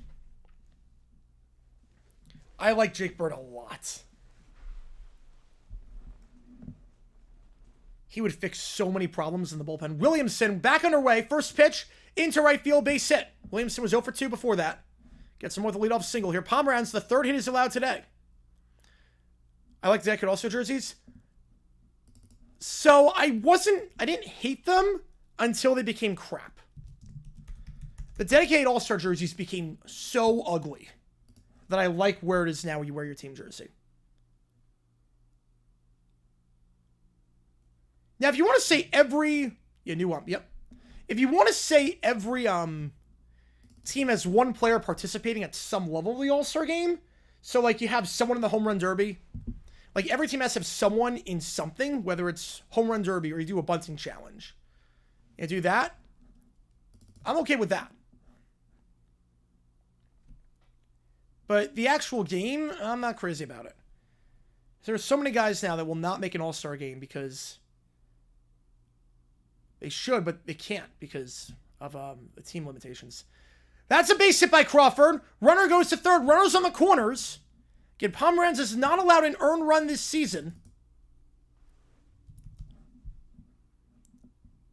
I like Jake Bird a lot. He would fix so many problems in the bullpen. Williamson back underway. First pitch into right field, base hit. Williamson was 0 for 2 before that. Gets him with a leadoff single here. Pomeranz, the third hit is allowed today. I like the Decade All-Star jerseys. So I didn't hate them until they became crap. The dedicated All-Star jerseys became so ugly that I like where it is now when you wear your team jersey. Now, if you want to say new ump, yep. If you want to say every team has one player participating at some level of the All-Star game, so like you have someone in the home run derby, like every team has to have someone in something, whether it's home run derby or you do a bunting challenge. You do that, I'm okay with that. But the actual game, I'm not crazy about it. There's so many guys now that will not make an All-Star game because they should, but they can't because of the team limitations. That's a base hit by Crawford. Runner goes to third. Runners on the corners. Again, Pomeranz is not allowed an earned run this season.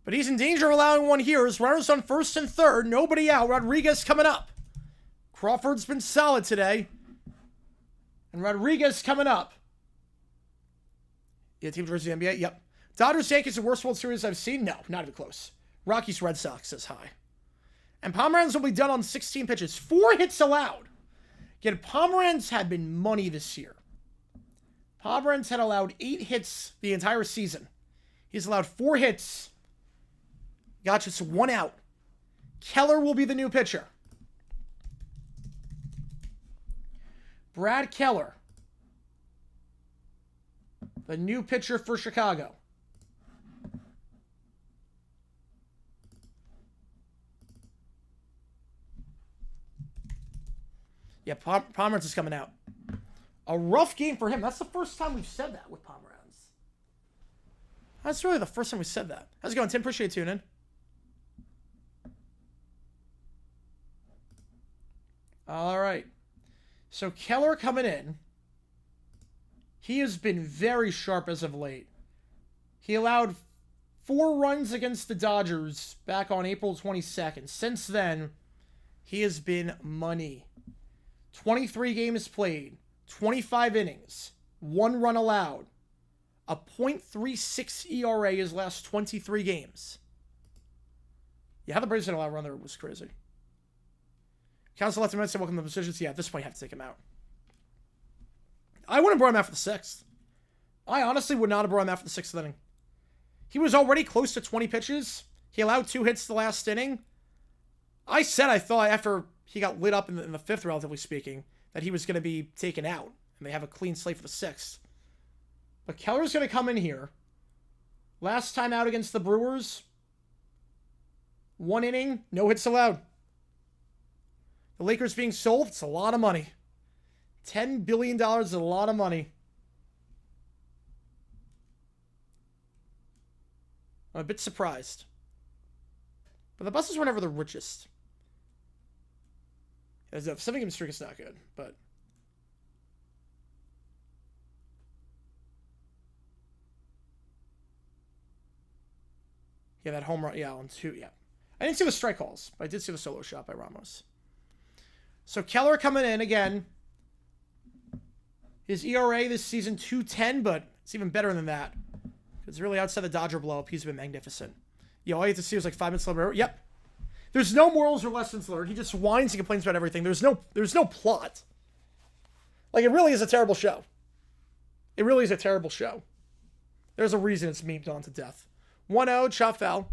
But he's in danger of allowing one here. As runners on first and third. Nobody out. Rodriguez coming up. Crawford's been solid today. And Rodriguez coming up. Yeah, team jersey NBA. Yep. Dodgers Yankees, the worst World Series I've seen? No, not even close. Rockies Red Sox is high. And Pomeranz will be done on 16 pitches. 4 hits allowed. Again, Pomeranz had been money this year. Pomeranz had allowed 8 hits the entire season. He's allowed 4 hits. Got just 1 out. Keller will be the new pitcher. Brad Keller. The new pitcher for Chicago. Yeah, Pomeranz is coming out. A rough game for him. That's the first time we've said that with Pomeranz. That's really the first time we said that. How's it going, Tim? Appreciate you tuning in. All right. So Keller coming in. He has been very sharp as of late. He allowed 4 runs against the Dodgers back on April 22nd. Since then, he has been money. 23 games played, 25 innings, 1 run allowed, a .36 ERA his last 23 games. Yeah, how the Braves didn't allow a run there was crazy. Council left him out, said welcome to the positions. Yeah, at this point, you have to take him out. I wouldn't have brought him out for the 6th. I honestly would not have brought him out for the 6th inning. He was already close to 20 pitches. He allowed 2 hits the last inning. I said I thought after he got lit up in the fifth, relatively speaking, that he was going to be taken out. And they have a clean slate for the sixth. But Keller's going to come in here. Last time out against the Brewers. 1 inning, no hits allowed. The Lakers being sold, it's a lot of money. $10 billion is a lot of money. I'm a bit surprised. But the Buses were never the richest. As if 7-game streak is not good, but... Yeah, that home run, yeah, on 2, yeah. I didn't see the strike calls, but I did see the solo shot by Ramos. So Keller coming in again. His ERA this season, 2.10, but it's even better than that. Because really outside the Dodger blow-up, he's been magnificent. Yeah, all you have to see was like 5 minutes later. Yep. There's no morals or lessons learned. He just whines and complains about everything. There's no plot. Like, it really is a terrible show. It really is a terrible show. There's a reason it's memed on to death. 1-0, shot foul.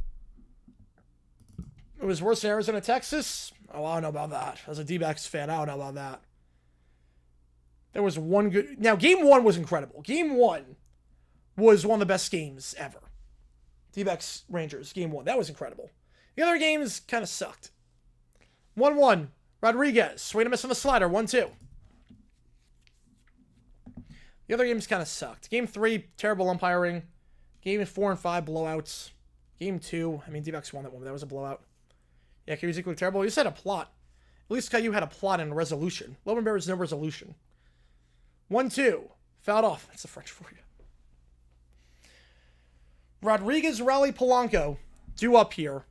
It was worse in Arizona, Texas. Oh, I don't know about that. As a D-backs fan, I don't know about that. There was one good... Now, Game 1 was incredible. Game 1 was one of the best games ever. D-backs Rangers, Game 1. That was incredible. The other games kind of sucked. 1-1. Rodriguez. Swing and miss on the slider. 1-2. The other games kind of sucked. Game 3, terrible umpiring. Game 4 and 5, blowouts. Game 2, I mean, D-backs won that one, but that was a blowout. Yeah, Caju's equally terrible. You said a plot. At least Caillou had a plot and a resolution. Logan Bear has no resolution. 1-2. Fouled off. That's the French for you. Rodriguez, Raleigh, Polanco. Due up here.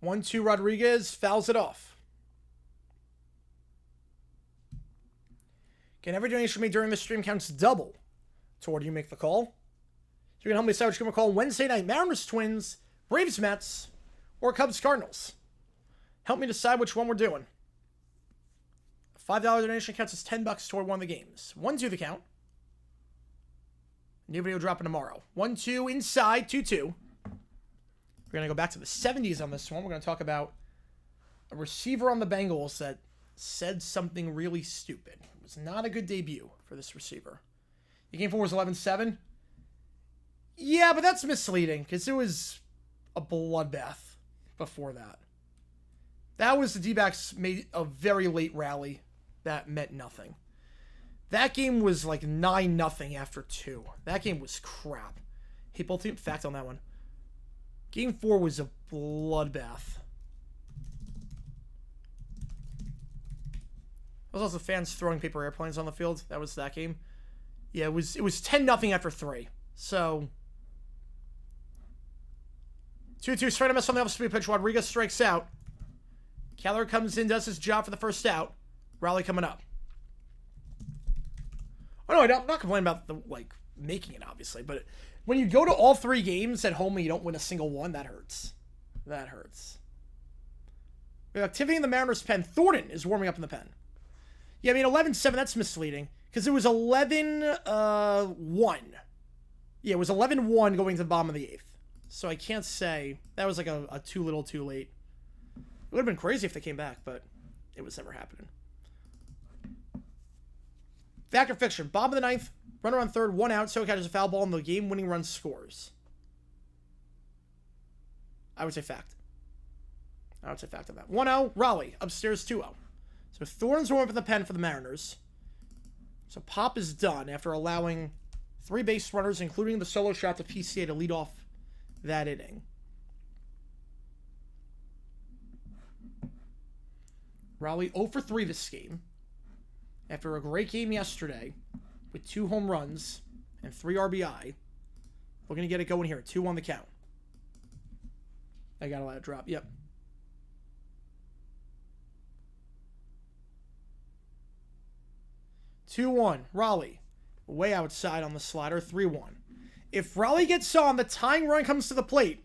One, two, Rodriguez fouls it off. Again, every donation made during this stream counts double toward you make the call. So you can help me decide which you're going to call Wednesday night. Mariners, Twins, Braves, Mets, or Cubs, Cardinals. Help me decide which one we're doing. A $5 donation counts as $10 toward one of the games. 1-2 the count. New video dropping tomorrow. 1-2 inside, 2-2. We're going to go back to the 70s on this one. We're going to talk about a receiver on the Bengals that said something really stupid. It was not a good debut for this receiver. The game 4 was 11-7. Yeah, but that's misleading because it was a bloodbath before that. That was the D-backs made a very late rally that meant nothing. That game was like 9-0 after 2. That game was crap. Hey, both team fact on that one. Game 4 was a bloodbath. There was also fans throwing paper airplanes on the field. That was that game. Yeah, it was 10-0 after 3. So 2-2 straight up on the off-speed pitch. Rodriguez strikes out. Keller comes in, does his job for the first out. Raleigh coming up. Oh no, I'm not complaining about the making it, obviously, but when you go to all 3 games at home and you don't win a single one, that hurts. That hurts. We have activity in the Mariners' pen. Thornton is warming up in the pen. Yeah, I mean, 11-7, that's misleading. Because it was 11-1. Yeah, it was 11-1 going to the bottom of the 8th. So I can't say. That was like a too little too late. It would have been crazy if they came back, but it was never happening. Fact or fiction? Bottom of the 9th. Runner on third, 1 out. So catches a foul ball and the game-winning run scores. I would say fact. I would say fact on that. 1-0, Raleigh. Upstairs, 2-0. So Thornton's warming up in the pen for the Mariners. So Pop is done after allowing 3 base runners, including the solo shot to PCA to lead off that inning. Raleigh 0 for 3 this game. After a great game yesterday with 2 home runs and 3 RBI, we're going to get it going here. 2 on the count. I got to let it drop. Yep. Two-1. Raleigh. Way outside on the slider. 3-1. If Raleigh gets on, the tying run comes to the plate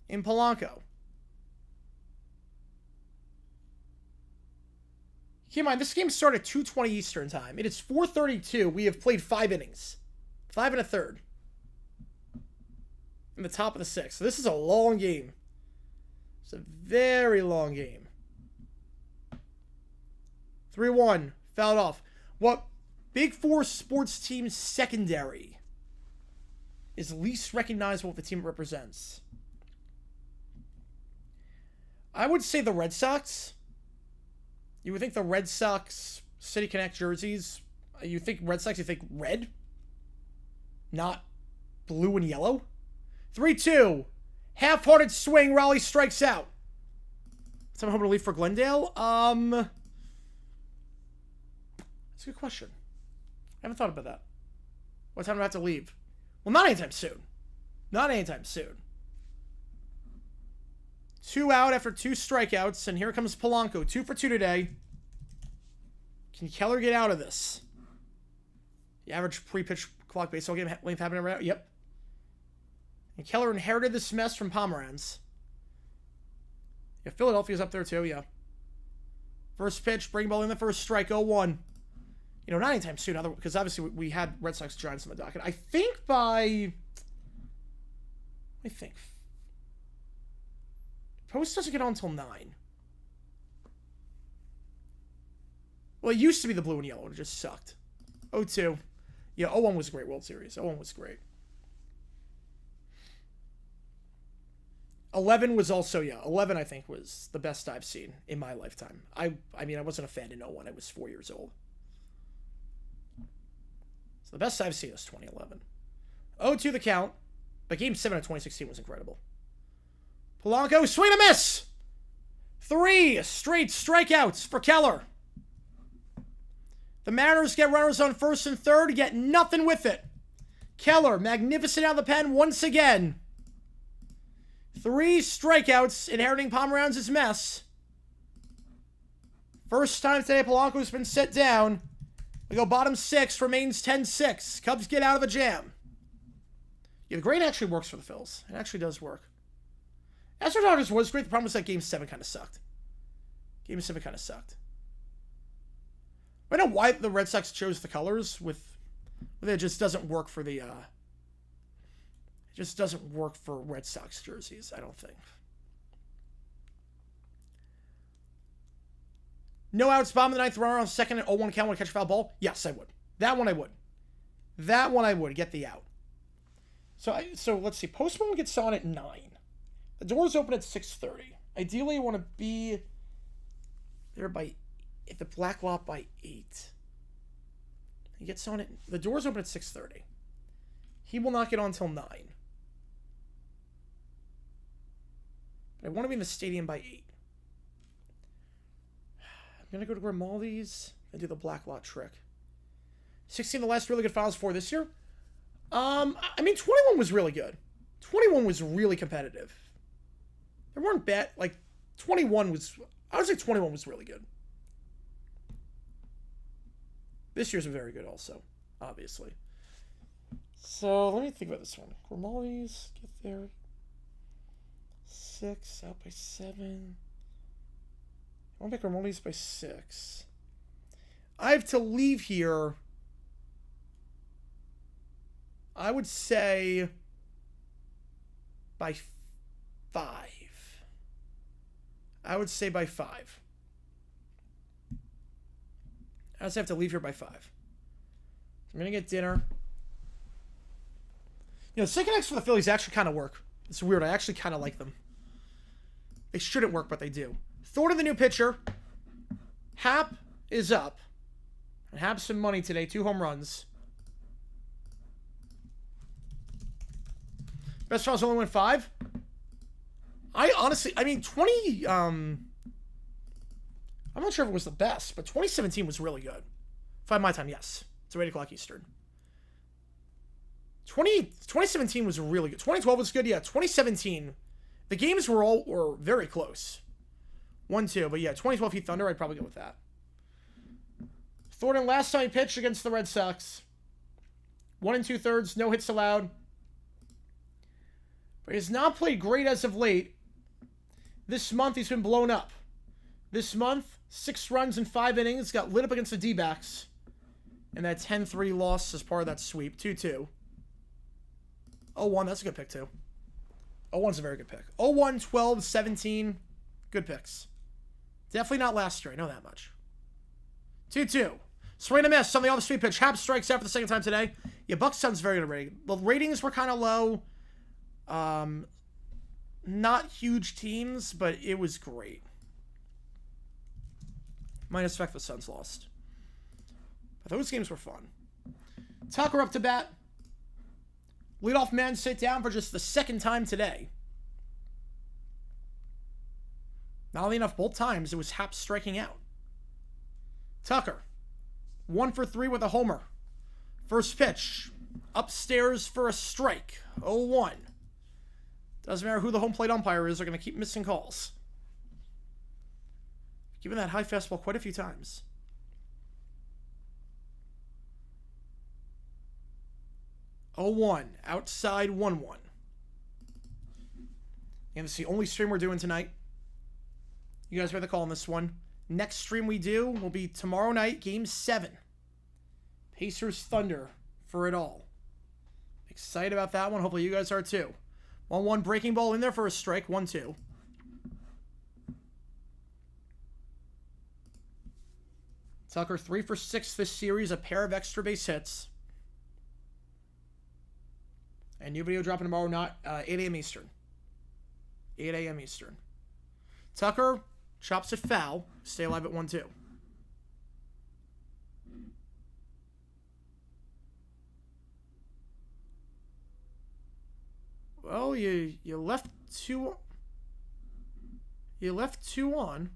in Polanco. Keep in mind, this game started at 2:20 Eastern time. It is 4:32. We have played 5 innings. 5 and a third. In the top of the 6th. So this is a long game. It's a very long game. 3-1. Fouled off. What Big Four sports team's secondary is least recognizable with the team it represents? I would say the Red Sox. You would think the Red Sox City Connect jerseys. You think Red Sox, you think red? Not blue and yellow? 3-2. Half-hearted swing. Raleigh strikes out. Some home relief for Glendale. That's a good question. I haven't thought about that. What time do I have to leave? Well, not anytime soon. Not anytime soon. 2 out after 2 strikeouts, and here comes Polanco. 2 for 2 today. Can Keller get out of this? The average pre-pitch clock baseball game length happening right now? Yep. And Keller inherited this mess from Pomeranz. Yeah, Philadelphia's up there too, yeah. First pitch, bring ball in the first strike, 0-1. You know, not anytime soon, because obviously we had Red Sox Giants on the docket. I think Post doesn't get on until 9. Well, it used to be the blue and yellow. It just sucked. 0-2. Yeah, 0-1 was a great World Series. 0-1 was great. 11 was also, 11 I think was the best I've seen in my lifetime. I mean, I wasn't a fan in 0-1. I was 4 years old. So the best I've seen is 2011. 0-2 the count, but Game 7 of 2016 was incredible. Polanco, swing and a miss! 3 straight strikeouts for Keller. The Mariners get runners on first and third, get nothing with it. Keller, magnificent out of the pen once again. 3 strikeouts, inheriting Pomeranz's mess. First time today Polanco's been set down. We go bottom 6, remains 10-6. Cubs get out of a jam. Yeah, the grade actually works for the Phils. It actually does work. Astros Dodgers was great. The problem was that Game 7 kind of sucked. Game 7 kind of sucked. I don't know why the Red Sox chose the colors with it just doesn't work for the it just doesn't work for Red Sox jerseys, I don't think. No outs, bomb in the 9th, runner on second and 0-1 count, want to catch a foul ball? Yes, I would. That one I would. That one I would. Get the out. So let's see. Postman gets on at 9. The doors open at 6:30. Ideally, I want to be there at the black lot by 8. He gets on it. The doors open at 6:30. He will not get on until 9. But I want to be in the stadium by 8. I'm going to go to Grimaldi's and do the black lot trick. 16, the last really good Finals 4 this year. I mean, 21 was really good. 21 was really competitive. There weren't bad, 21 was, I would say 21 was really good. This year's very good also, obviously. So, let me think about this one. Grimaldi's, get there. 6, out by 7. I want to pick Grimaldi's by 6. I have to leave here, I would say, by 5. I would say by 5. I just have to leave here by 5. I'm going to get dinner. You know, second X for the Phillies actually kind of work. It's weird. I actually kind of like them. They shouldn't work, but they do. Thornton, the new pitcher. Hap is up. And Hap's some money today. 2 home runs. Best Finals only win 5. I mean, 20, I'm not sure if it was the best, but 2017 was really good. 5 my time, yes. It's 8 o'clock Eastern. 2017 was really good. 2012 was good, yeah. 2017, the games were very close. 1-2, but yeah, 2012 Heat Thunder, I'd probably go with that. Thornton, last time he pitched against the Red Sox. 1 2/3, no hits allowed. But he has not played great as of late. This month he's been blown up. this month. 6 runs in 5 innings. Got lit up against the D-backs. And that 10-3 loss as part of that sweep. 2-2. 0-1, that's a good pick, too. 0-1's a very good pick. 0-1, 12, 17. Good picks. Definitely not last year. I know that much. 2-2. Swing and a miss on the off-speed pitch. Happ strikes out for the second time today. Yeah, Bucks sounds very good rating. The ratings were kind of low. Not huge teams, but it was great. Minus fact the Suns lost. But those games were fun. Tucker up to bat. Leadoff man sit down for just the second time today. Not only enough, both times it was Happ striking out. Tucker, 1 for 3 with a homer. First pitch, upstairs for a strike. 0-1. Doesn't matter who the home plate umpire is, they're going to keep missing calls. Given that high fastball quite a few times. 0-1, outside 1-1. And it's the only stream we're doing tonight. You guys ready to call on this one? Next stream we do will be tomorrow night, Game 7. Pacers Thunder for it all. Excited about that one. Hopefully you guys are too. 1-1 breaking ball in there for a strike. 1-2. Tucker 3 for 6 this series. A pair of extra base hits. And new video dropping tomorrow, not 8 a.m. Eastern. 8 a.m. Eastern. Tucker chops it foul. Stay alive at 1-2. Well, you left two. You left 2 on.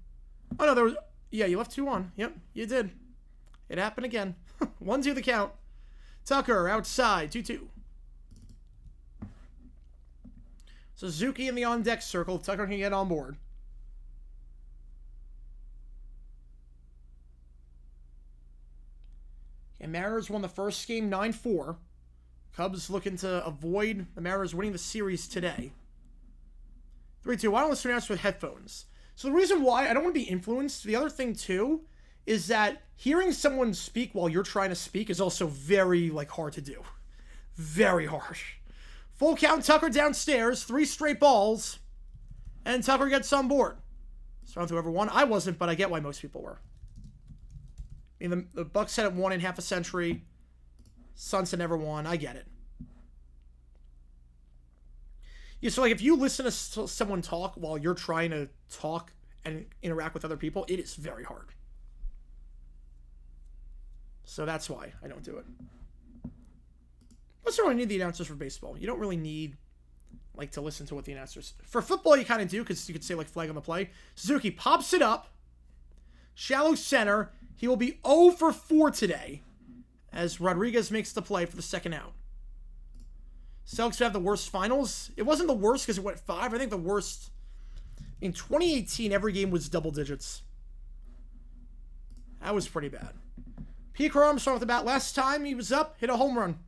Oh no, there was. Yeah, you left 2 on. Yep, you did. It happened again. 1-2 the count. Tucker outside. 2-2. Suzuki in the on-deck circle. Tucker can get on board. And Mariners won the first game 9-4. Cubs looking to avoid the Mariners winning the series today. 3-2. Why don't listen to announcers with headphones? So the reason why I don't want to be influenced, the other thing too, is that hearing someone speak while you're trying to speak is also very hard to do. Very hard. Full count, Tucker downstairs, 3 straight balls, and Tucker gets on board. So I don't know whoever won. I wasn't, but I get why most people were. I mean, the Bucks had it won in half a century. Suns had never won. I get it. Yeah, so if you listen to someone talk while you're trying to talk and interact with other people, it is very hard. So that's why I don't do it. Plus, you don't really need the announcers for baseball. You don't really need, to listen to what the announcers... For football, you kind of do, because you could say, flag on the play. Suzuki pops it up. Shallow center. He will be 0 for 4 today, as Rodriguez makes the play for the second out. Celtics have the worst finals. It wasn't the worst because it went 5. I think the worst... In 2018, every game was double digits. That was pretty bad. P. Armstrong with the bat. Last time he was up, hit a home run.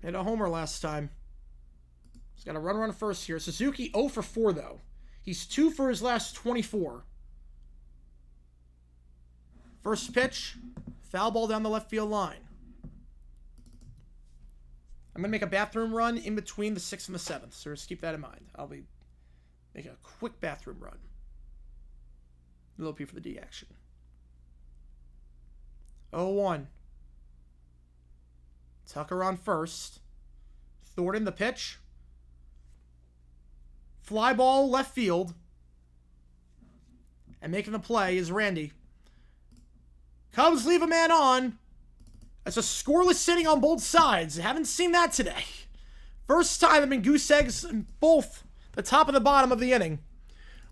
Hit a homer last time. He's got a run first here. Suzuki 0 for 4, though. He's 2 for his last 24. First pitch. Foul ball down the left field line. I'm going to make a bathroom run in between the 6th and the 7th. So just keep that in mind. I'll be making a quick bathroom run. A little P for the D action. 0-1. Tucker on first. Thornton the pitch. Fly ball left field. And making the play is Randy. Cubs leave a man on. That's a scoreless inning on both sides. Haven't seen that today. First time I've been goose eggs in both the top and the bottom of the inning.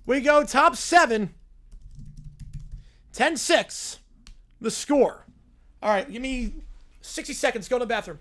We go top 7. 10-6. The score. All right, give me 60 seconds. Go to the bathroom.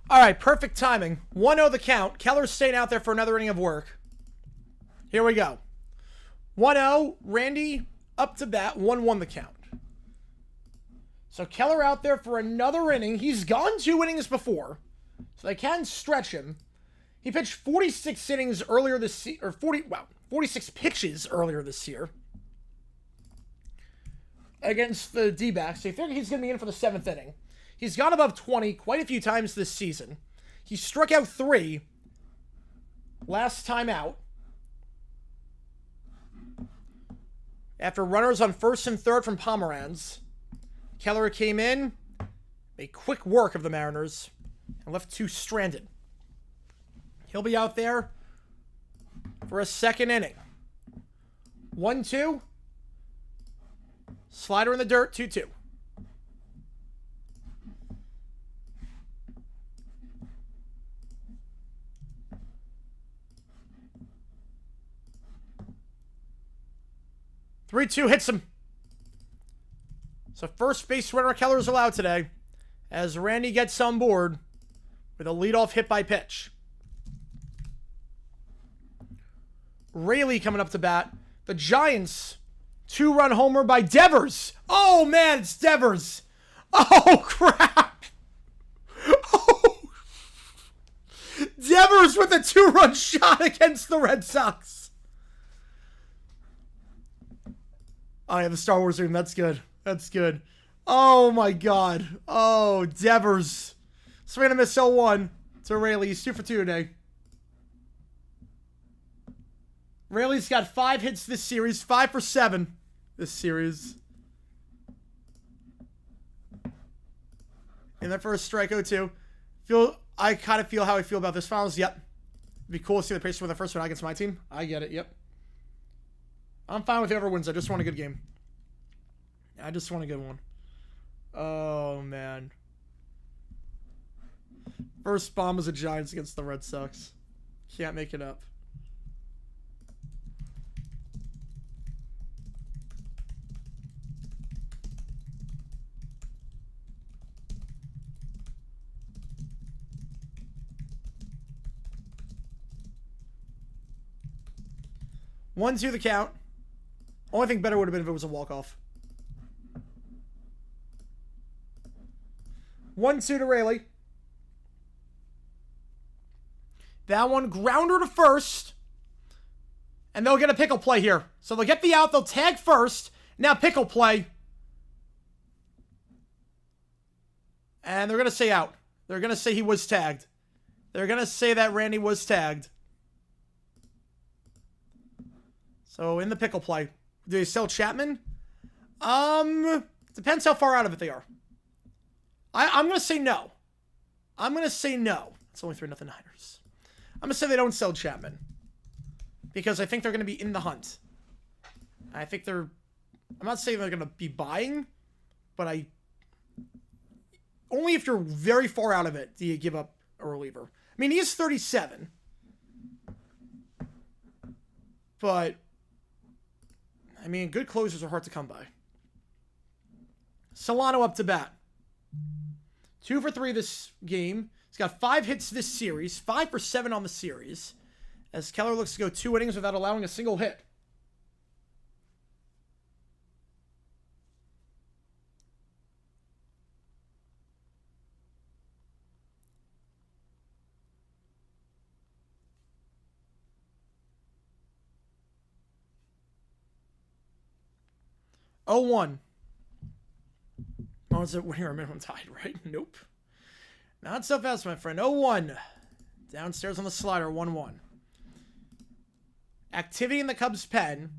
All right, perfect timing. 1-0 the count. Keller's staying out there for another inning of work. Here we go. 1-0. Randy up to bat. 1-1 the count. So Keller out there for another inning. He's gone 2 innings before, so they can stretch him. He pitched 46 innings earlier this year, or 46 pitches earlier this year against the D-backs. So you figure he's going to be in for the 7th inning. He's gone above 20 quite a few times this season. He struck out 3 last time out. After runners on first and third from Pomeranz, Keller came in, made quick work of the Mariners, and left 2 stranded. He'll be out there for a 2nd inning. 1-2. Slider in the dirt, 2-2. Three-two hits him. So first base runner Keller is allowed today as Randy gets on board with a leadoff hit by pitch. Rayleigh coming up to bat. The Giants, 2-run homer by Devers. Oh, man, it's Devers. Oh, crap. Oh. Devers with a 2-run shot against the Red Sox. Oh, yeah, the Star Wars room. That's good. That's good. Oh, my God. Oh, Devers. Swing and a miss 0-1 to Rayleigh. He's 2 for 2 today. Rayleigh's got 5 hits this series. 5 for 7 this series. In their first strike, 0-2. I kind of feel how I feel about this finals. Yep. It'd be cool to see the Pacers win the first one against my team. I get it. Yep. I'm fine with whoever wins. I just want a good game. I just want a good one. Oh, man. First bomb was the Giants against the Red Sox. Can't make it up. One, 2 the count. Only thing better would have been if it was a walk-off. 1-2 to Rayleigh. That one grounder to first. And they'll get a pickle play here. So they'll get the out. They'll tag first. Now pickle play. And they're going to say out. They're going to say he was tagged. They're going to say that Randy was tagged. So in the pickle play. Do they sell Chapman? Depends how far out of it they are. I'm going to say no. I'm going to say no. It's only 3-0 Niners. I'm going to say they don't sell Chapman. Because I think they're going to be in the hunt. I think they're... I'm not saying they're going to be buying. But only if you're very far out of it do you give up a reliever. I mean, he is 37. But... I mean, good closers are hard to come by. Solano up to bat. 2 for 3 this game. He's got 5 hits this series. 5 for 7 on the series. As Keller looks to go 2 innings without allowing a single hit. Oh, 1. Oh, is it when you're a minimum tied, right? Nope. Not so fast, my friend. 0-1. Downstairs on the slider, 1-1. Activity in the Cubs' pen.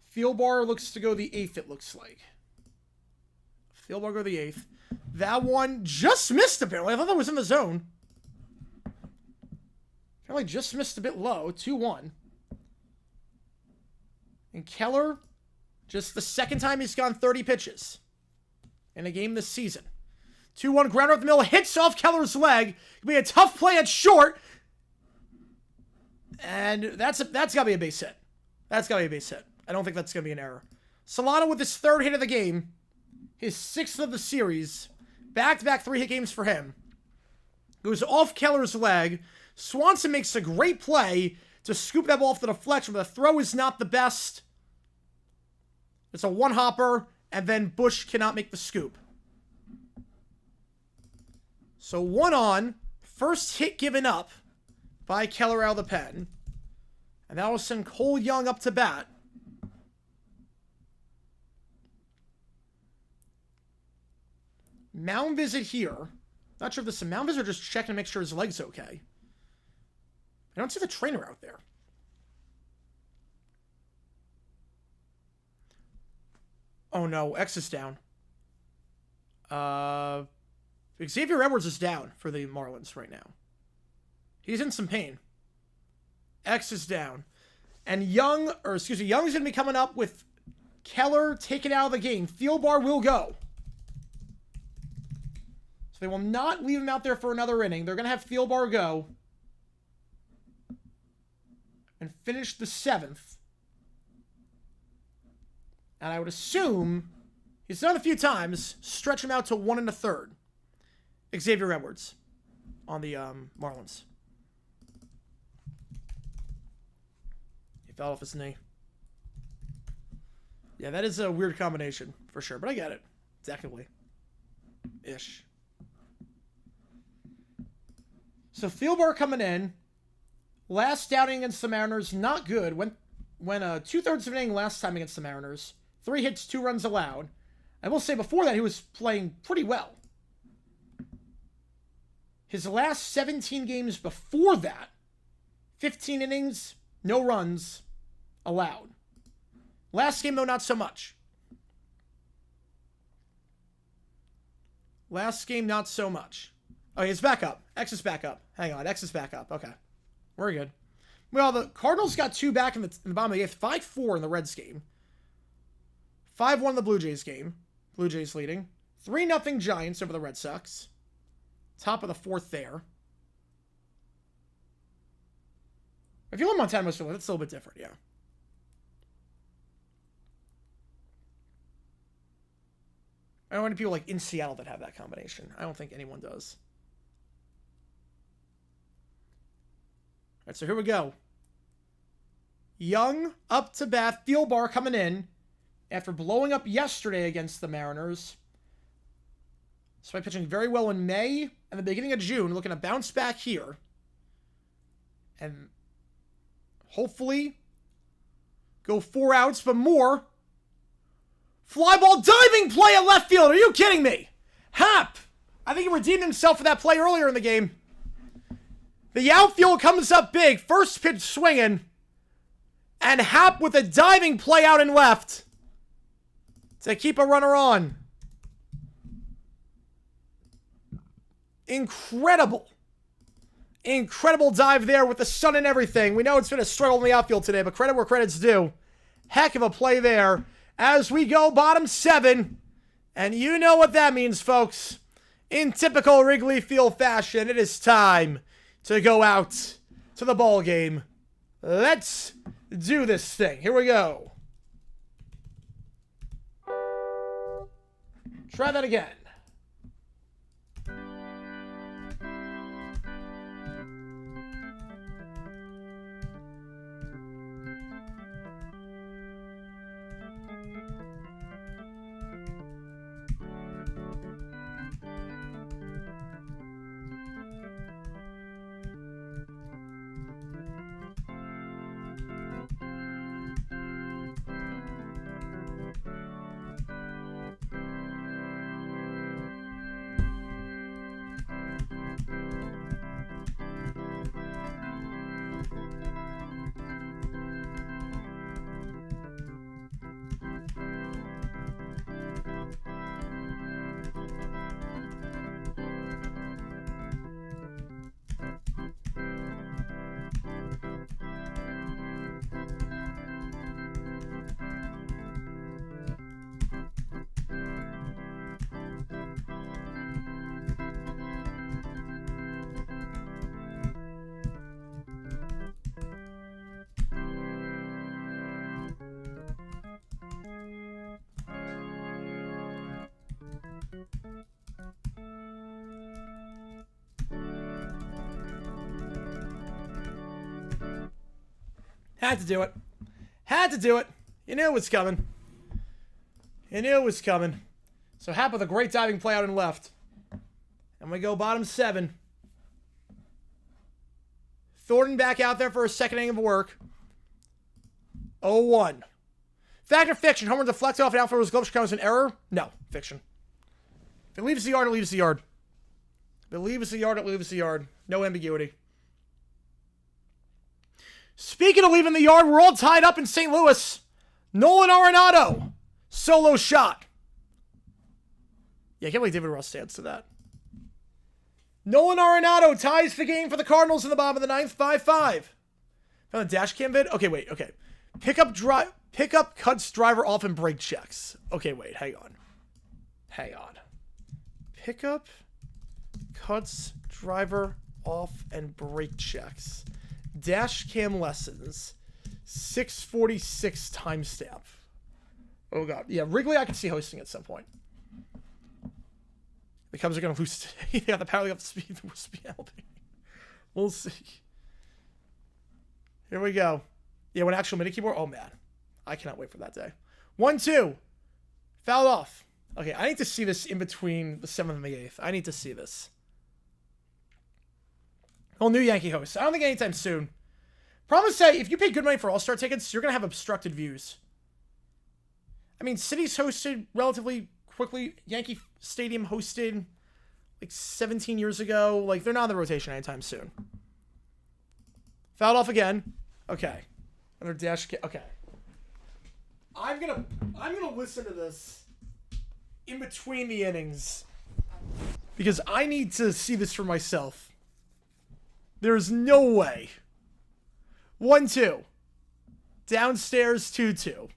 Field bar looks to go the 8th, it looks like. Field bar go the 8th. That one just missed apparently. I thought that was in the zone. Apparently just missed a bit low. 2-1. And Keller... just the second time he's gone 30 pitches in a game this season. 2-1 grounder up the middle. Hits off Keller's leg. It'll be a tough play at short. And that's got to be a base hit. That's got to be a base hit. I don't think that's going to be an error. Solano with his 3rd hit of the game. His 6th of the series. Back-to-back 3-hit games for him. Goes off Keller's leg. Swanson makes a great play to scoop that ball off the deflection, but the throw is not the best. It's a one-hopper, and then Bush cannot make the scoop. So 1 on. First hit given up by Keller out of the pen. And that will send Cole Young up to bat. Mound visit here. Not sure if this is a mound visit or just checking to make sure his leg's okay. I don't see the trainer out there. Oh no, X is down. Xavier Edwards is down for the Marlins right now. He's in some pain. X is down. And Young's going to be coming up with Keller taken out of the game. Thielbar will go. So they will not leave him out there for another inning. They're going to have Thielbar go and finish the 7th. And I would assume, he's done it a few times, stretch him out to 1 1/3. Xavier Edwards on the Marlins. He fell off his knee. Yeah, that is a weird combination for sure, but I get it. Technically. Ish. So Thielbar coming in. Last outing against the Mariners, not good. Went 2/3 of an inning last time against the Mariners. 3 hits, 2 runs allowed. I will say before that he was playing pretty well. His last 17 games before that, 15 innings, no runs allowed. Last game, though, not so much. Last game, not so much. Oh, he's back up. X is back up. Hang on, X is back up. Okay. We're good. Well, the Cardinals got 2 back in the bottom of the 8th. 5-4 in the Reds game. 5-1 in the Blue Jays game. Blue Jays leading. 3-0 Giants over the Red Sox. Top of the 4th there. If you live in Montana, that's a little bit different, yeah. I don't know any people like in Seattle that have that combination. I don't think anyone does. All right, so here we go. Young up to bat. Thielbar coming in after blowing up yesterday against the Mariners. So by pitching very well in May and the beginning of June, looking to bounce back here. And hopefully go 4 outs, but more. Fly ball diving play at left field. Are you kidding me? Hap! I think he redeemed himself for that play earlier in the game. The outfield comes up big. First pitch swinging. And Hap with a diving play out and left to keep a runner on. Incredible. Incredible dive there with the sun and everything. We know it's been a struggle in the outfield today, but credit where credit's due. Heck of a play there. As we go bottom 7. And you know what that means, folks. In typical Wrigley Field fashion, it is time to go out to the ball game. Let's do this thing. Here we go. Try that again. Had to do it. Had to do it. You knew it was coming. You knew it was coming. So Happ with a great diving play out and left. And we go bottom 7. Thornton back out there for a second inning of work. 0-1. Fact or fiction? Homer deflects off an outfielder's glove, counts an error? No. Fiction. If it leaves the yard, it leaves the yard. If it leaves the yard, it leaves the yard. No ambiguity. Speaking of leaving the yard, we're all tied up in St. Louis. Nolan Arenado. Solo shot. Yeah, I can't believe David Ross stands to that. Nolan Arenado ties the game for the Cardinals in the bottom of the 9th, 5-5. Found the dash cam vid? Okay, wait, okay. Pickup cuts driver off and brake checks. Okay, wait, hang on. Hang on. Pickup cuts driver off and brake checks. Dash cam lessons. 646 timestamp. Oh, God. Yeah, Wrigley I can see hosting at some point. The Cubs are going to lose today. Yeah, the power up the speed. We'll see. Here we go. Yeah, when actual mini keyboard. Oh, man. I cannot wait for that day. 1-2. Fouled off. Okay, I need to see this in between the 7th and the 8th. I need to see this. Whole new Yankee host. I don't think anytime soon. Problem is, say, if you pay good money for All-Star tickets, you're going to have obstructed views. I mean, City's hosted relatively quickly. Yankee Stadium hosted like 17 years ago. Like, they're not in the rotation anytime soon. Fouled off again. Okay. Another dash. Okay. I'm gonna listen to this in between the innings because I need to see this for myself. There's no way. 1-2. Downstairs 2-2.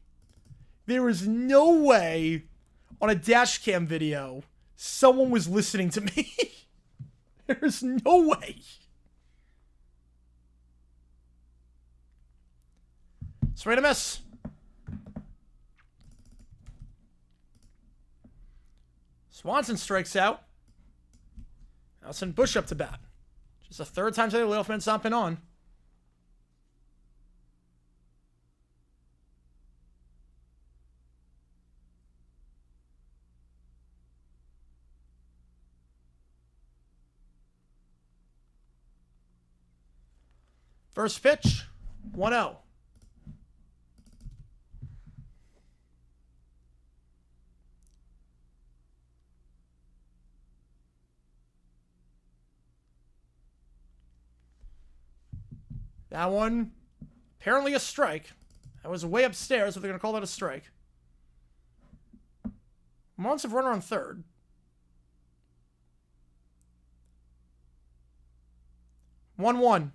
There is no way on a dash cam video someone was listening to me. There's no way. Swing and a miss. Swanson strikes out. Now send Bush up to bat. Just the 3rd time today the leadoff man's not been on. First pitch, 1-0. That one, apparently a strike. That was way upstairs, if they're going to call that a strike. Marlins have runner on 3rd. 1-1.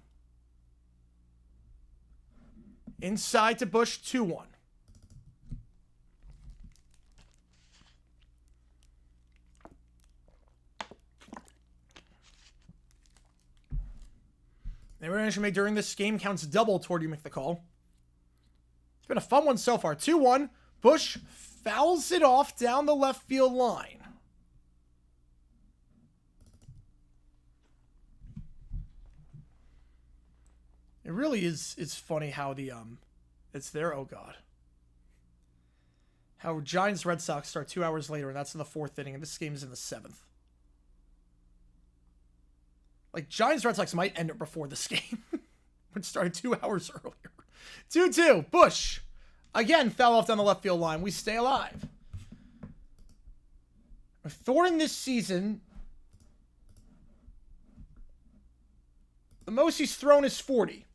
Inside to Bush, 2-1. The range you make during this game counts double toward you make the call. It's been a fun one so far. 2-1. Bush fouls it off down the left field line. It really is. It's funny how the it's there. Oh God. How Giants Red Sox start 2 hours later, and that's in the 4th inning, and this game is in the 7th. Like, Giants Red Sox might end it before this game. Which started 2 hours earlier. 2-2. Bush. Again, fell off down the left field line. We stay alive. Thornton this season, the most he's thrown is 40.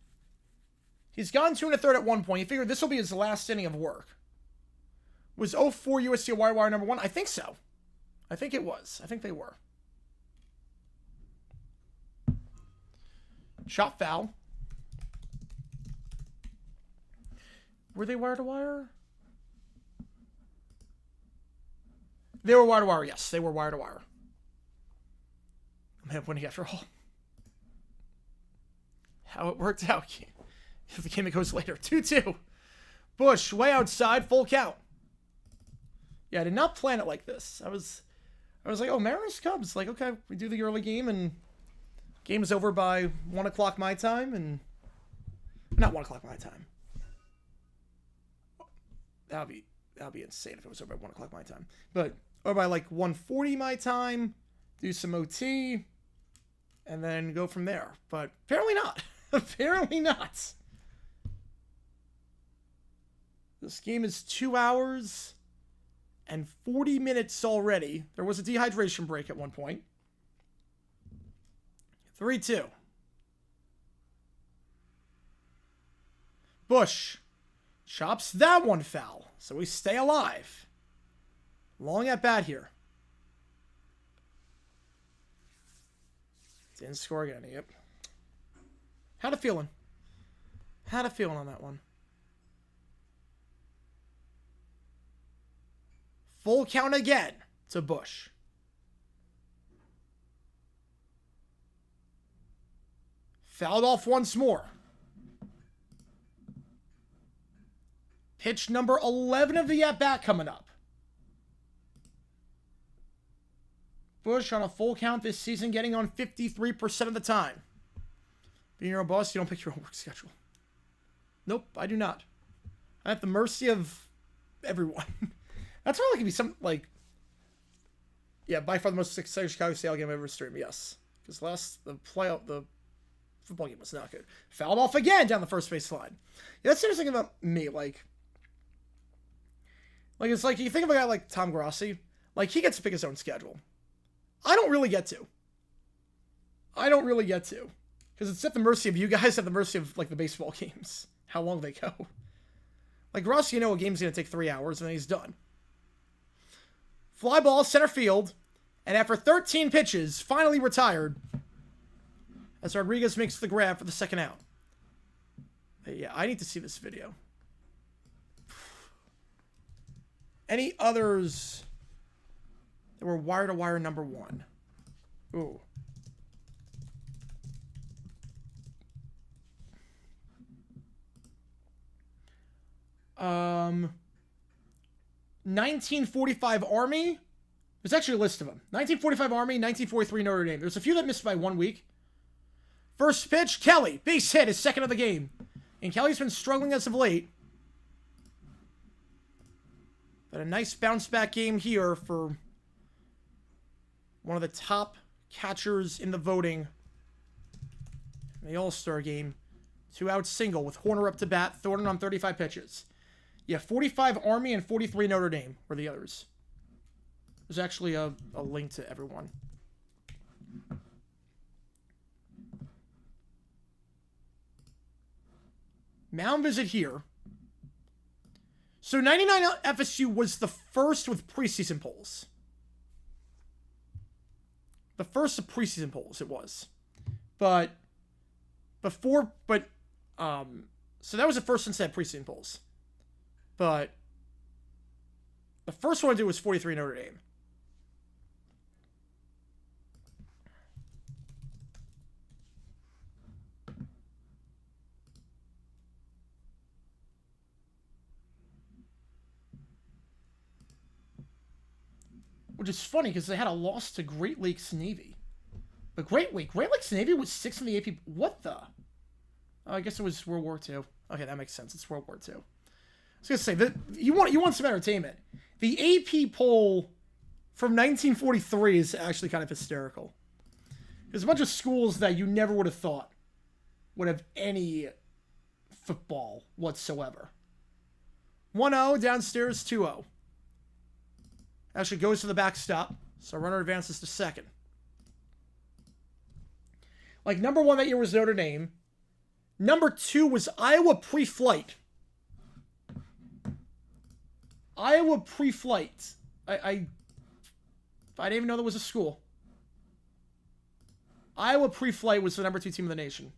He's gone 2 1/3 at one point. He figured this will be his last inning of work. Was 04 USC wire number 1? I think so. I think it was. I think they were. Shot foul. Were they wire to wire? They were wire to wire, yes. They were wire to wire. I'm winning after all. How it worked out. The game that goes later. 2-2. Bush, way outside, full count. Yeah, I did not plan it like this. I was like, oh, Mariners Cubs. Like, okay, we do the early game, and game is over by 1 o'clock my time, and not 1 o'clock my time. that'd be insane if it was over by 1 o'clock my time. But or by like 1:40 my time, do some OT, and then go from there. But apparently not. Apparently not. This game is 2 hours and 40 minutes already. There was a dehydration break at one point. 3-2. Bush chops that one foul, so we stay alive. Long at bat here. Didn't score again. Yep. Had a feeling. Had a feeling on that one. Full count again to Bush. Fouled off once more. Pitch number 11 of the at-bat coming up. Bush on a full count this season, getting on 53% of the time. Being your own boss, you don't pick your own work schedule. Nope, I do not. I'm at the mercy of everyone. That's probably going to be some, like... Yeah, by far the most exciting Chicago Seattle game I've ever streamed, yes. Because the football game was not good. Fouled off again down the first base line. Yeah, that's interesting about me, like, it's like, you think of a guy like Tom Grossi, like, he gets to pick his own schedule. I don't really get to. Because it's at the mercy of you guys, at the mercy of, like, the baseball games. How long they go. Like, Grossi, you know a game's going to take 3 hours, and then he's done. Fly ball, center field, and after 13 pitches, finally retired, as Rodriguez makes the grab for the second out. Yeah, I need to see this video. Any others that were wire-to-wire number 1? Ooh. Um, 1945 Army. There's actually a list of them. 1945 Army, 1943 Notre Dame. There's a few that missed by 1 week. First pitch, Kelly. Base hit, his second of the game. And Kelly's been struggling as of late. But a nice bounce-back game here for one of the top catchers in the voting in the All-Star game. 2-out single with Horner up to bat, Thornton on 35 pitches. Yeah, 45 Army and 43 Notre Dame were the others. There's actually a link to everyone. Mound visit here. So 99 FSU was the first with preseason polls. The first of preseason polls it was. So that was the first since they had preseason polls. But the first one I did was 43 Notre Dame. Which is funny because they had a loss to Great Lakes Navy. But Great Lakes Navy was 6th in the AP. What the? Oh, I guess it was World War II. Okay, that makes sense. It's World War II. I was gonna say that you want some entertainment. The AP poll from 1943 is actually kind of hysterical. There's a bunch of schools that you never would have thought would have any football whatsoever. 1-0 downstairs, 2-0. Actually goes to the backstop, so runner advances to second. Like, number 1 that year was Notre Dame. Number 2 was Iowa pre-flight. Iowa pre-flight. I didn't even know there was a school. Iowa pre-flight was the number 2 team in the nation.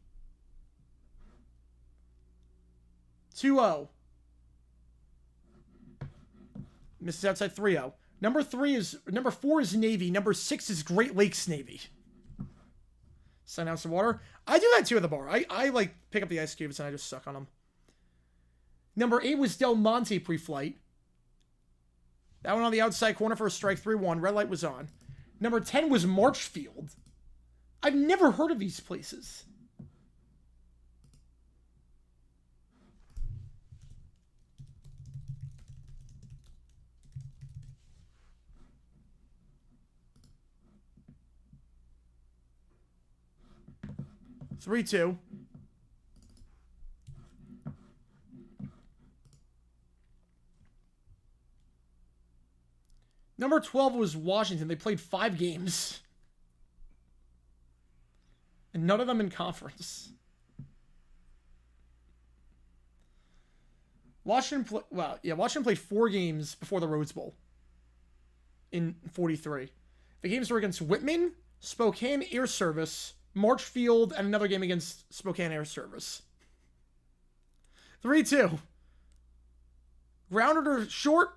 2-0. Misses outside 3-0. Number 4 is Navy. Number 6 is Great Lakes Navy. Sign out some water. I do that too at the bar. I like pick up the ice cubes and I just suck on them. Number 8 was Del Monte pre-flight. That one on the outside corner for a strike, 3-1. Red light was on. Number 10 was Marchfield. I've never heard of these places. 3-2. Number 12 was Washington. They played 5 games. And none of them in conference. Washington played 4 games before the Rose Bowl in 43. The games were against Whitman, Spokane Air Service, Marchfield, and another game against Spokane Air Service. 3-2. Grounder to short.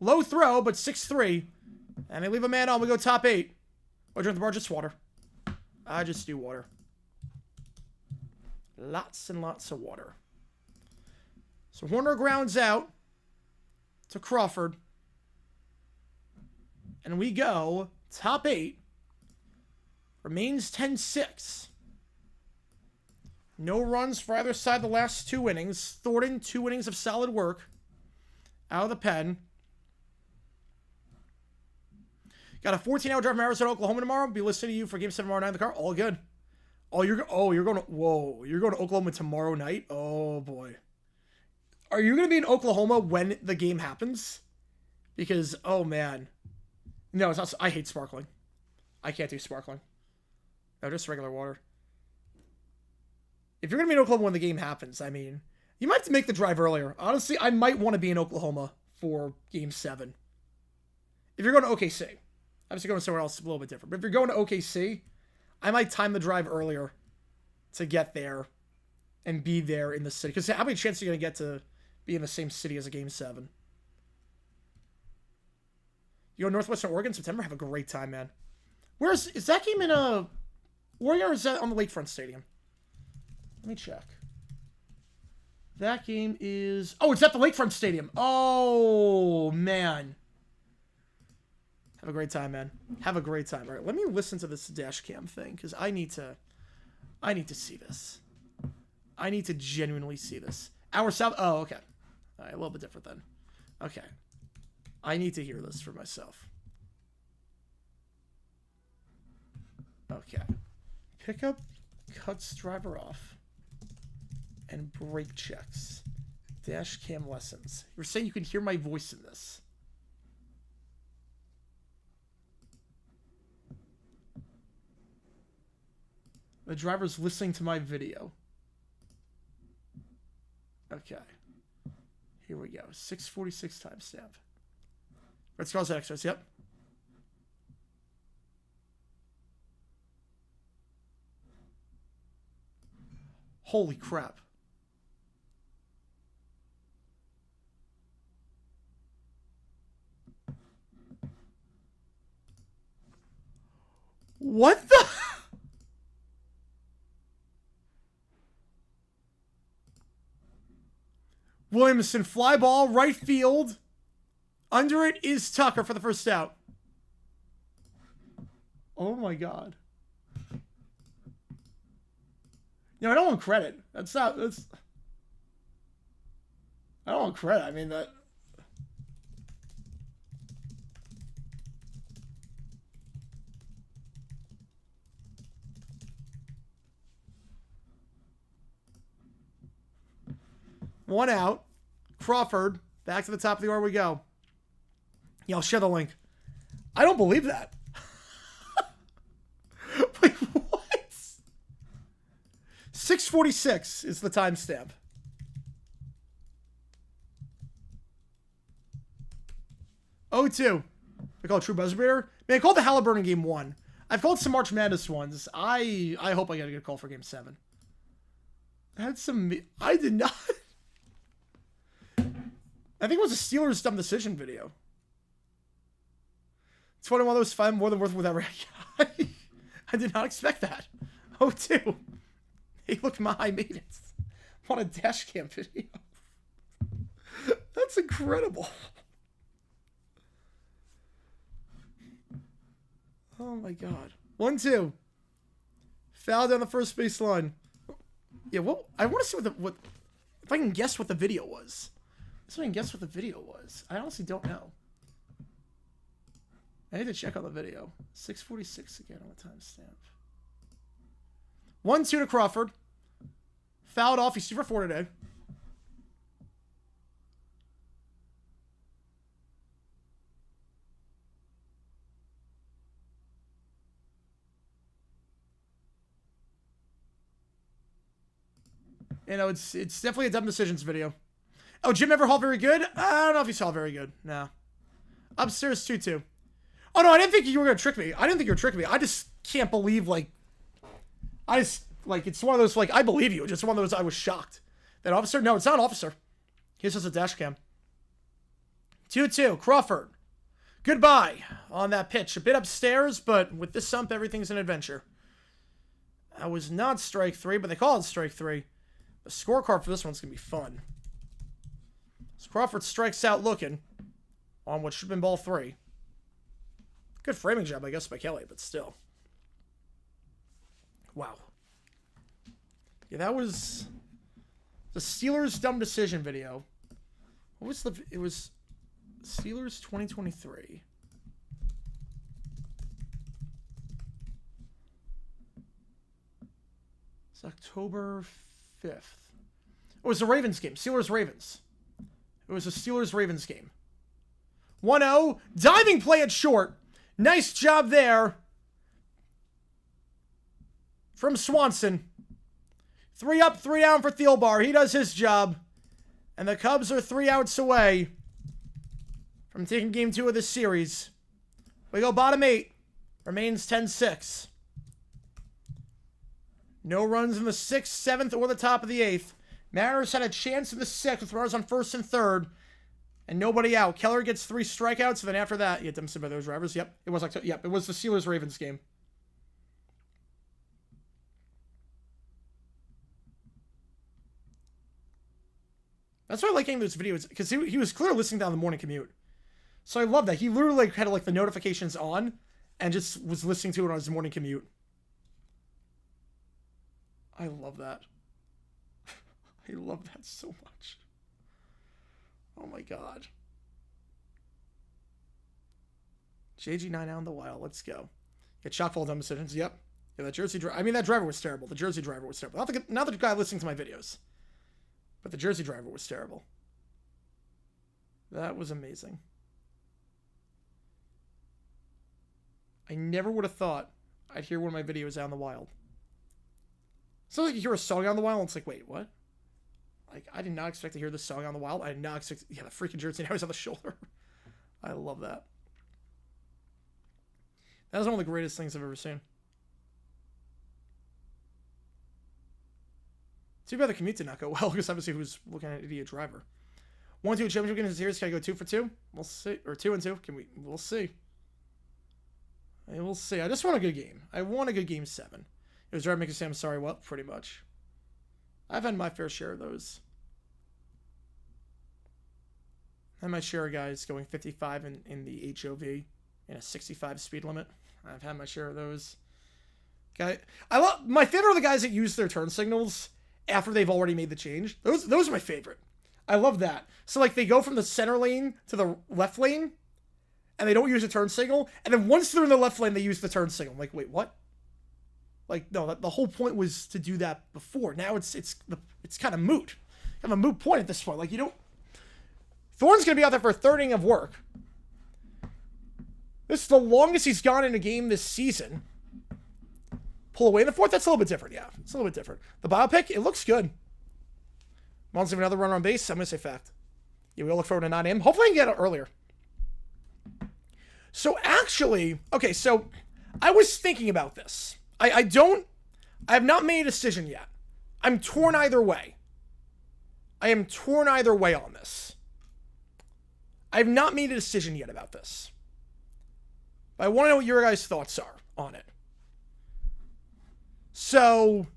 Low throw, but 6-3. And they leave a man on. We go top 8. I drink the bar, just water. I just do water. Lots and lots of water. So Horner grounds out to Crawford. And we go top 8. Remains 10-6. No runs for either side the last 2 innings. Thornton, 2 innings of solid work. Out of the pen. Got a 14-hour drive from Arizona, Oklahoma tomorrow. Be listening to you for Game 7 tomorrow night in the car. All good. You're going to Oklahoma tomorrow night? Oh, boy. Are you going to be in Oklahoma when the game happens? Because, oh, man. No, it's not. I hate sparkling. I can't do sparkling. No, just regular water. If you're going to be in Oklahoma when the game happens, I mean, you might have to make the drive earlier. Honestly, I might want to be in Oklahoma for Game 7. If you're going to OKC. Obviously going somewhere else a little bit different. But if you're going to OKC, I might time the drive earlier to get there and be there in the city. Because how many chances are you going to get to be in the same city as a Game 7? You go to Northwestern Oregon in September? Have a great time, man. Is that game in Oregon or is that on the Lakefront Stadium? Let me check. That game is... Oh, it's at the Lakefront Stadium. Oh, man. Have a great time, man. Have a great time. All right, let me listen to this dash cam thing because I need to see this. I need to genuinely see this. Our South. Oh, okay. All right, a little bit different then. Okay. I need to hear this for myself. Okay. Pickup cuts driver off and brake checks. Dash cam lessons. You're saying you can hear my voice in this. The driver's listening to my video. Okay. Here we go. 6:46 timestamp. Red Skulls extras, yep. Holy crap. What the... Williamson, fly ball, right field. Under it is Tucker for the first out. Oh my God. No, I don't want credit. I don't want credit. I mean, that... One out. Crawford. Back to the top of the order we go. Yeah, I'll share the link. I don't believe that. Wait, what? 6:46 is the timestamp. Oh, 2. I call it True Buzzer Beater. Man, I called the Halliburton game 1. I've called some March Madness ones. I hope I get a good call for game 7. I did not... I think it was a Steelers dumb decision video. It's one of those 5 more than worth with every... I did not expect that. Oh, 2. Hey, look, I made it. On a dash cam video. That's incredible. Oh my God. 1-2. Foul down the first baseline. Yeah, well, I want to see what if I can guess what the video was. So I can guess what the video was. I honestly don't know. I need to check on the video. 6:46 again on the timestamp. 1-2 to Crawford. Fouled off. He's 2 for 4 today. You know, it's definitely a dumb decisions video. Oh, Jim Everhall very good? I don't know if he saw very good. No. Upstairs 2-2. Oh, no, I didn't think you were going to trick me. I didn't think you were tricking me. I just can't believe, like... it's one of those, like, I believe you. Just one of those, I was shocked. That officer? No, it's not an officer. He's just a dash cam. 2-2. Crawford. Goodbye on that pitch. A bit upstairs, but with this sump, everything's an adventure. That was not strike 3, but they call it strike 3. The scorecard for this one's going to be fun. So Crawford strikes out looking on what should have been ball 3. Good framing job, I guess, by Kelly, but still. Wow. Yeah, that was the Steelers' dumb decision video. What was the... It was Steelers 2023. It's October 5th. It was the Ravens game. Steelers-Ravens. It was a Steelers-Ravens game. 1-0. Diving play at short. Nice job there. From Swanson. 3 up, 3 down for Thielbar. He does his job. And the Cubs are 3 outs away from taking game 2 of this series. We go bottom 8. Remains 10-6. No runs in the 6th, 7th, or the top of the 8th. Mariners had a chance in the 6th with runners on 1st and 3rd. And nobody out. Keller gets 3 strikeouts. And then after that, yeah, Dempsey by those drivers. Yep. It was it was the Steelers-Ravens game. That's why I like getting those videos, because he was clearly listening down the morning commute. So I love that. He literally had like the notifications on and just was listening to it on his morning commute. I love that. I love that so much. Oh my god. JG9 out in the wild. Let's go. Get chock full of dumb decisions. Yep. Yeah, that Jersey driver. I mean, that driver was terrible. The Jersey driver was terrible. Not the guy listening to my videos. But the Jersey driver was terrible. That was amazing. I never would have thought I'd hear one of my videos out in the wild. So like you hear a song out in the wild, and it's like, wait, what? Like, I did not expect to hear this song out in the wild. I did not expect... Yeah, the freaking Jersey now is on the shoulder. I love that. That was one of the greatest things I've ever seen. Too bad the commute did not go well, because obviously he was looking at an idiot driver. 1-2 championship game in the series. Can I go 2 for 2? We'll see. Or 2-2. We'll see. We'll see. I just want a good game. I want a good game 7. It was driving me to say I'm sorry. Well, pretty much. I've had my fair share of those. I had my share of guys going 55 in the HOV and a 65 speed limit. I've had my share of those. My favorite are the guys that use their turn signals after they've already made the change. Those are my favorite. I love that. So like they go from the center lane to the left lane and they don't use a turn signal, and then once they're in the left lane they use the turn signal. I'm like, wait, what? Like, no, the whole point was to do that before. Now it's kind of moot. Kind of a moot point at this point. Like, you don't... Thorne's going to be out there for a third inning of work. This is the longest he's gone in a game this season. Pull away in the 4th, that's a little bit different, yeah. It's a little bit different. The biopic, it looks good. Wants to have another runner on base, I'm going to say fact. Yeah, we all look forward to 9 a.m. Hopefully I can get it earlier. So actually, okay, so I was thinking about this. I have not made a decision yet. I'm torn either way. I am torn either way on this. I have not made a decision yet about this. But I want to know what your guys' thoughts are on it. So,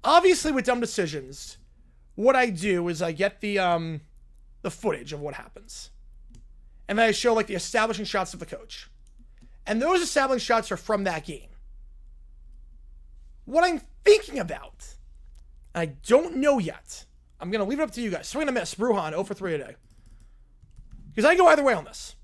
obviously with dumb decisions, what I do is I get the footage of what happens. And then I show like the establishing shots of the coach. And those establishing shots are from that game. What I'm thinking about, I don't know yet. I'm going to leave it up to you guys. Swing and a miss. Bruhan, 0 for 3 today. Because I go either way on this.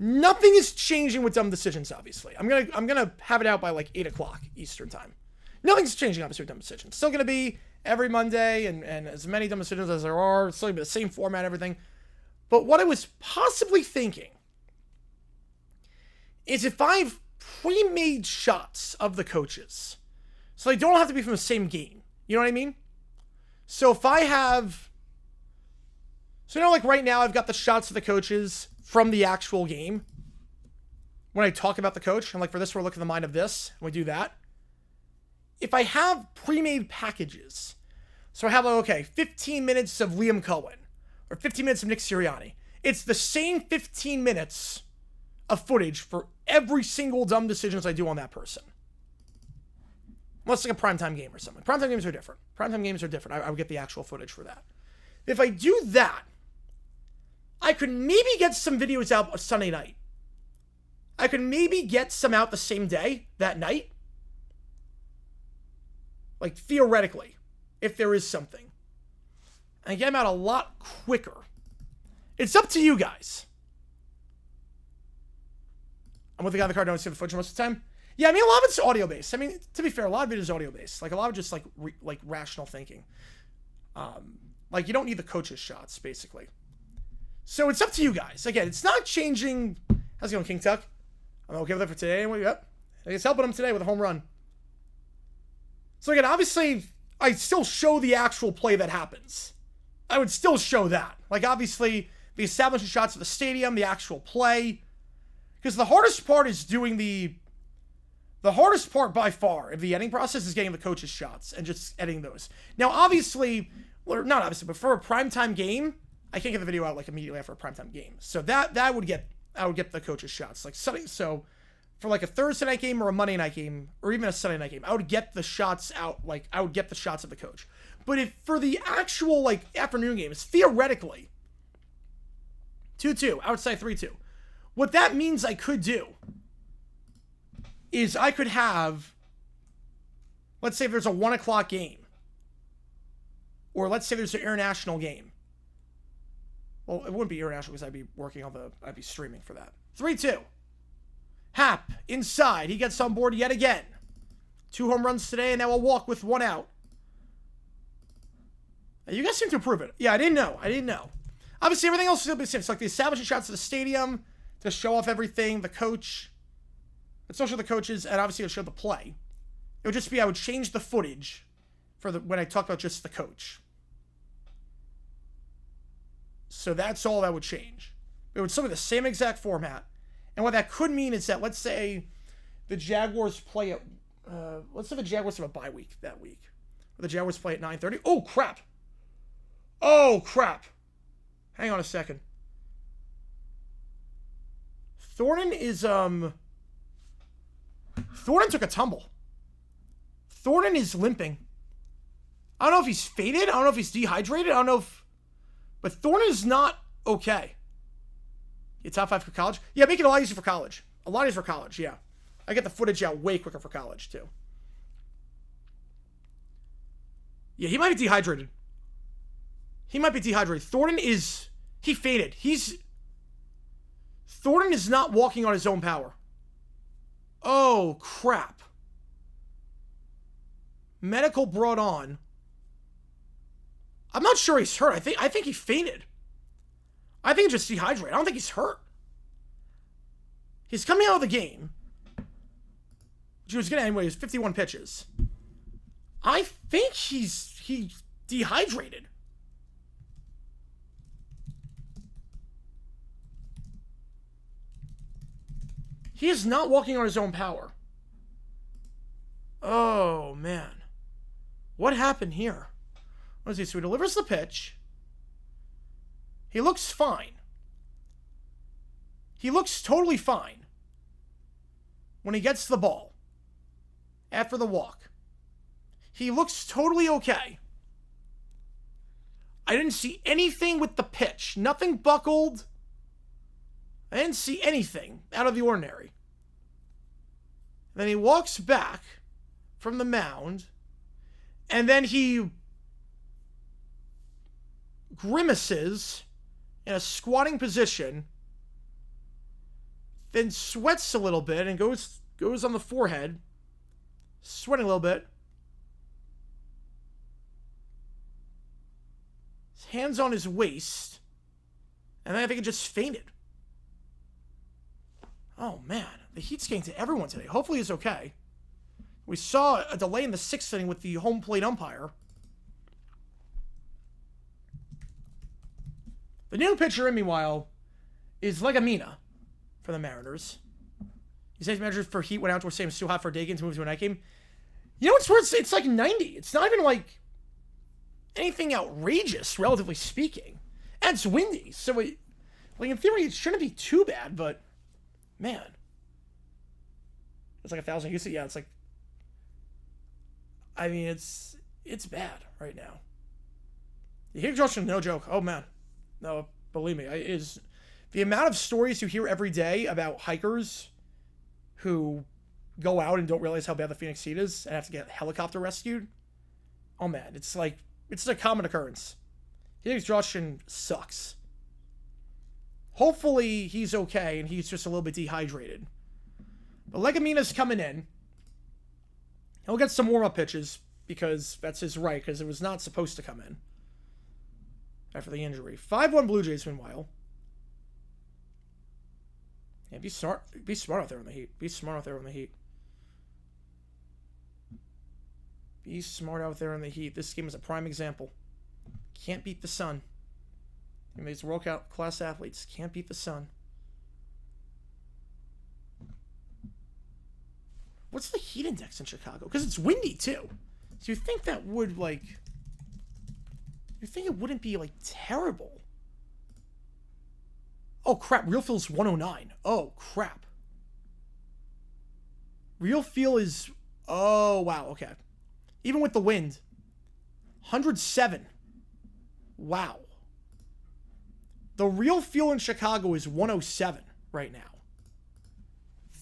Nothing is changing with dumb decisions, obviously. I'm gonna have it out by like 8 o'clock Eastern time. Nothing's changing, obviously, with dumb decisions. Still gonna be every Monday and as many dumb decisions as there are. It's still gonna be the same format, everything. But what I was possibly thinking is if I've pre-made shots of the coaches, so they don't have to be from the same game. You know what I mean? So if I have, so you know, like right now I've got the shots of the coaches from the actual game. When I talk about the coach, and like for this, we're looking at the mind of this, and we do that. If I have pre-made packages, so I have like, okay, 15 minutes of Liam Cohen, or 15 minutes of Nick Sirianni. It's the same 15 minutes of footage for every single dumb decisions I do on that person. Unless like a primetime game or something. Primetime games are different. I would get the actual footage for that. If I do that, I could maybe get some videos out Sunday night. I could maybe get some out the same day, that night. Like, theoretically, if there is something. And get them out a lot quicker. It's up to you guys. I'm with the guy in the car, don't see the footage most of the time. Yeah, I mean, a lot of it's audio-based. I mean, to be fair, a lot of it is audio-based. Like, a lot of just, like rational thinking. Like, you don't need the coach's shots, basically. So, it's up to you guys. Again, it's not changing. How's it going, King Tuck? I'm okay with it for today. Anyway, yep. It's helping him today with a home run. So, again, obviously, I still show the actual play that happens. I would still show that. Like, obviously, the establishing shots of the stadium, the actual play. Because the hardest part is doing the hardest part by far of the editing process is getting the coach's shots and just editing those. Now, obviously, or not obviously, but for a primetime game, I can't get the video out like immediately after a primetime game. So I would get the coach's shots. Like so for like a Thursday night game or a Monday night game or even a Sunday night game, I would get the shots out. Like I would get the shots of the coach. But if for the actual like afternoon games, theoretically, 2-2, outside 3-2. What that means I could do is I could have, let's say if there's a 1 o'clock game, or let's say there's an international game. Well, it wouldn't be international because I'd be I'd be streaming for that. 3-2. Hap, inside. He gets on board yet again. 2 home runs today, and now a walk with 1 out. You guys seem to approve it. Yeah, I didn't know. Obviously, everything else is still the same. It's like the establishing shots of the stadium to show off everything, the coach. It's also the coaches, and obviously it'll show the play. It would just be, I would change the footage for when I talk about just the coach. So that's all that would change. It would still be the same exact format. And what that could mean is that, let's say the Jaguars play at, let's say the Jaguars have a bye week that week. Or the Jaguars play at 9:30. Oh, crap. Hang on a second. Thornton took a tumble. Thornton is limping. I don't know if he's faded. I don't know if he's dehydrated. But Thornton is not okay. You top 5 for college? Yeah, make it a lot easier for college. A lot easier for college, yeah. I get the footage out way quicker for college, too. Yeah, he might be dehydrated. Thornton he faded. Thornton is not walking on his own power. Oh, crap. Medical brought on. I'm not sure he's hurt. I think he fainted. I think he's just dehydrated. I don't think he's hurt. He's coming out of the game. Which he was getting anyway. He was 51 pitches. I think he's dehydrated. He is not walking on his own power. Oh, man. What happened here? What is he? So he delivers the pitch. He looks fine. He looks totally fine when he gets the ball after the walk. He looks totally okay. I didn't see anything with the pitch. Nothing buckled. I didn't see anything out of the ordinary. Then he walks back from the mound, and then he grimaces in a squatting position then sweats a little bit and goes on the forehead, sweating a little bit. His hands on his waist, and then I think it just fainted. Oh man, the heat's getting to everyone today. Hopefully he's okay. We saw a delay in the 6th inning with the home plate umpire. The new pitcher in, meanwhile, is Legumina for the Mariners. He says manager for Heat went outdoor stadium. It's too hot for a day game to move to a night game. You know what's worse? It's like 90. It's not even like anything outrageous, relatively speaking. And it's windy. So, like in theory, it shouldn't be too bad, but man. It's like 1,000. Yeah, it's like, I mean, it's bad right now. The heat exhaustion, no joke. Oh man. No, believe me, is the amount of stories you hear every day about hikers who go out and don't realize how bad the Phoenix heat is and have to get helicopter rescued. Oh man, it's like, it's a common occurrence. Heat exhaustion sucks. Hopefully he's okay and he's just a little bit dehydrated. But Legumina's coming in. He'll get some warm-up pitches because that's his right, because it was not supposed to come in after the injury. 5-1 Blue Jays, meanwhile. Yeah, be smart out there in the heat. Be smart out there in the heat. Be smart out there in the heat. This game is a prime example. Can't beat the sun. And these world-class athletes can't beat the sun. What's the heat index in Chicago? Because it's windy, too. So you think that would, like... You think it wouldn't be, like, terrible. Oh, crap. Real feel's 109. Oh, crap. Real feel is... Oh, wow. Okay. Even with the wind. 107. Wow. The real feel in Chicago is 107 right now.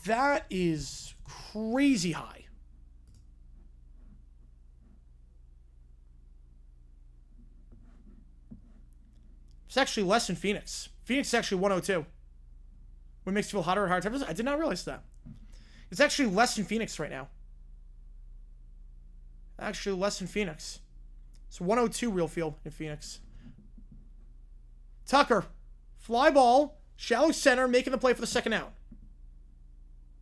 That is crazy high. It's actually less in Phoenix. Phoenix is actually 102. What makes you feel hotter at higher temperatures? I did not realize that. It's actually less in Phoenix right now. Actually less in Phoenix. It's 102 real feel in Phoenix. Tucker. Fly ball. Shallow center. Making the play for the second out.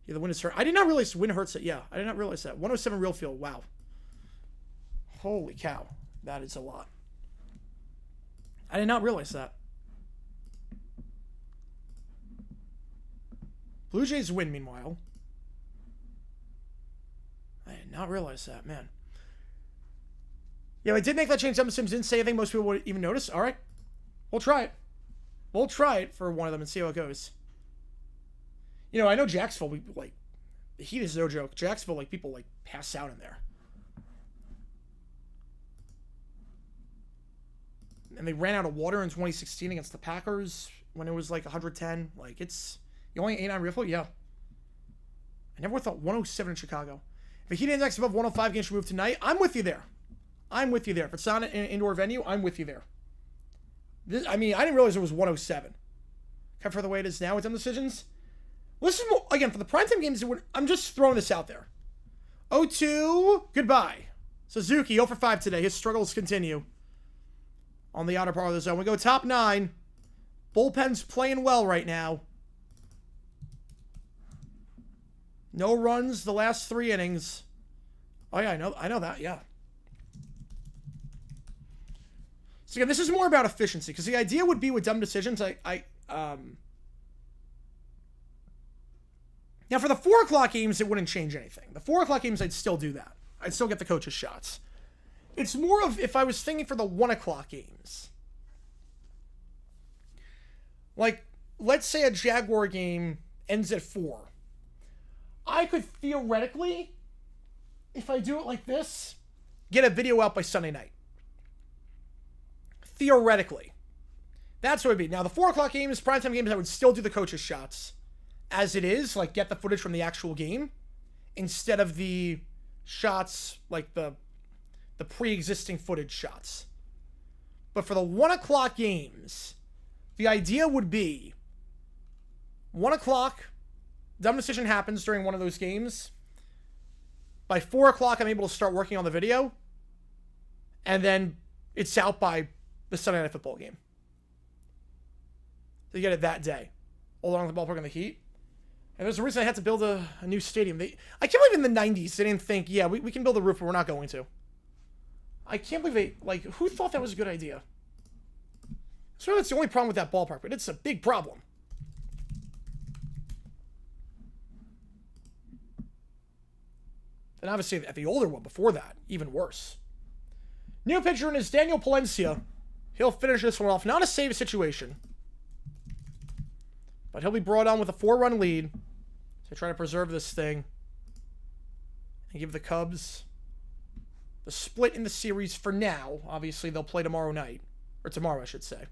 Yeah, the wind is hurt. I did not realize wind hurts it. Yeah, I did not realize that. 107 real feel. Wow. Holy cow. That is a lot. I did not realize that. Blue Jays win, meanwhile. I did not realize that, man. Yeah, I did make that change. Sims didn't say anything most people would even notice. All right. We'll try it. We'll try it for one of them and see how it goes. You know, I know Jacksonville, the heat is no joke. Jacksonville, people, pass out in there. And they ran out of water in 2016 against the Packers when it was 110. You only 89 real feel? Yeah. I never thought 107 in Chicago. If a heat index above 105 games should move tonight, I'm with you there. I'm with you there. If it's not an indoor venue, I'm with you there. I didn't realize it was 107. Kind of for the way it is now with them decisions. Listen, again, for the primetime games, I'm just throwing this out there. 0-2, goodbye. Suzuki, 0 for 5 today. His struggles continue. On the outer part of the zone. We go top 9. Bullpen's playing well right now. No runs the last 3 innings. Oh, yeah, I know that, yeah. So, again, this is more about efficiency, because the idea would be with dumb decisions, Now, for the 4 o'clock games, it wouldn't change anything. The 4 o'clock games, I'd still do that. I'd still get the coach's shots. It's more of if I was thinking for the 1 o'clock games. Let's say a Jaguar game ends at 4. I could theoretically, if I do it like this, get a video out by Sunday night. Theoretically. That's what it would be. Now, the 4 o'clock games, primetime games, I would still do the coach's shots. As it is, get the footage from the actual game. Instead of the shots, the pre-existing footage shots. But for the 1 o'clock games, the idea would be 1 o'clock, dumb decision happens during one of those games. By 4 o'clock, I'm able to start working on the video. And then it's out by the Sunday Night Football game. So you get it that day. All along the ballpark in the Heat. And there's a reason I had to build a new stadium. I can't believe in the 90s they didn't think, yeah, we can build a roof, but we're not going to. I can't believe they, like, who thought that was a good idea? So that's the only problem with that ballpark, but it's a big problem. And obviously at the older one before that, even worse. New pitcher in is Daniel Palencia. He'll finish this one off. Not a save situation. But he'll be brought on with a 4-run lead to try to preserve this thing and give the Cubs the split in the series for now. Obviously, they'll play tomorrow night. Or tomorrow, I should say.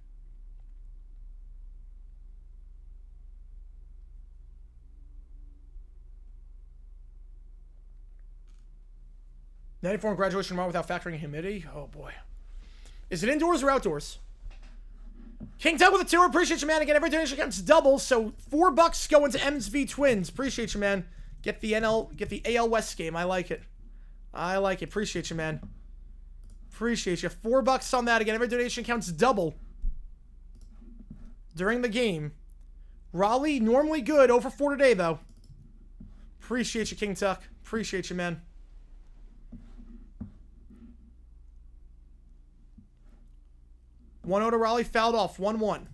'94 graduation tomorrow without factoring humidity? Oh, boy. Is it indoors or outdoors? King Tug with a 2. Appreciate you, man. Again, every donation counts double, so $4 going to MSV Twins. Appreciate you, man. Get the AL West game. I like it. I like it. Appreciate you, man. Appreciate you. $4 on that. Again, every donation counts double during the game. Raleigh, normally good. 0 for 4 today, though. Appreciate you, King Tuck. Appreciate you, man. One 0 to Raleigh, fouled off. 1-1.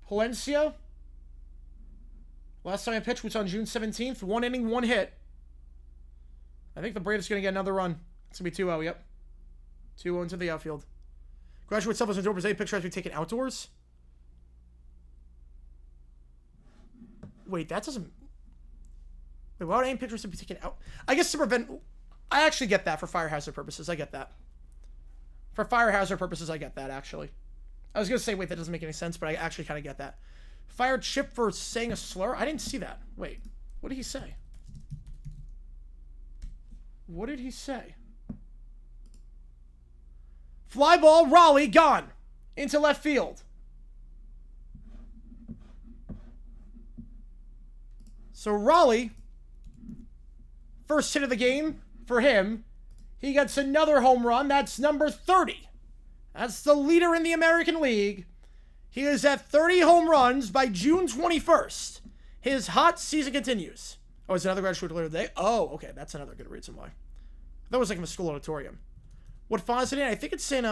Palencia. Last time I pitched was on June 17th. 1 inning, 1 hit. I think the Braves are going to get another run. It's going to be 2-0, yep. 2-0 into the outfield. Graduate self as indoor Brazilian picture has to be taken outdoors? Wait, that doesn't... Wait, why would any pictures have to be taken out? I guess to prevent... I actually get that for fire hazard purposes. I get that. For fire hazard purposes, I get that, actually. I was going to say, wait, that doesn't make any sense, but I actually kind of get that. Fired Chip for saying a slur? I didn't see that. Wait, what did he say? What did he say? Fly ball, Raleigh, gone. Into left field. So Raleigh, first hit of the game for him. He gets another home run. That's number 30. That's the leader in the American League. He is at 30 home runs by June 21st. His hot season continues. Oh, is another graduate later today? Oh, okay. That's another good reason why. That was like in a school auditorium. What font is it in? I think it's in,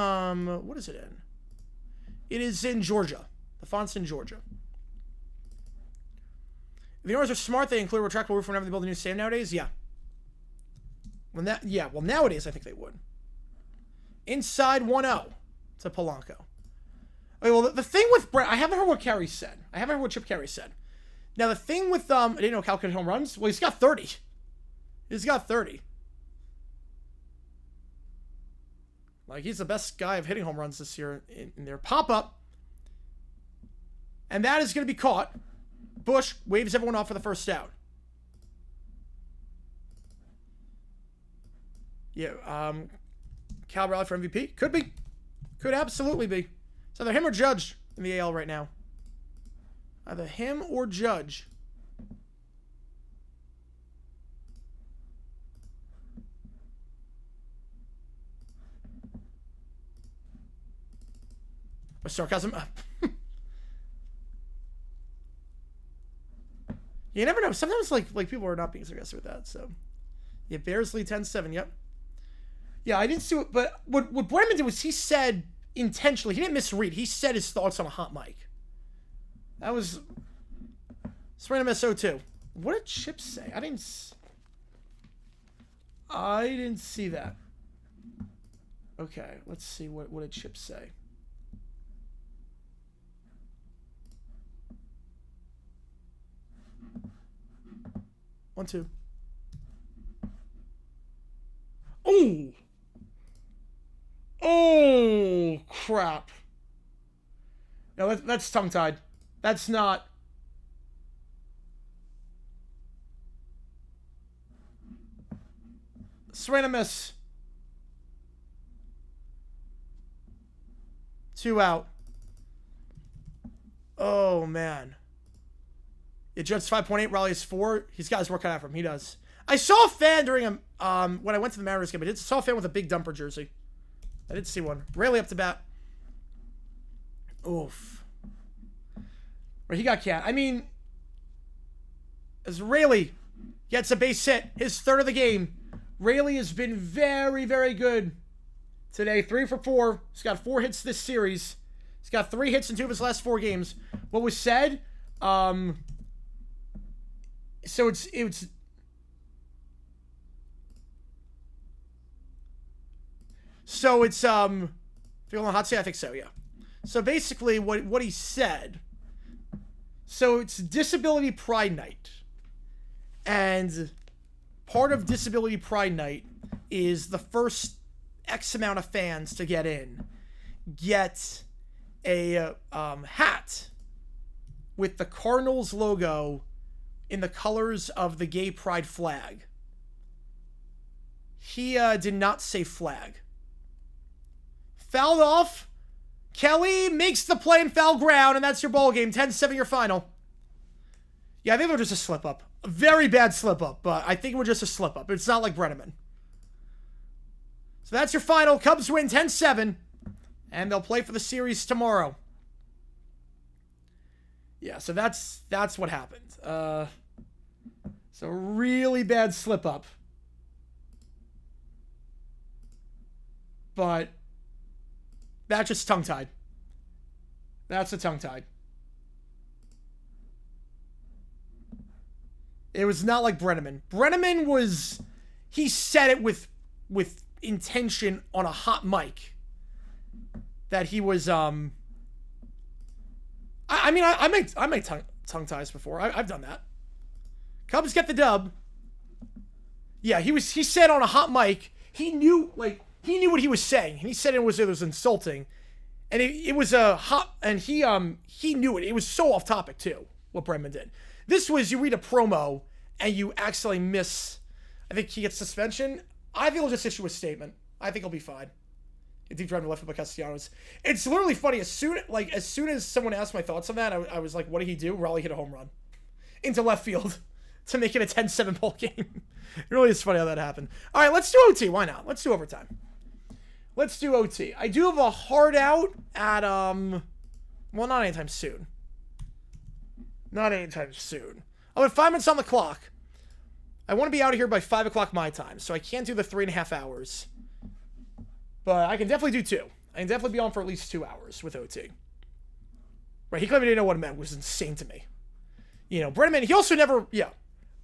what is it in? It is in Georgia. The font's in Georgia. If the owners are smart, they include a retractable roof whenever they build a new stadium nowadays? Yeah. Well, nowadays I think they would. Inside 1-0 to Polanco. Okay, well, the thing with Brett, I haven't heard what Carey said. I haven't heard what Chip Carey said. Now, the thing with, I didn't know calculated home runs. Well, he's got 30. He's got 30. Like, he's the best guy of hitting home runs this year in their pop-up. And that is going to be caught. Bush waves everyone off for the first out. Yeah, Cal Raleigh for MVP? Could be. Could absolutely be. It's either him or Judge in the AL right now. Either him or Judge. With sarcasm. You never know. Sometimes like people are not being sarcastic with that. So yeah, Bears lead 10-7. Yep. Yeah, I didn't see it, but what Brennan did was he said intentionally. He didn't misread. He said his thoughts on a hot mic. That was Random SO2. What did Chip say? I didn't see that. Okay, let's see what did Chip say. One, two. Oh! Oh, crap. No, that's tongue-tied. That's not... Swing and miss. 2 out. Oh, man. The Jets 5.8, Raleigh is 4. He's got his work cut out for him. He does. I saw a fan during when I went to the Mariners game. I saw a fan with a big dumper jersey. I did see one. Rayleigh up to bat. Oof. Where he got cat. I mean, as Rayleigh gets a base hit, his third of the game. Rayleigh has been very, very good today. 3 for 4. He's got 4 hits this series. He's got 3 hits in 2 of his last 4 games. What was said, so it's feeling the hot seat? I think so, yeah. So basically what he said, so it's Disability Pride Night. And part of Disability Pride Night is the first X amount of fans to get in get a hat with the Cardinals logo in the colors of the gay pride flag. He did not say flag. Fouled off. Kelly makes the play in foul ground, and that's your ball game. 10-7 your final. Yeah, I think it was just a slip-up. A very bad slip-up, but I think it was just a slip-up. It's not like Brenneman. So that's your final. Cubs win 10-7, and they'll play for the series tomorrow. Yeah, so that's what happened. So really bad slip-up. But that's just tongue-tied. That's a tongue-tied. It was not like Brenneman. Brenneman was... He said it with intention on a hot mic. That he was... I make tongue ties before. I've done that. Cubs get the dub. Yeah, he said on a hot mic, he knew what he was saying. And he said it was insulting. And it was a hot, and he knew it. It was so off topic too, what Brenneman did. This was, you read a promo and you accidentally miss, I think he gets suspension. I think he'll just issue a statement. I think he'll be fine. Deep drive to left by Castellanos. It's literally funny. As soon as someone asked my thoughts on that, I was like, what did he do? Raleigh hit a home run into left field to make it a 10-7 ball game. It really is funny how that happened. All right, let's do OT. Why not? Let's do overtime. Let's do OT. I do have a hard out at, well, not anytime soon. Not anytime soon. I'm at 5 minutes on the clock. I want to be out of here by 5 o'clock my time, so I can't do the 3.5 hours. But I can definitely do 2. I can definitely be on for at least 2 hours with OT. Right, he claimed he didn't know what it meant, which was insane to me. You know, Brenneman, he also never,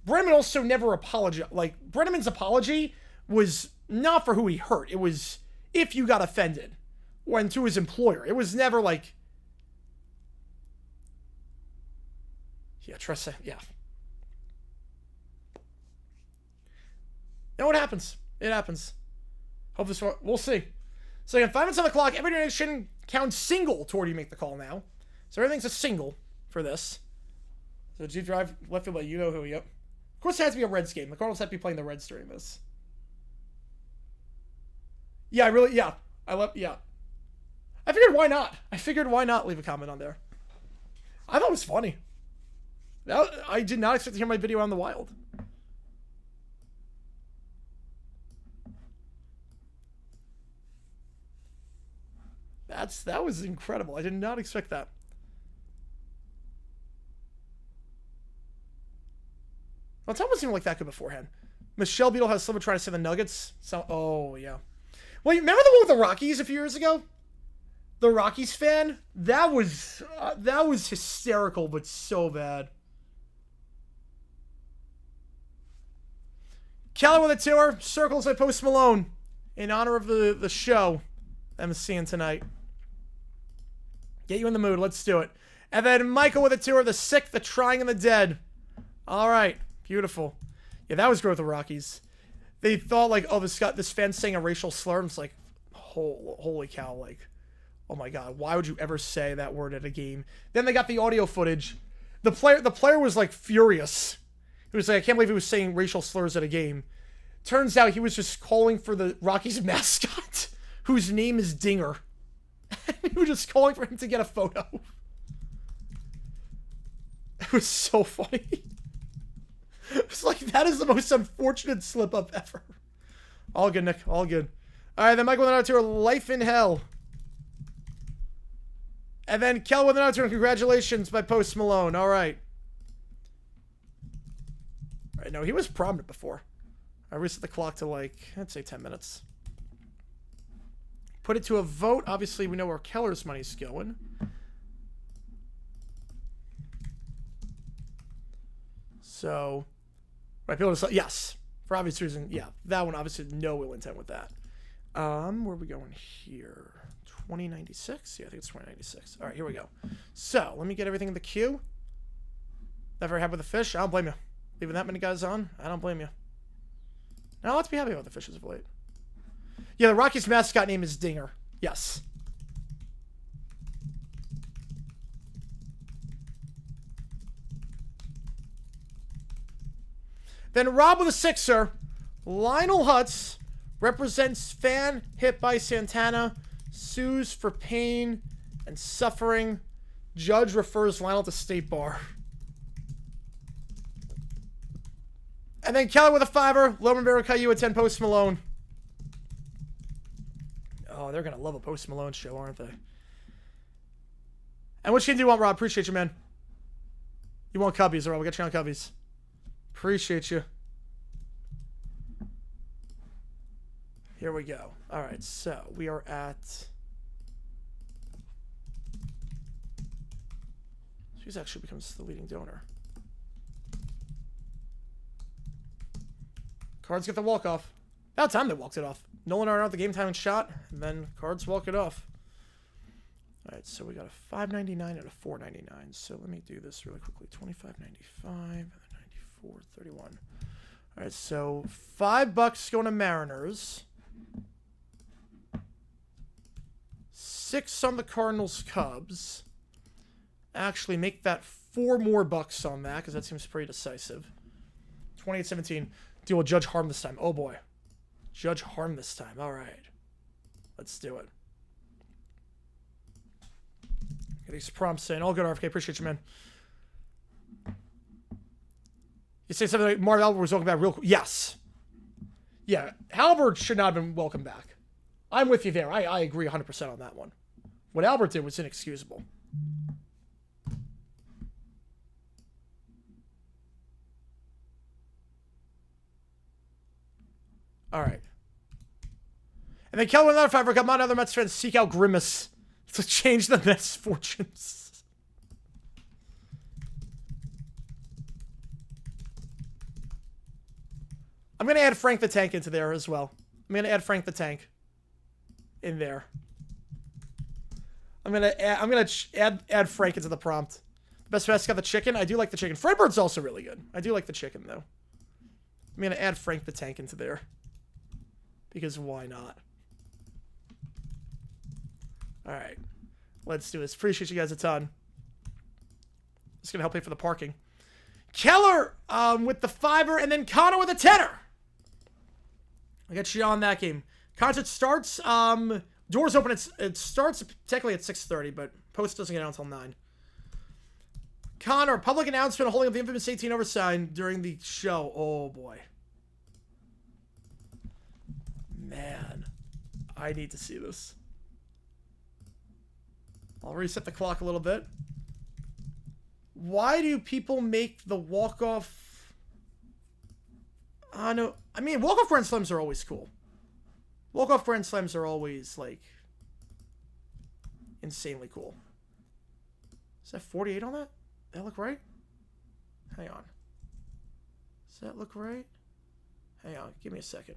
Brenneman also never apologized. Like, Brenneman's apology was not for who he hurt. It was if you got offended. When to his employer. It was never like, trust that, You know what happens? It happens. Hope this, we'll see. So again, 5 minutes on the clock. Every donation counts single toward you make the call now. So everything's a single for this. So G drive left field by you know who. Yep. Of course, it has to be a Reds game. The Cardinals have to be playing the Reds during this. I figured why not? Leave a comment on there. I thought it was funny. I did not expect to hear my video on the Wild. That was incredible. I did not expect that. Well, Tom wasn't even like that good beforehand. Michelle Beadle has someone trying to say the Nuggets. So, oh yeah. Well, you remember the one with the Rockies a few years ago? The Rockies fan? That was hysterical, but so bad. Keller with a tour. Circles by Post Malone. In honor of the show I'm seeing tonight. Get you in the mood. Let's do it. And then Michael with a tour of the sick, the trying, and the dead. All right. Beautiful. Yeah, that was great with the Rockies. They thought like, oh, this fan's saying a racial slur. And it's like, holy cow, like, oh my God, why would you ever say that word at a game? Then they got the audio footage. The player was like furious. He was like, I can't believe he was saying racial slurs at a game. Turns out he was just calling for the Rockies mascot, whose name is Dinger. He was just calling for him to get a photo. It was so funny. It's like, that is the most unfortunate slip-up ever. All good, Nick. All good. All right, then Michael with another tour, Life in Hell. And then Kel with another tour, congratulations by Post Malone. All right. All right, no, he was prominent before. I reset the clock to, like, I'd say 10 minutes. Put it to a vote. Obviously, we know where Keller's money's going. So, right, people decide, yes, for obvious reason, yeah, that one obviously no ill intent with that. Where are we going here? 2096? Yeah, I think it's 2096. All right, here we go. So, let me get everything in the queue. Never happy with the fish? I don't blame you. Leaving that many guys on? I don't blame you. Now, let's be happy about the fishes of late. Yeah, the Rockies mascot name is Dinger. Yes. Then Rob with a sixer. Lionel Hutz represents fan hit by Santana. Sues for pain and suffering. Judge refers Lionel to State Bar. And then Keller with a fiver. Loman Barrow Caillou at 10. Post Malone. Oh, they're going to love a Post Malone show, aren't they? And what skin do you want, Rob? Appreciate you, man. You want Cubbies, all right? We'll get you on Cubbies. Appreciate you. Here we go. All right, so we are at... She's actually becomes the leading donor. Cards get the walk-off. About time they walked it off. Nolan Arenado the game time and shot, and then Cards walk it off. All right, so we got a $5.99 and a $4.99. So let me do this really quickly. $25.95 and then $94.31. All right, so $5 going to Mariners. 6 on the Cardinals Cubs. Actually, make that 4 more bucks on that because that seems pretty decisive. 28-17. Deal with Judge Harm this time. Oh boy. Judge Harm this time. All right. Let's do it. Get these prompts saying, all good, RFK. Appreciate you, man. You say something like Marv Albert was welcome back real quick. Yes. Yeah. Albert should not have been welcome back. I'm with you there. I agree 100% on that one. What Albert did was inexcusable. All right. And then Kelvin another 5. Come on, other Mets fans, seek out Grimace to change the Mets' fortunes. I'm going to add Frank the Tank into there as well. I'm going to add Frank the Tank in there. I'm going to add Frank into the prompt. The best mascot, the chicken. I do like the chicken. Fredbird's also really good. I do like the chicken, though. I'm going to add Frank the Tank into there. Because why not? All right. Let's do this. Appreciate you guys a ton. It's going to help pay for the parking. Keller with the 5er, and then Connor with a 10er. I got you on that game. Concert starts. Doors open. It starts technically at 6:30, but post doesn't get out until 9. Connor, public announcement holding up the infamous 18 over sign during the show. Oh boy. Man, I need to see this. I'll reset the clock a little bit. Why do people make the walk-off? No, I mean, walk-off Grand Slams are always cool. Walk-off Grand Slams are always, like, insanely cool. Is that 48 on that? That look right? Hang on. Does that look right? Hang on, give me a second.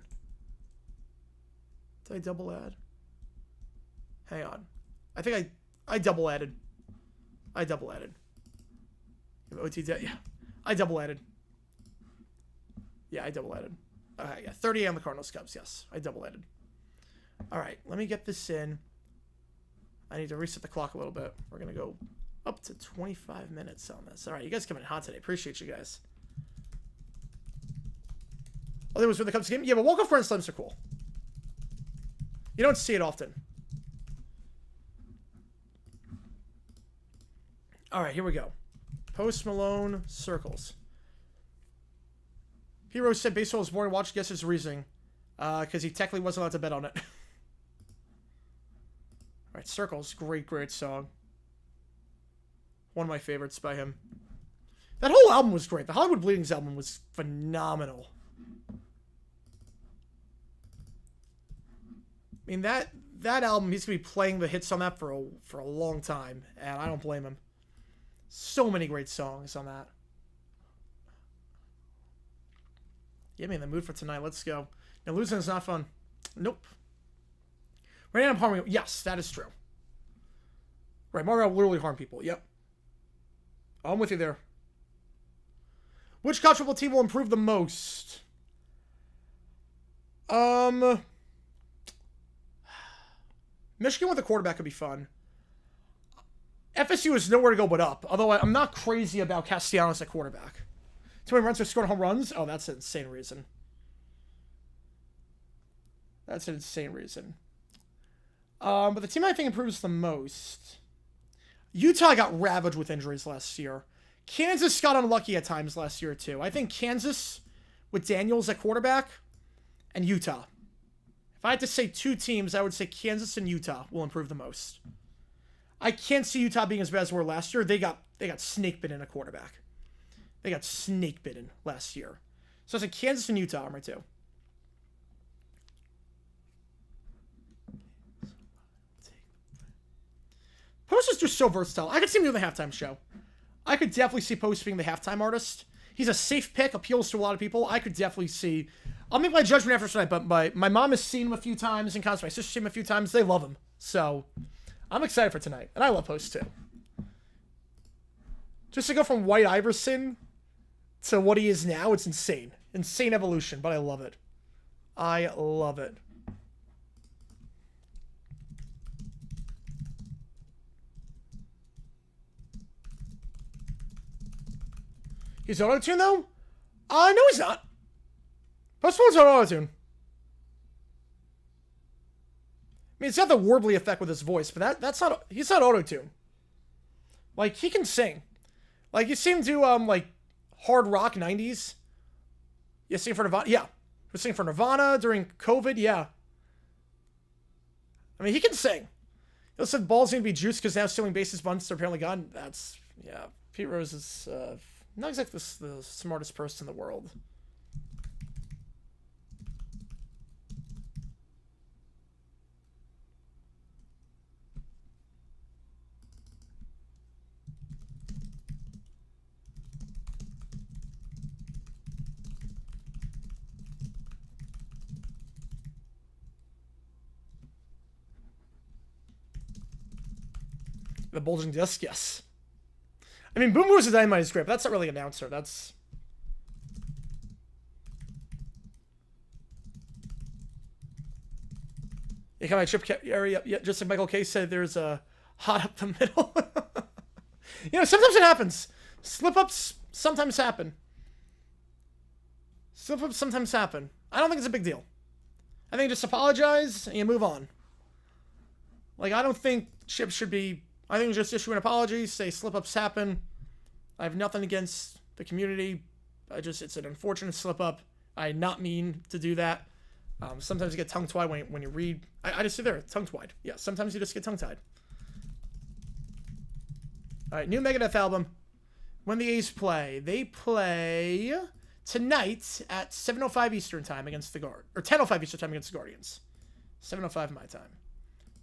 Did I double add? Hang on. I think I double added. I double added. OT, yeah. I double added. Yeah, I double added. Okay, yeah, 30 on the Cardinals Cubs. Yes, I double added. All right, let me get this in. I need to reset the clock a little bit. We're going to go up to 25 minutes on this. All right, you guys coming in hot today. Appreciate you guys. Oh, there was for the Cubs game? Yeah, but walk-off Grand Slams are cool. You don't see it often. All right, here we go. Post Malone, circles. Hero said baseball was boring. Watch, guess his reasoning. Because he technically wasn't allowed to bet on it. Alright, circles. Great, great song. One of my favorites by him. That whole album was great. The Hollywood Bleedings album was phenomenal. I mean, that album, he's going to be playing the hits on that for a long time. And I don't blame him. So many great songs on that. Get me in the mood for tonight. Let's go. Now, losing is not fun. Nope. Right now I'm harming... Yes, that is true. Right, Mario literally harm people. Yep. I'm with you there. Which college football team will improve the most? Michigan with a quarterback could be fun. FSU is nowhere to go but up. Although I'm not crazy about Castellanos at quarterback. Too many runs for scoring home runs? Oh, that's an insane reason. That's an insane reason. But the team I think improves the most... Utah got ravaged with injuries last year. Kansas got unlucky at times last year, too. I think Kansas, with Daniels at quarterback, and Utah. If I had to say two teams, I would say Kansas and Utah will improve the most. I can't see Utah being as bad as they were last year. They got snake bitten at quarterback. They got snake bitten last year. So I said Kansas and Utah are my two. Post is just so versatile. I could see him doing the halftime show. I could definitely see Post being the halftime artist. He's a safe pick, appeals to a lot of people. I could definitely see... I'll make my judgment after tonight, but my mom has seen him a few times in concert. My sister's seen him a few times. They love him. So, I'm excited for tonight. And I love Post, too. Just to go from White Iverson to what he is now, it's insane. Insane evolution, but I love it. I love it. He's auto-tune, though? No, he's not. Post Malone's on auto-tune. I mean, it's got the warbly effect with his voice, but that's not... He's not auto-tune. Like, he can sing. Like, you see him do, like, hard rock 90s. You sing for Nirvana? Yeah. He was singing for Nirvana during COVID? Yeah. I mean, he can sing. He said balls need to be juiced because now stealing bases bunts are apparently gone. That's... Yeah. Pete Rose is... not exactly the smartest person in the world. The bulging disc, yes. I mean, Boom Moves the Dynamite is great, but that's not really an announcer. That's... Yeah, kind of chip area. Yeah, just like Michael K said, there's a hot up the middle. You know, sometimes it happens. Slip-ups sometimes happen. Slip-ups sometimes happen. I don't think it's a big deal. I think just apologize and you move on. Like, I don't think Chip should be... I think just issue an apology, say slip-ups happen. I have nothing against the community. It's an unfortunate slip-up. I not mean to do that. Sometimes you get tongue-tied when you read. I just sit there, tongue-tied. Yeah, sometimes you just get tongue-tied. All right, new Megadeth album. When the A's play. They play tonight at 7:05 Eastern Time against the Guard. Or 10:05 Eastern Time against the Guardians. 7:05 my time.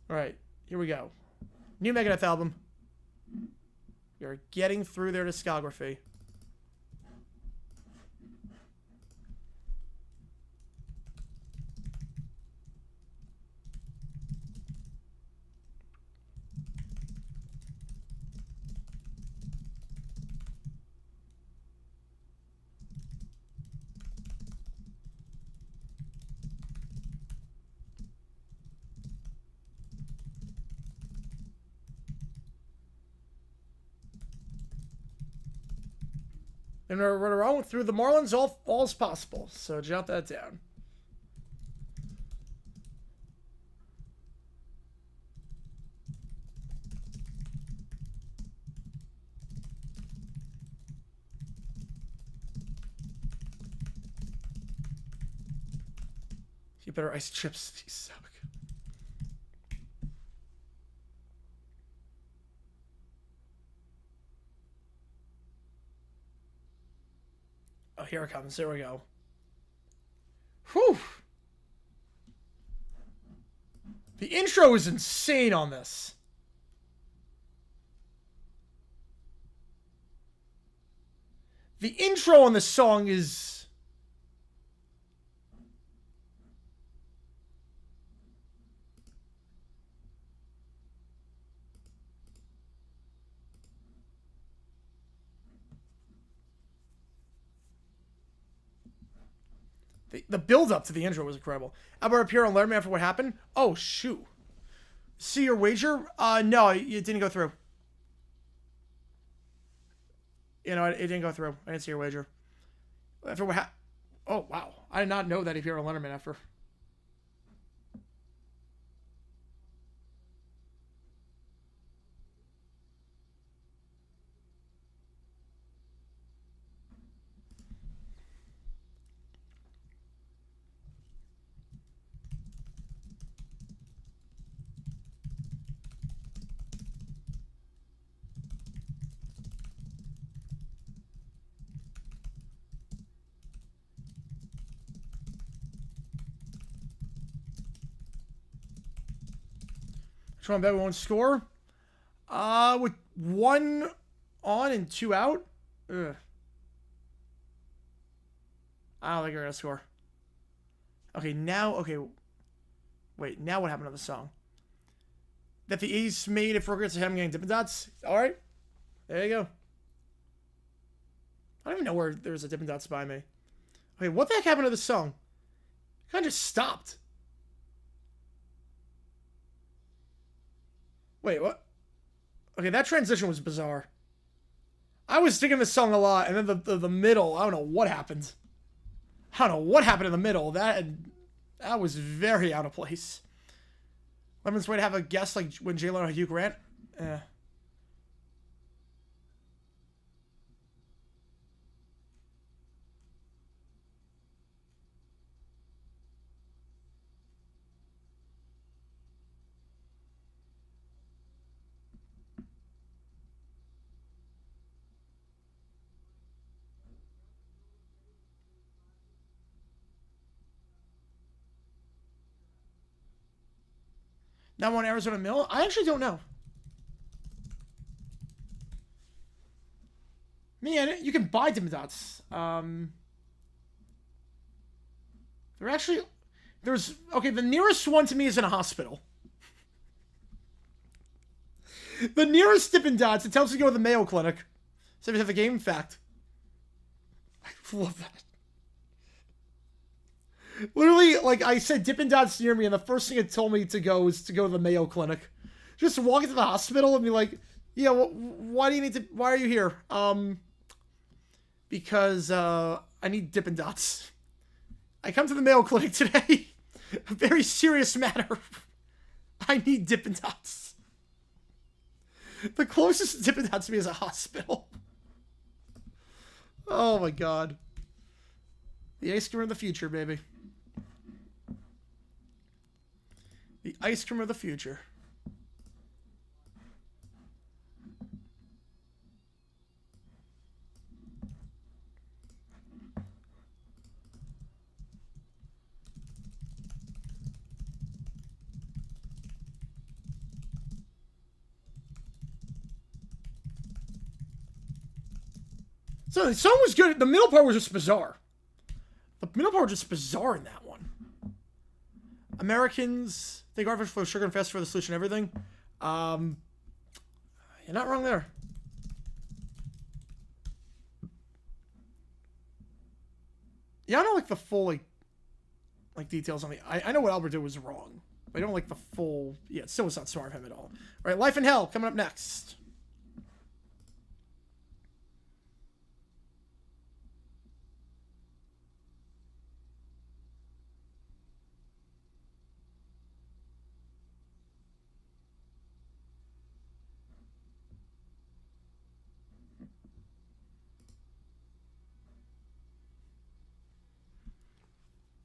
All right, here we go. New Megadeth album. You're getting through their discography. And we're around through the Marlins all as possible. So jot that down. You better ice chips. These suck. Oh, here it comes. There we go. Whew. The intro is insane on this. The intro on this song is... The build-up to the intro was incredible. Albert appear on Letterman after what happened? Oh, shoot. See your wager? No, it didn't go through. You know, it didn't go through. I didn't see your wager. After what happened? Oh, wow. I did not know that he appeared on Letterman after. Sean Bet won't score. With 1 on and 2 out? Ugh. I don't think you're going to score. Okay, now... Okay. Wait, now what happened to the song? That the ace made it for regrets of him getting Dippin' Dots? Alright. There you go. I don't even know where there's a Dippin' Dots by me. Okay, what the heck happened to the song? It kind of just stopped. Wait, what? Okay, that transition was bizarre. I was digging this song a lot, and then the middle, I don't know what happened. I don't know what happened in the middle. That was very out of place. Lemon's way to have a guest like when J-Lo and Hugh Grant. Eh. Now on Arizona Mill? I actually don't know. Man, you can buy Dippin' Dots. They're actually... There's... Okay, the nearest one to me is in a hospital. The nearest Dippin' Dots, it tells you to go to the Mayo Clinic. So we have the game fact. I love that. Literally, like, I said Dippin' Dots near me, and the first thing it told me to go was to go to the Mayo Clinic. Just walk into the hospital and be like, yeah, why do you need to... Why are you here? Because, I need Dippin' Dots. I come to the Mayo Clinic today. A very serious matter. I need Dippin' Dots. The closest Dippin' Dots to me is a hospital. Oh my god. The ice cream of the future, baby. The ice cream of the future. So the song was good. The middle part was just bizarre. The middle part was just bizarre in that one. Americans think Artificial for sugar and fast for the solution to everything. You're not wrong there. Yeah, I don't like the full like details on the. I know what Albert did was wrong. But I don't like the full. Yeah, it still was not smart of him at all. All right, Life in Hell coming up next.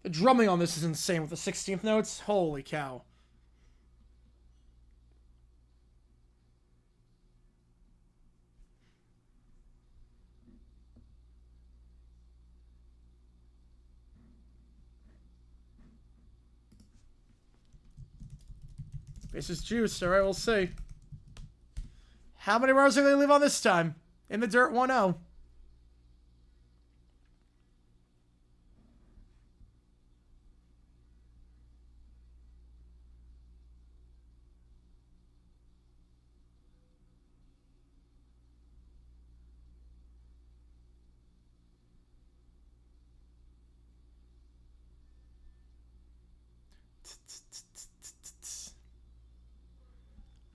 The drumming on this is insane with the 16th notes. Holy cow. Bases juiced. All right, we'll see. How many runners are they leave on this time? In the dirt, 1-0.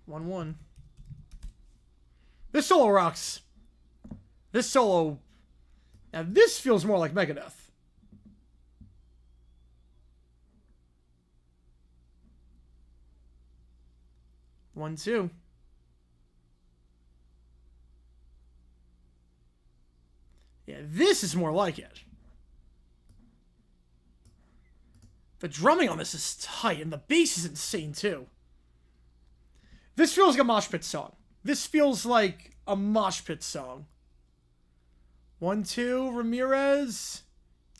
One. This solo rocks. This solo... Now, this feels more like Megadeth. One, two. Yeah, this is more like it. The drumming on this is tight, and the bass is insane, too. This feels like a mosh pit song. This feels like a mosh pit song. 1, 2, Ramirez.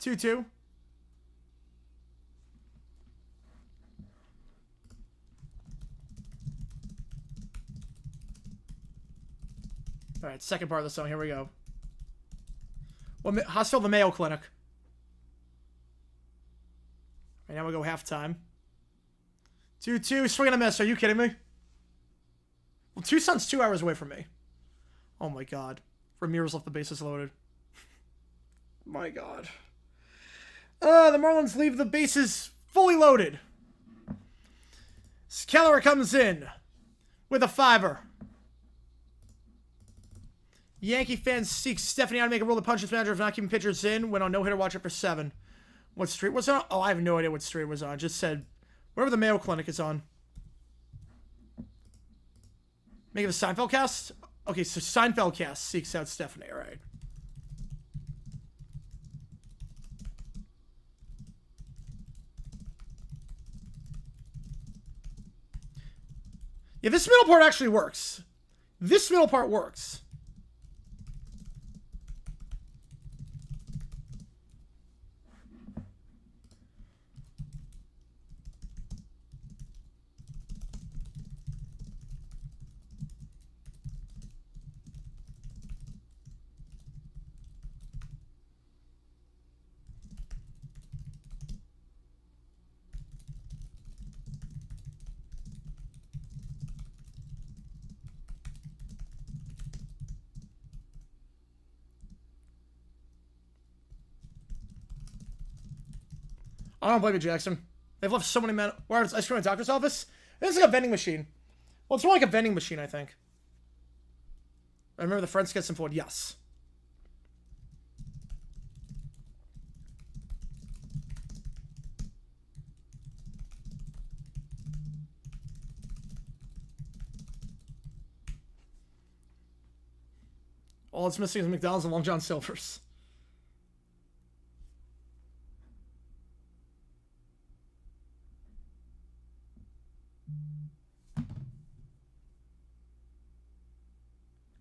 2, 2. All right, second part of the song. Here we go. Well, Hospital the Mayo Clinic. Right now we go halftime. 2, 2. Swing and a miss. Are you kidding me? Well, Tucson's 2 hours away from me. Oh my god. Ramirez left the bases loaded. My god. The Marlins leave the bases fully loaded. Keller comes in with a 5-er. Yankee fans seek Stephanie out to make a rule the punches manager of not keeping pitchers in. Went on no-hitter watch after 7. What street was on? Oh, I have no idea what street was on. Just said wherever the Mayo Clinic is on. Make it a Seinfeld cast? Okay, so Seinfeld cast seeks out Stephanie, alright. Yeah, this middle part actually works. This middle part works. I don't blame you, Jackson. They've left so many men. Where is ice cream in a doctor's office? This is like a vending machine. Well, it's more like a vending machine, I think. I remember the French get some food. Yes. All it's missing is McDonald's and Long John Silver's.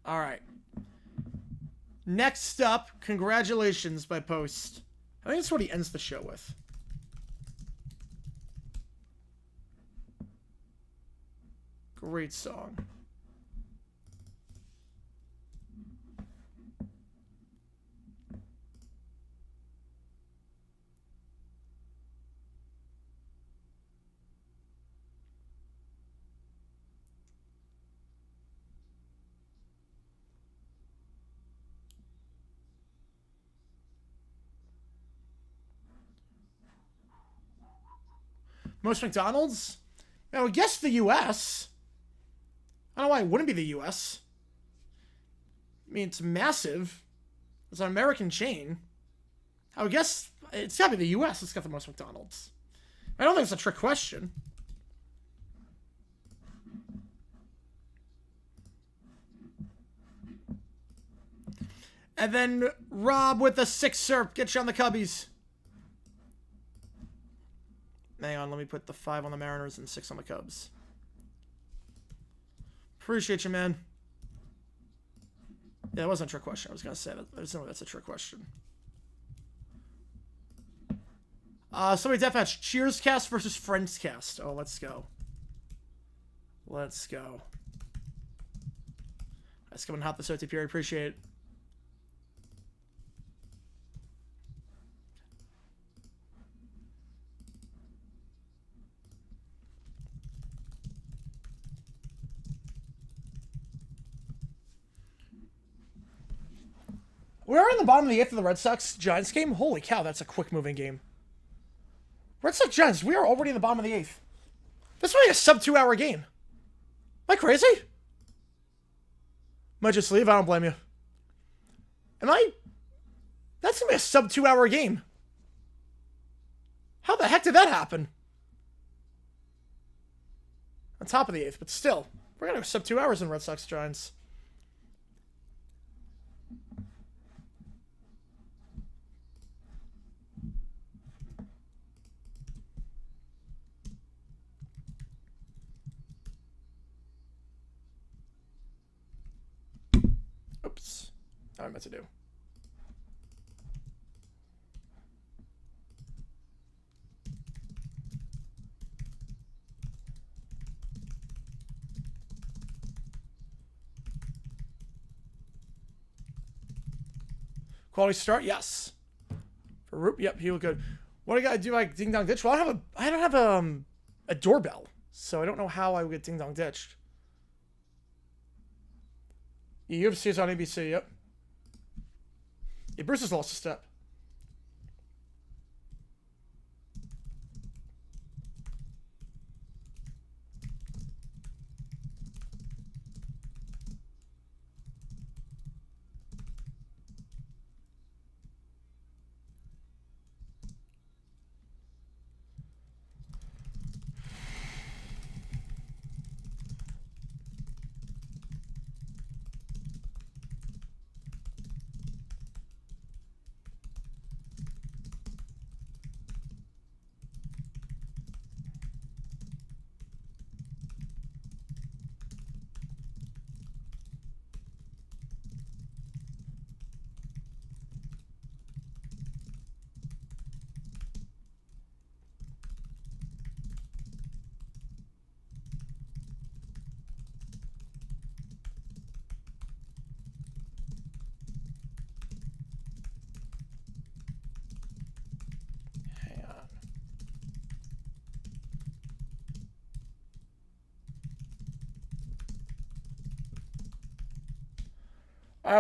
All right. Next up, congratulations by Post. I think that's what he ends the show with. Great song. Most McDonald's? I would guess the U.S. I don't know why it wouldn't be the U.S. I mean, it's massive. It's an American chain. I would guess it's gotta be the U.S. that's got the most McDonald's. I don't think it's a trick question. And then Rob with the 6-serp. Get you on the Cubbies. Hang on, let me put the 5 on the Mariners and 6 on the Cubs. Appreciate you, man. Yeah, that wasn't a trick question. I was going to say that. There's no way that's a trick question. Somebody deathmatch. Cheers cast versus Friends cast. Oh, let's go. Let's go. Let's come and hop this OTP. I appreciate it. We are in the bottom of the 8th of the Red Sox-Giants game. Holy cow, that's a quick-moving game. Red Sox-Giants, we are already in the bottom of the 8th. This is only a sub-2-hour game. Am I crazy? Might just leave. I don't blame you. Am I? That's going to be a sub-2-hour game. How the heck did that happen? On top of the 8th, but still. We're going to go sub-2 hours in Red Sox-Giants. Oops. What I meant to do. Quality start, yes. For Roop, yep, he looked good. What do I gotta do like ding dong ditch? Well, I don't have a doorbell, so I don't know how I would get ding dong ditched. Yeah, UFC is on ABC, yep. Yeah, Bruce has lost a step.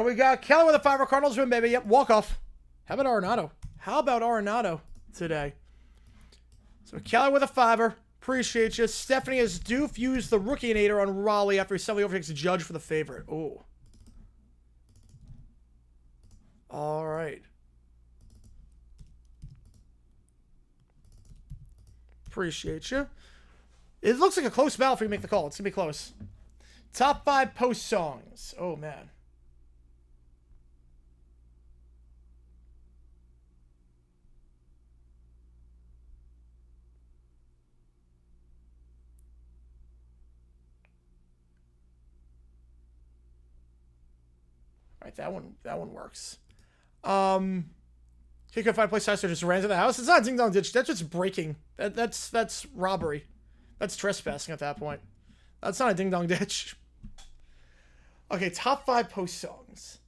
We got Kelly with a 5 Cardinals win, baby. Yep, walk off. How about Arenado? How about Arenado today? So Kelly with a 5. Appreciate you. Stephanie has Doof used the Rookie-nator on Raleigh after he suddenly overtakes Judge for the favorite. Oh. All right. Appreciate you. It looks like a close battle if you make the call. It's going to be close. Top 5 post songs. Oh, man. Right, that one works. He could find a place faster, just ran to the house. It's not a ding dong ditch. That's just breaking. That's robbery. That's trespassing at that point. That's not a ding dong ditch. Okay, top 5 post songs.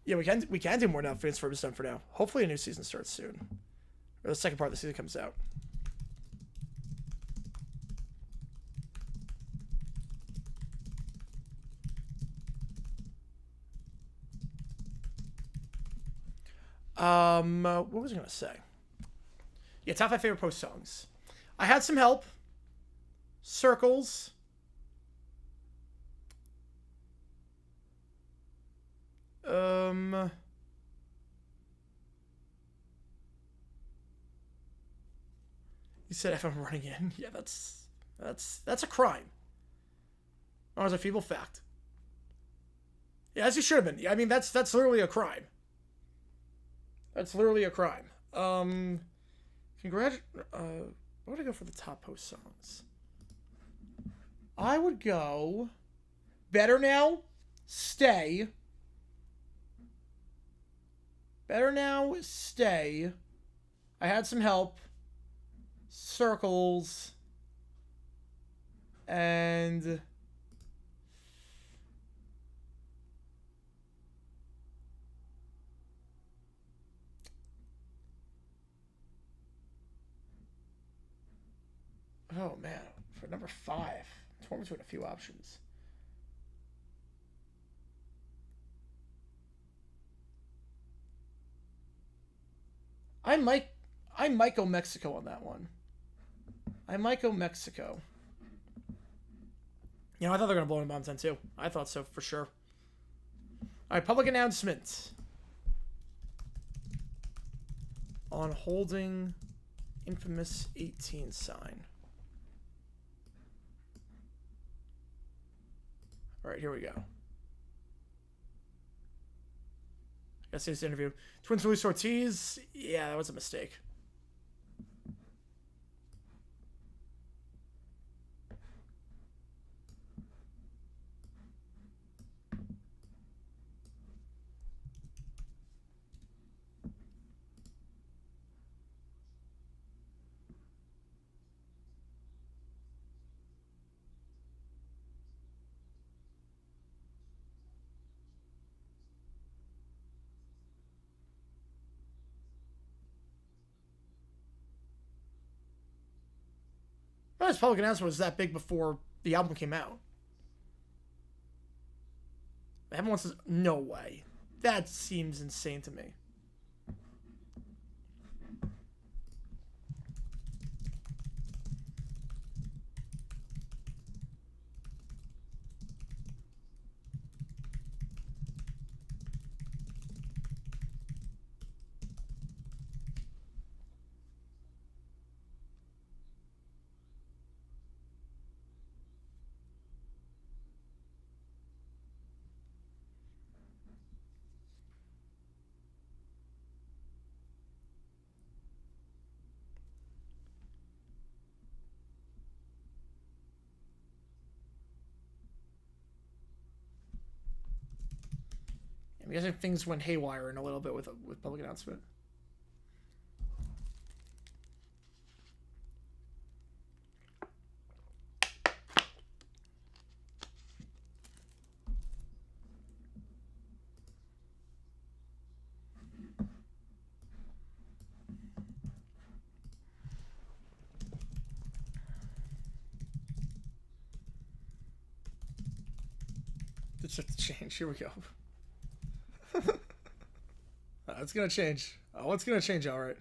Yeah, we can do more now. Fans for done for now. Hopefully a new season starts soon. Or the second part of the season comes out. What was I gonna say? Yeah, top 5 favorite post songs. I had some help. Circles. You said if I'm running in. Yeah, that's a crime. Or as a feeble fact. Yeah, as you should have been. Yeah, I mean that's literally a crime. That's literally a crime. What would I go for the top post songs? I would go Better Now, Stay. Better Now, Stay. I Had Some Help. Circles. And oh man, for number 5, I'm torn between a few options. I might go Mexico on that one. I might go Mexico. You know, I thought they were going to blow in Bomb 10 too. I thought so for sure. All right, public announcement on holding infamous 18 sign. All right, here we go. I gotta see this interview. Twins Luis Ortiz. Yeah, that was a mistake. Well, this public announcement was that big before the album came out. Everyone says, no way. That seems insane to me. I'm guessing things went haywire in a little bit with public announcement. It's just to change. Here we go. It's gonna change. Oh, it's gonna change, all right.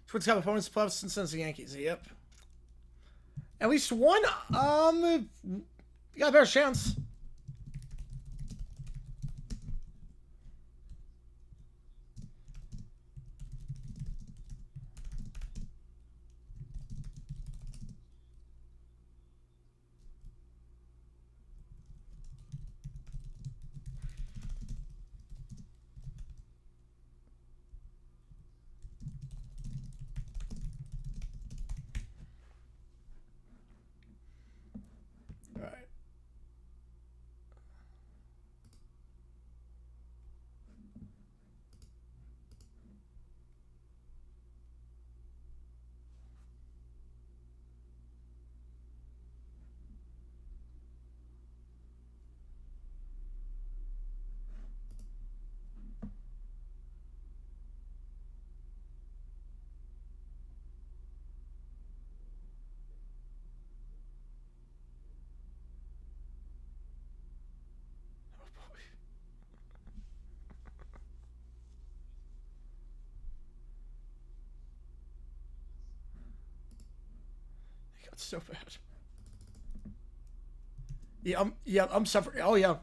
Twins have opponents plus since the Yankees. Yep. At least one. You got a better chance. It's so bad. Yeah, I'm suffering. Oh yeah.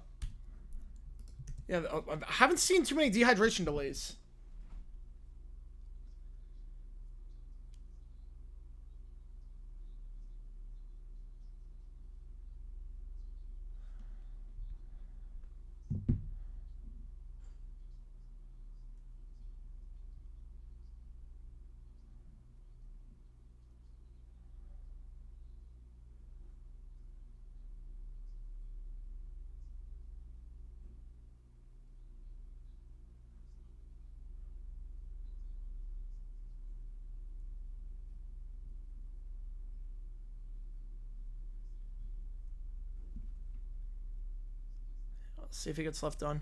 Yeah, I haven't seen too many dehydration delays. Let's see if he gets left on.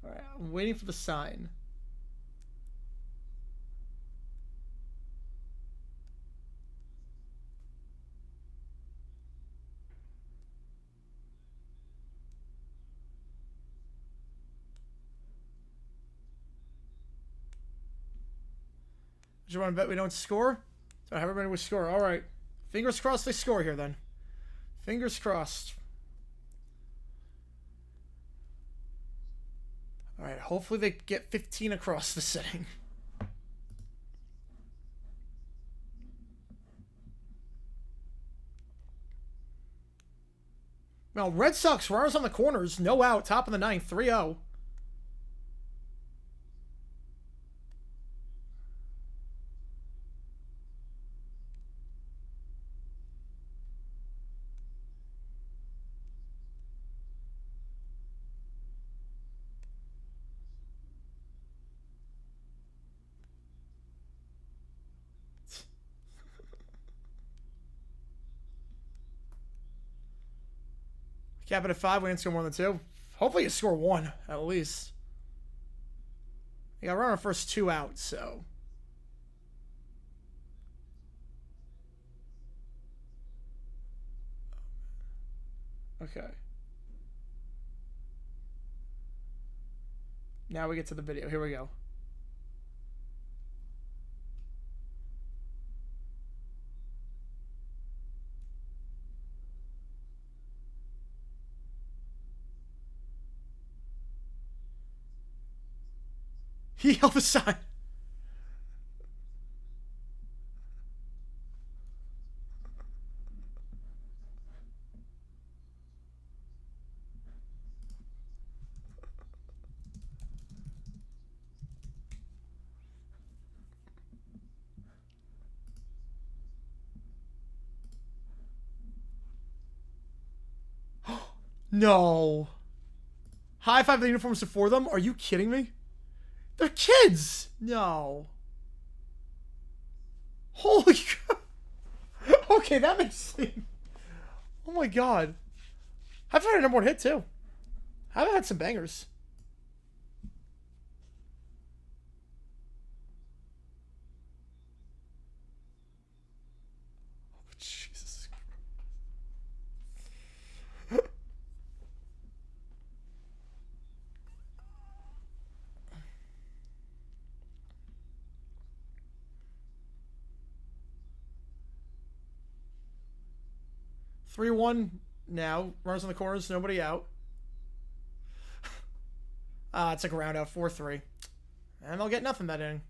Alright, I'm waiting for the sign. Do you want to bet we don't score? So everybody will score. Alright. Fingers crossed they score here then. Fingers crossed. Alright, hopefully they get 15 across the setting. Well, Red Sox, runners on the corners. No out. Top of the ninth. 3-0. Cap it at 5. We didn't score more than 2. Hopefully you score 1, at least. You got to run our first 2 out, so. Okay. Now we get to the video. Here we go. He held the sign. No. High five the uniforms for them? Are you kidding me? They're kids! No. Holy crap. Okay, that makes sense. Oh my god. I've had a number 1 hit too. I've had some bangers. Oh, Jesus. 3-1 now. Runners on the corners, nobody out. It's a ground out, 4-3. And they'll get nothing that inning.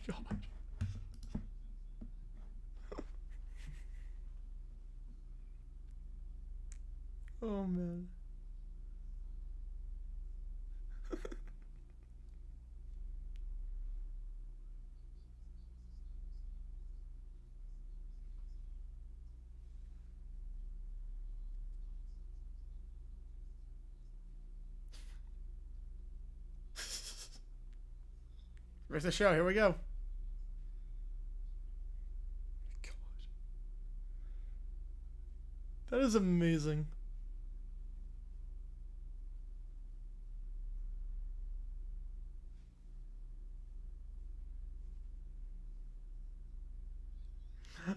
God. Oh, man. Where's the show? Here we go. God. That is amazing. I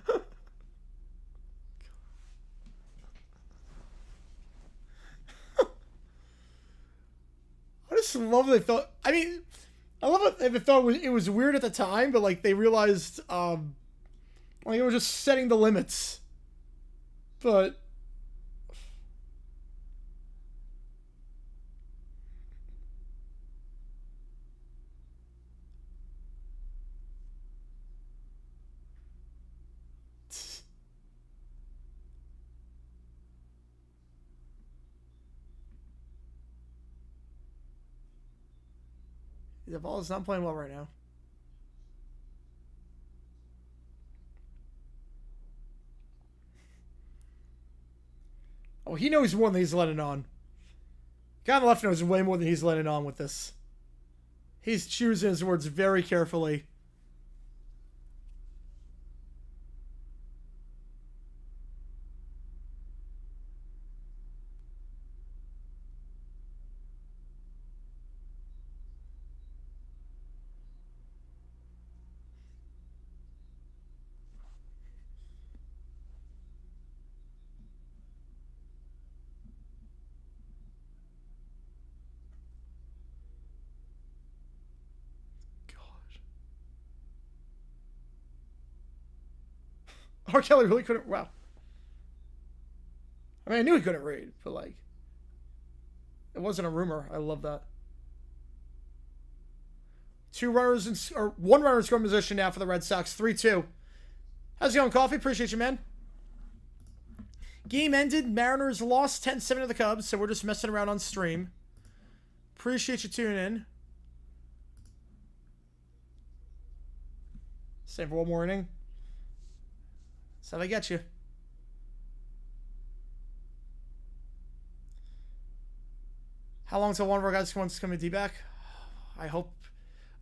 just love they thought. I mean, I love it. They thought it was weird at the time, but like they realized, like it was just setting the limits. But the ball is not playing well right now. Oh, he knows more than he's letting on. Guy on the left knows way more than he's letting on with this. He's choosing his words very carefully. R. Kelly really couldn't. Wow. I mean, I knew he couldn't read, but like, it wasn't a rumor. I love that. One runner in scoring position now for the Red Sox. 3-2. How's it going, Coffee? Appreciate you, man. Game ended. Mariners lost 10-7 to the Cubs, so we're just messing around on stream. Appreciate you tuning in. Same for one more inning. That's how they get you. How long till one of our guys wants to come to D-back? I hope.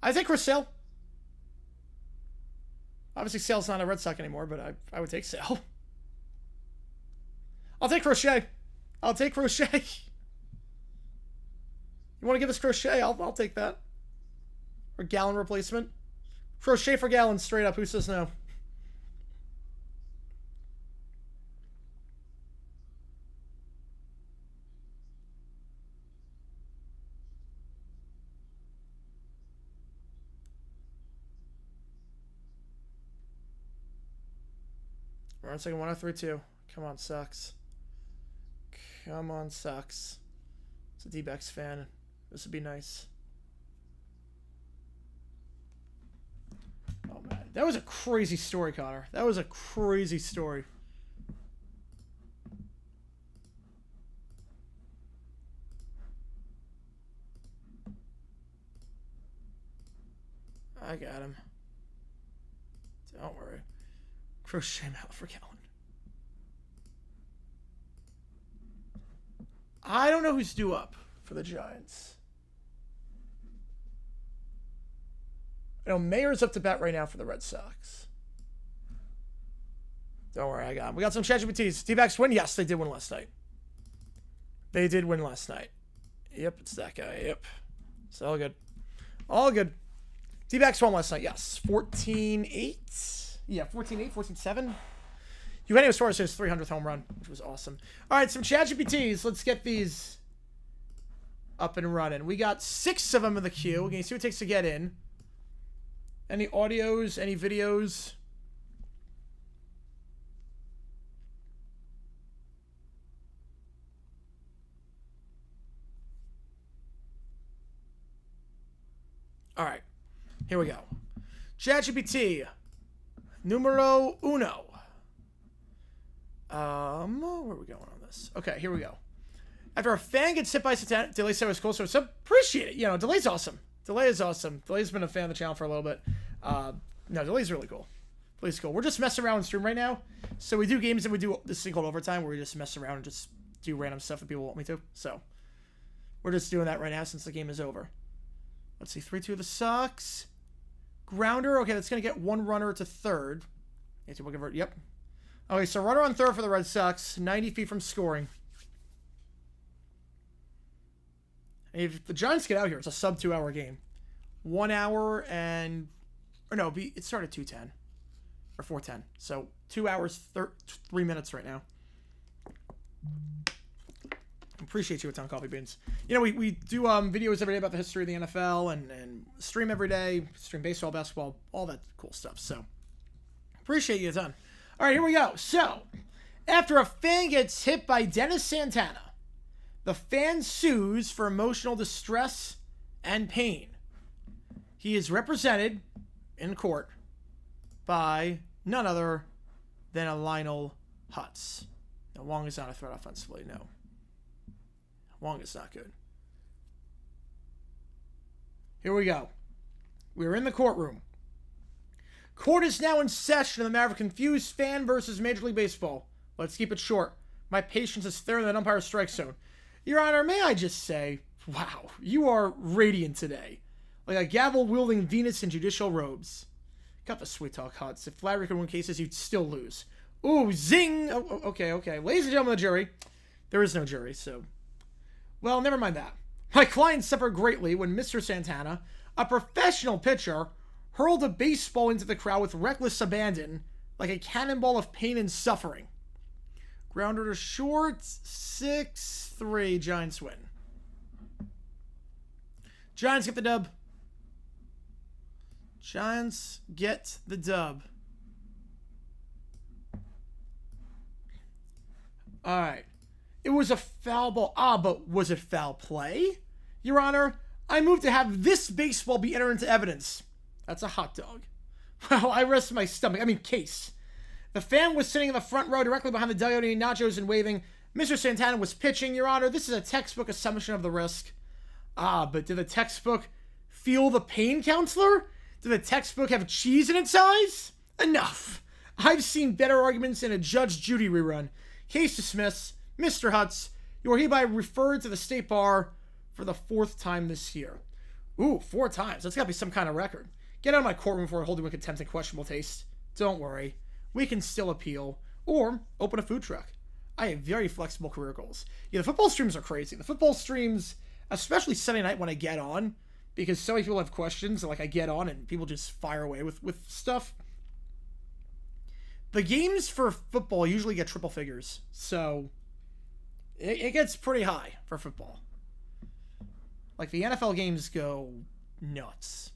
I think Chris Sale. Obviously, Sale's not a Red Sox anymore, but I would take Sale. I'll take Crochet. I'll take Crochet. You want to give us Crochet? I'll take that. Or Gallon replacement. Crochet for Gallon, straight up. Who says no? We're on second 1-0-3-2. Come on, Sucks. Come on, Sucks. It's a D-backs fan. This would be nice. Oh, man. That was a crazy story, Connor. That was a crazy story. I got him. Don't worry. Crochet out for Gallon. I don't know who's due up for the Giants. I know Mayer's up to bat right now for the Red Sox. Don't worry, I got him. We got some ChatGPTs. D-backs win? Yes, they did win last night. They did win last night. Yep, it's that guy. Yep. It's all good. All good. D-backs won last night. Yes. 14-8. Yeah, 14-8, 14-7. Eugenio Suarez his 300th home run, which was awesome. All right, some ChatGPTs. Let's get these up and running. We got 6 of them in the queue. We're going to see what it takes to get in. Any audios, any videos? All right, here we go. ChatGPT. Numero uno. Where are we going on this? Okay, here we go. After a fan gets hit by Satan, Delay said was closer. So appreciate it. You know, Delay's awesome. Delay is awesome. Delay's been a fan of the channel for a little bit. No, Delay's really cool. Delay's cool. We're just messing around in stream right now. So we do games and we do this thing called Overtime where we just mess around and just do random stuff that people want me to. So we're just doing that right now since the game is over. Let's see. 3-2 of the Sox. Grounder. Okay, that's going to get one runner to third. Yep. Okay, so runner on third for the Red Sox. 90 feet from scoring. If the Giants get out here, it's a sub 2 hour game. 1 hour and... Or no, it started 2:10. Or 4:10. So 2 hours, 3 minutes right now. Appreciate you a ton, Coffee Beans. You know, we do videos every day about the history of the NFL and stream every day, stream baseball, basketball, all that cool stuff. So, appreciate you a ton. All right, here we go. So, after a fan gets hit by Dennis Santana, the fan sues for emotional distress and pain. He is represented in court by none other than a Lionel Hutz. Now, Wong is not a threat offensively, no. Wong is not good. Here we go. We're in the courtroom. Court is now in session in the matter of confused fan versus Major League Baseball. Let's keep it short. My patience is thinner than umpire strike zone. Your Honor, may I just say, wow, you are radiant today. Like a gavel-wielding Venus in judicial robes. Got the sweet talk, Hutz. If Flattery could win cases, you'd still lose. Ooh, zing! Oh, okay. Ladies and gentlemen of the jury, there is no jury, so... Well, never mind that. My client suffered greatly when Mr. Santana, a professional pitcher, hurled a baseball into the crowd with reckless abandon, like a cannonball of pain and suffering. Grounder to short, 6-3, Giants win. Giants get the dub. Giants get the dub. All right. It was a foul ball. But was it foul play? Your Honor, I move to have this baseball be entered into evidence. That's a hot dog. Well, I rest my stomach. Case. The fan was sitting in the front row directly behind the dugout eating nachos and waving. Mr. Santana was pitching, Your Honor. This is a textbook assumption of the risk. But did the textbook feel the pain, counselor? Did the textbook have cheese in its eyes? Enough. I've seen better arguments in a Judge Judy rerun. Case dismissed. Mr. Hutz, you are hereby referred to the State Bar for the 4th time this year. Ooh, 4 times. That's got to be some kind of record. Get out of my courtroom before I hold you in contempt and questionable taste. Don't worry. We can still appeal or open a food truck. I have very flexible career goals. Yeah, the football streams are crazy. The football streams, especially Sunday night when I get on, because so many people have questions, and I get on and people just fire away with stuff. The games for football usually get triple figures, so... It gets pretty high for football. Like, the NFL games go nuts.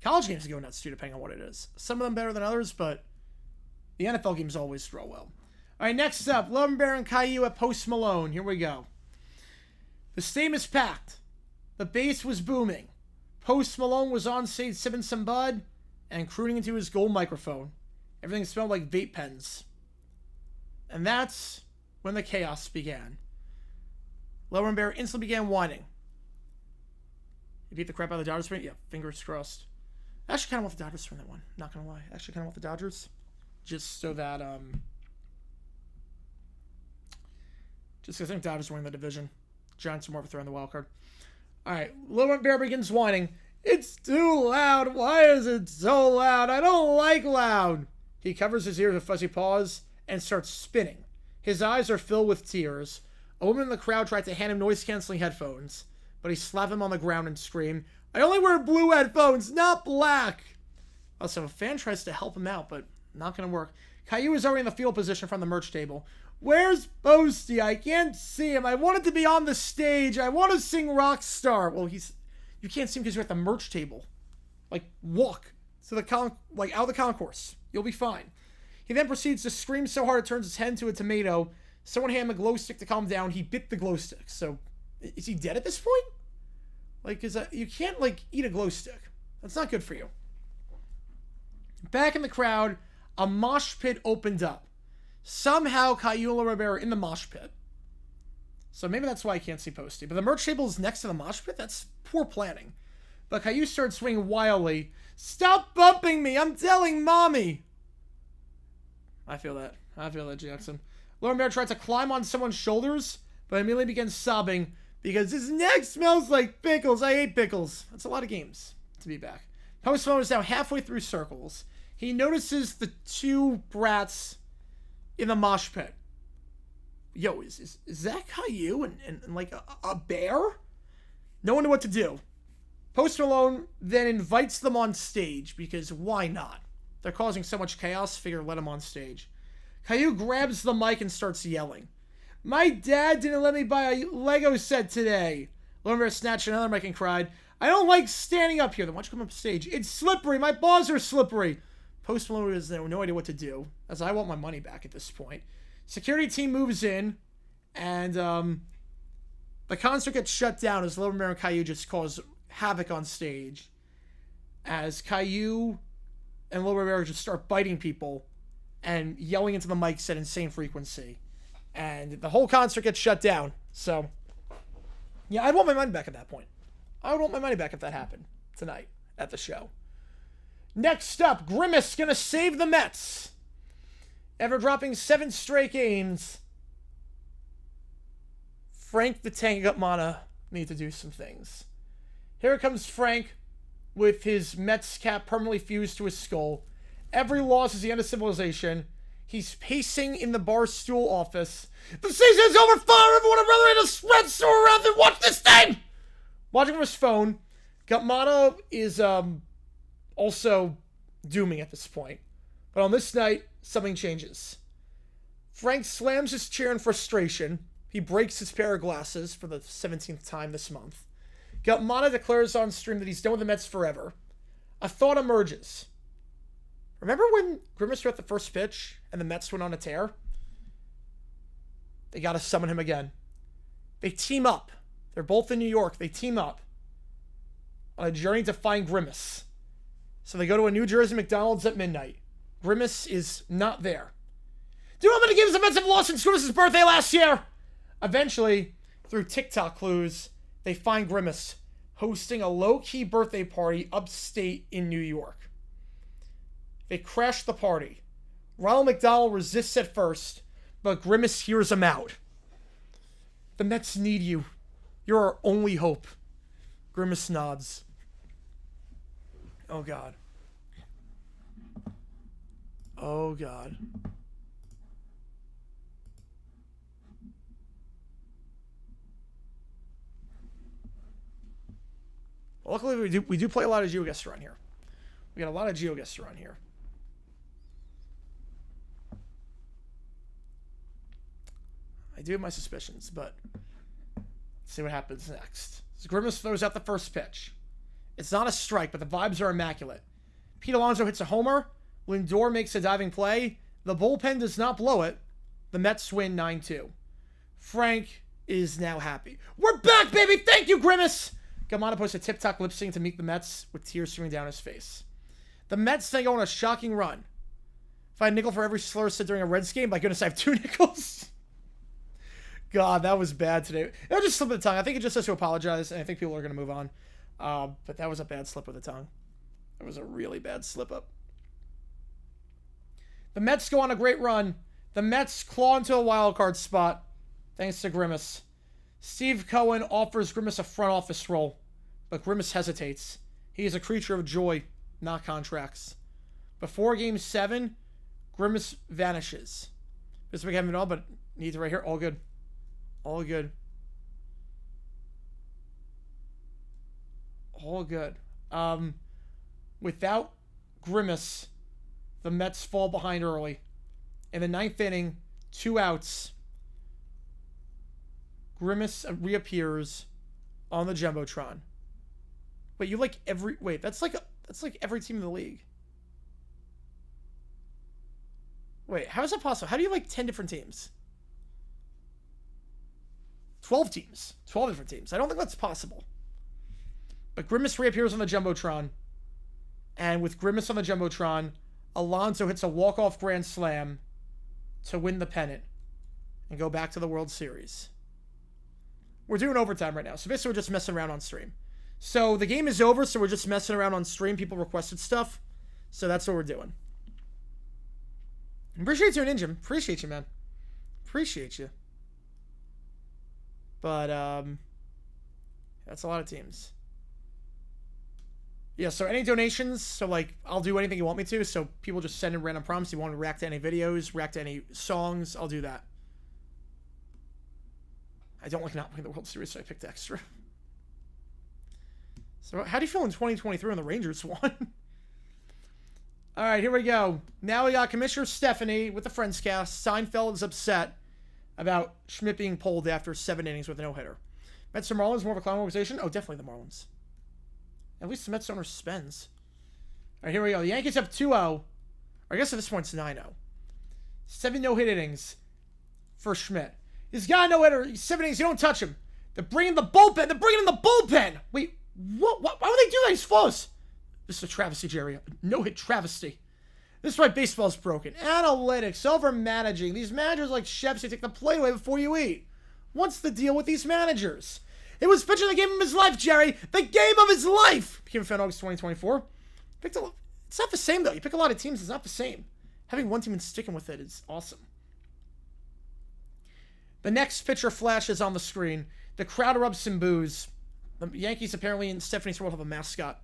College games go nuts, too, depending on what it is. Some of them better than others, but the NFL games always throw well. All right, next up, Lumber and Caillou at Post Malone. Here we go. The stadium is packed. The bass was booming. Post Malone was on stage sipping some bud and crooning into his gold microphone. Everything smelled like vape pens. And that's when the chaos began. Lower and Bear instantly began whining. He beat the crap out of the Dodgers. Yeah, fingers crossed. I actually kind of want the Dodgers to win that one. Not gonna lie. I actually kind of want the Dodgers. Just so that, just because I think Dodgers are winning the division. Giants are more of a threat in the wild card. Alright, Lower and Bear begins whining. It's too loud. Why is it so loud? I don't like loud. He covers his ears with fuzzy paws and starts spinning. His eyes are filled with tears. A woman in the crowd tried to hand him noise-canceling headphones, but he slapped them on the ground and screamed, I only wear blue headphones, not black! Also, a fan tries to help him out, but not going to work. Caillou is already in the field position from the merch table. Where's Posty? I can't see him. I wanted to be on the stage. I want to sing Rockstar. Well, you can't see him because you're at the merch table. Like, walk to the out of the concourse. You'll be fine. He then proceeds to scream so hard it turns his head into a tomato. Someone hand him a glow stick to calm down. He bit the glow stick. So, is he dead at this point? You can't, eat a glow stick. That's not good for you. Back in the crowd, a mosh pit opened up. Somehow, Caillou and Rivera are in the mosh pit. So maybe that's why I can't see Posty. But the merch table is next to the mosh pit? That's poor planning. But Caillou starts swinging wildly. Stop bumping me! I'm telling Mommy! I feel that, Jackson. Lauren Bear tried to climb on someone's shoulders, but immediately began sobbing because his neck smells like pickles. I hate pickles. That's a lot of games to be back. Post Malone is now halfway through circles. He notices the 2 brats in the mosh pit. Yo, is that Caillou and a bear? No one knew what to do. Post Malone then invites them on stage because why not? They're causing so much chaos, figure let them on stage. Caillou grabs the mic and starts yelling. My dad didn't let me buy a Lego set today. Lover snatched another mic and cried, I don't like standing up here. Then why don't you come up stage? It's slippery. My balls are slippery. Post Malone has no idea what to do, as I want my money back at this point. Security team moves in, and the concert gets shut down as Little Bear and Caillou just cause havoc on stage. As Caillou and Little Bear just start biting people and yelling into the mics at insane frequency. And the whole concert gets shut down. So, yeah, I'd want my money back at that point. I would want my money back if that happened tonight at the show. Next up, Grimace gonna save the Mets. After dropping 7 straight games, Frank the Tank Gutmana need to do some things. Here comes Frank with his Mets cap permanently fused to his skull. Every loss is the end of civilization. He's pacing in the Barstool office. The season's over, fire! Everyone, I'd rather eat a spread store around than watch this thing! Watching from his phone, Gutmana is also dooming at this point. But on this night, something changes. Frank slams his chair in frustration. He breaks his pair of glasses for the 17th time this month. Gutmana declares on stream that he's done with the Mets forever. A thought emerges. Remember when Grimace threw out the first pitch and the Mets went on a tear? They got to summon him again. They team up. They're both in New York. They team up on a journey to find Grimace. So they go to a New Jersey McDonald's at midnight. Grimace is not there. Do you know how many games the Mets have lost since Grimace's birthday last year? Eventually, through TikTok clues, they find Grimace hosting a low-key birthday party upstate in New York. They crash the party. Ronald McDonald resists at first, but Grimace hears him out. The Mets need you. You're our only hope. Grimace nods. Oh, God. Oh, God. Well, luckily, we do play a lot of GeoGuessr around here. We got a lot of GeoGuessr around here. I do have my suspicions, but let's see what happens next. So Grimace throws out the first pitch. It's not a strike, but the vibes are immaculate. Pete Alonso hits a homer. Lindor makes a diving play. The bullpen does not blow it. The Mets win 9-2. Frank is now happy. We're back, baby! Thank you, Grimace! Gutmana posts a TikTok lip sync to meet the Mets with tears streaming down his face. The Mets then go on a shocking run. If I had a nickel for every slur said during a Reds game, by goodness, I have 2 nickels. God, that was bad today. It was just slip of the tongue. I think it just has to apologize, and I think people are going to move on. But that was a bad slip of the tongue. It was a really bad slip-up. The Mets go on a great run. The Mets claw into a wild card spot, thanks to Grimace. Steve Cohen offers Grimace a front office role, but Grimace hesitates. He is a creature of joy, not contracts. Before Game 7, Grimace vanishes. This week I haven't all, but needs it right here. All good. All good. All good. Without Grimace, the Mets fall behind early. In the 9th inning, 2 outs. Grimace reappears on the Jumbotron. Wait, you like every... Wait, that's like every team in the league. Wait, how is that possible? How do you like 10 different teams? 12 teams. 12 different teams. I don't think that's possible. But Grimace reappears on the Jumbotron. And with Grimace on the Jumbotron, Alonso hits a walk-off grand slam to win the pennant and go back to the World Series. We're doing overtime right now. So basically we're just messing around on stream. So the game is over, so we're just messing around on stream. People requested stuff. So that's what we're doing. Appreciate you, Ninja. Appreciate you, man. Appreciate you. But, that's a lot of teams. Yeah, so any donations, so, like, I'll do anything you want me to, so people just send in random prompts. You want to react to any videos, react to any songs, I'll do that. I don't like not winning the World Series, so I picked extra. So, how do you feel in 2023 when the Rangers won? All right, here we go. Now we got Commissioner Stephanie with the Friends cast. Seinfeld is upset about Schmidt being pulled after 7 innings with a no-hitter. Mets or Marlins, more of a clown organization? Oh, definitely the Marlins. At least the Mets owner spends. All right, here we go. The Yankees have 2-0. I guess at this point it's 9-0. 7 no-hit innings for Schmidt. He's got a no-hitter. 7 innings. You don't touch him. They're bringing the bullpen. They're bringing in the bullpen. Wait, what? Why would they do that? He's close. This is a travesty, Jerry. No-hit travesty. This is why baseball's broken. Analytics, over-managing. These managers like chefs, they take the plate away before you eat. What's the deal with these managers? It was pitching the game of his life, Jerry. The game of his life. Became a fan in August 2024. It's not the same, though. You pick a lot of teams, it's not the same. Having one team and sticking with it is awesome. The next pitcher flashes on the screen. The crowd erupts in boos. The Yankees apparently in Stephanie's World have a mascot.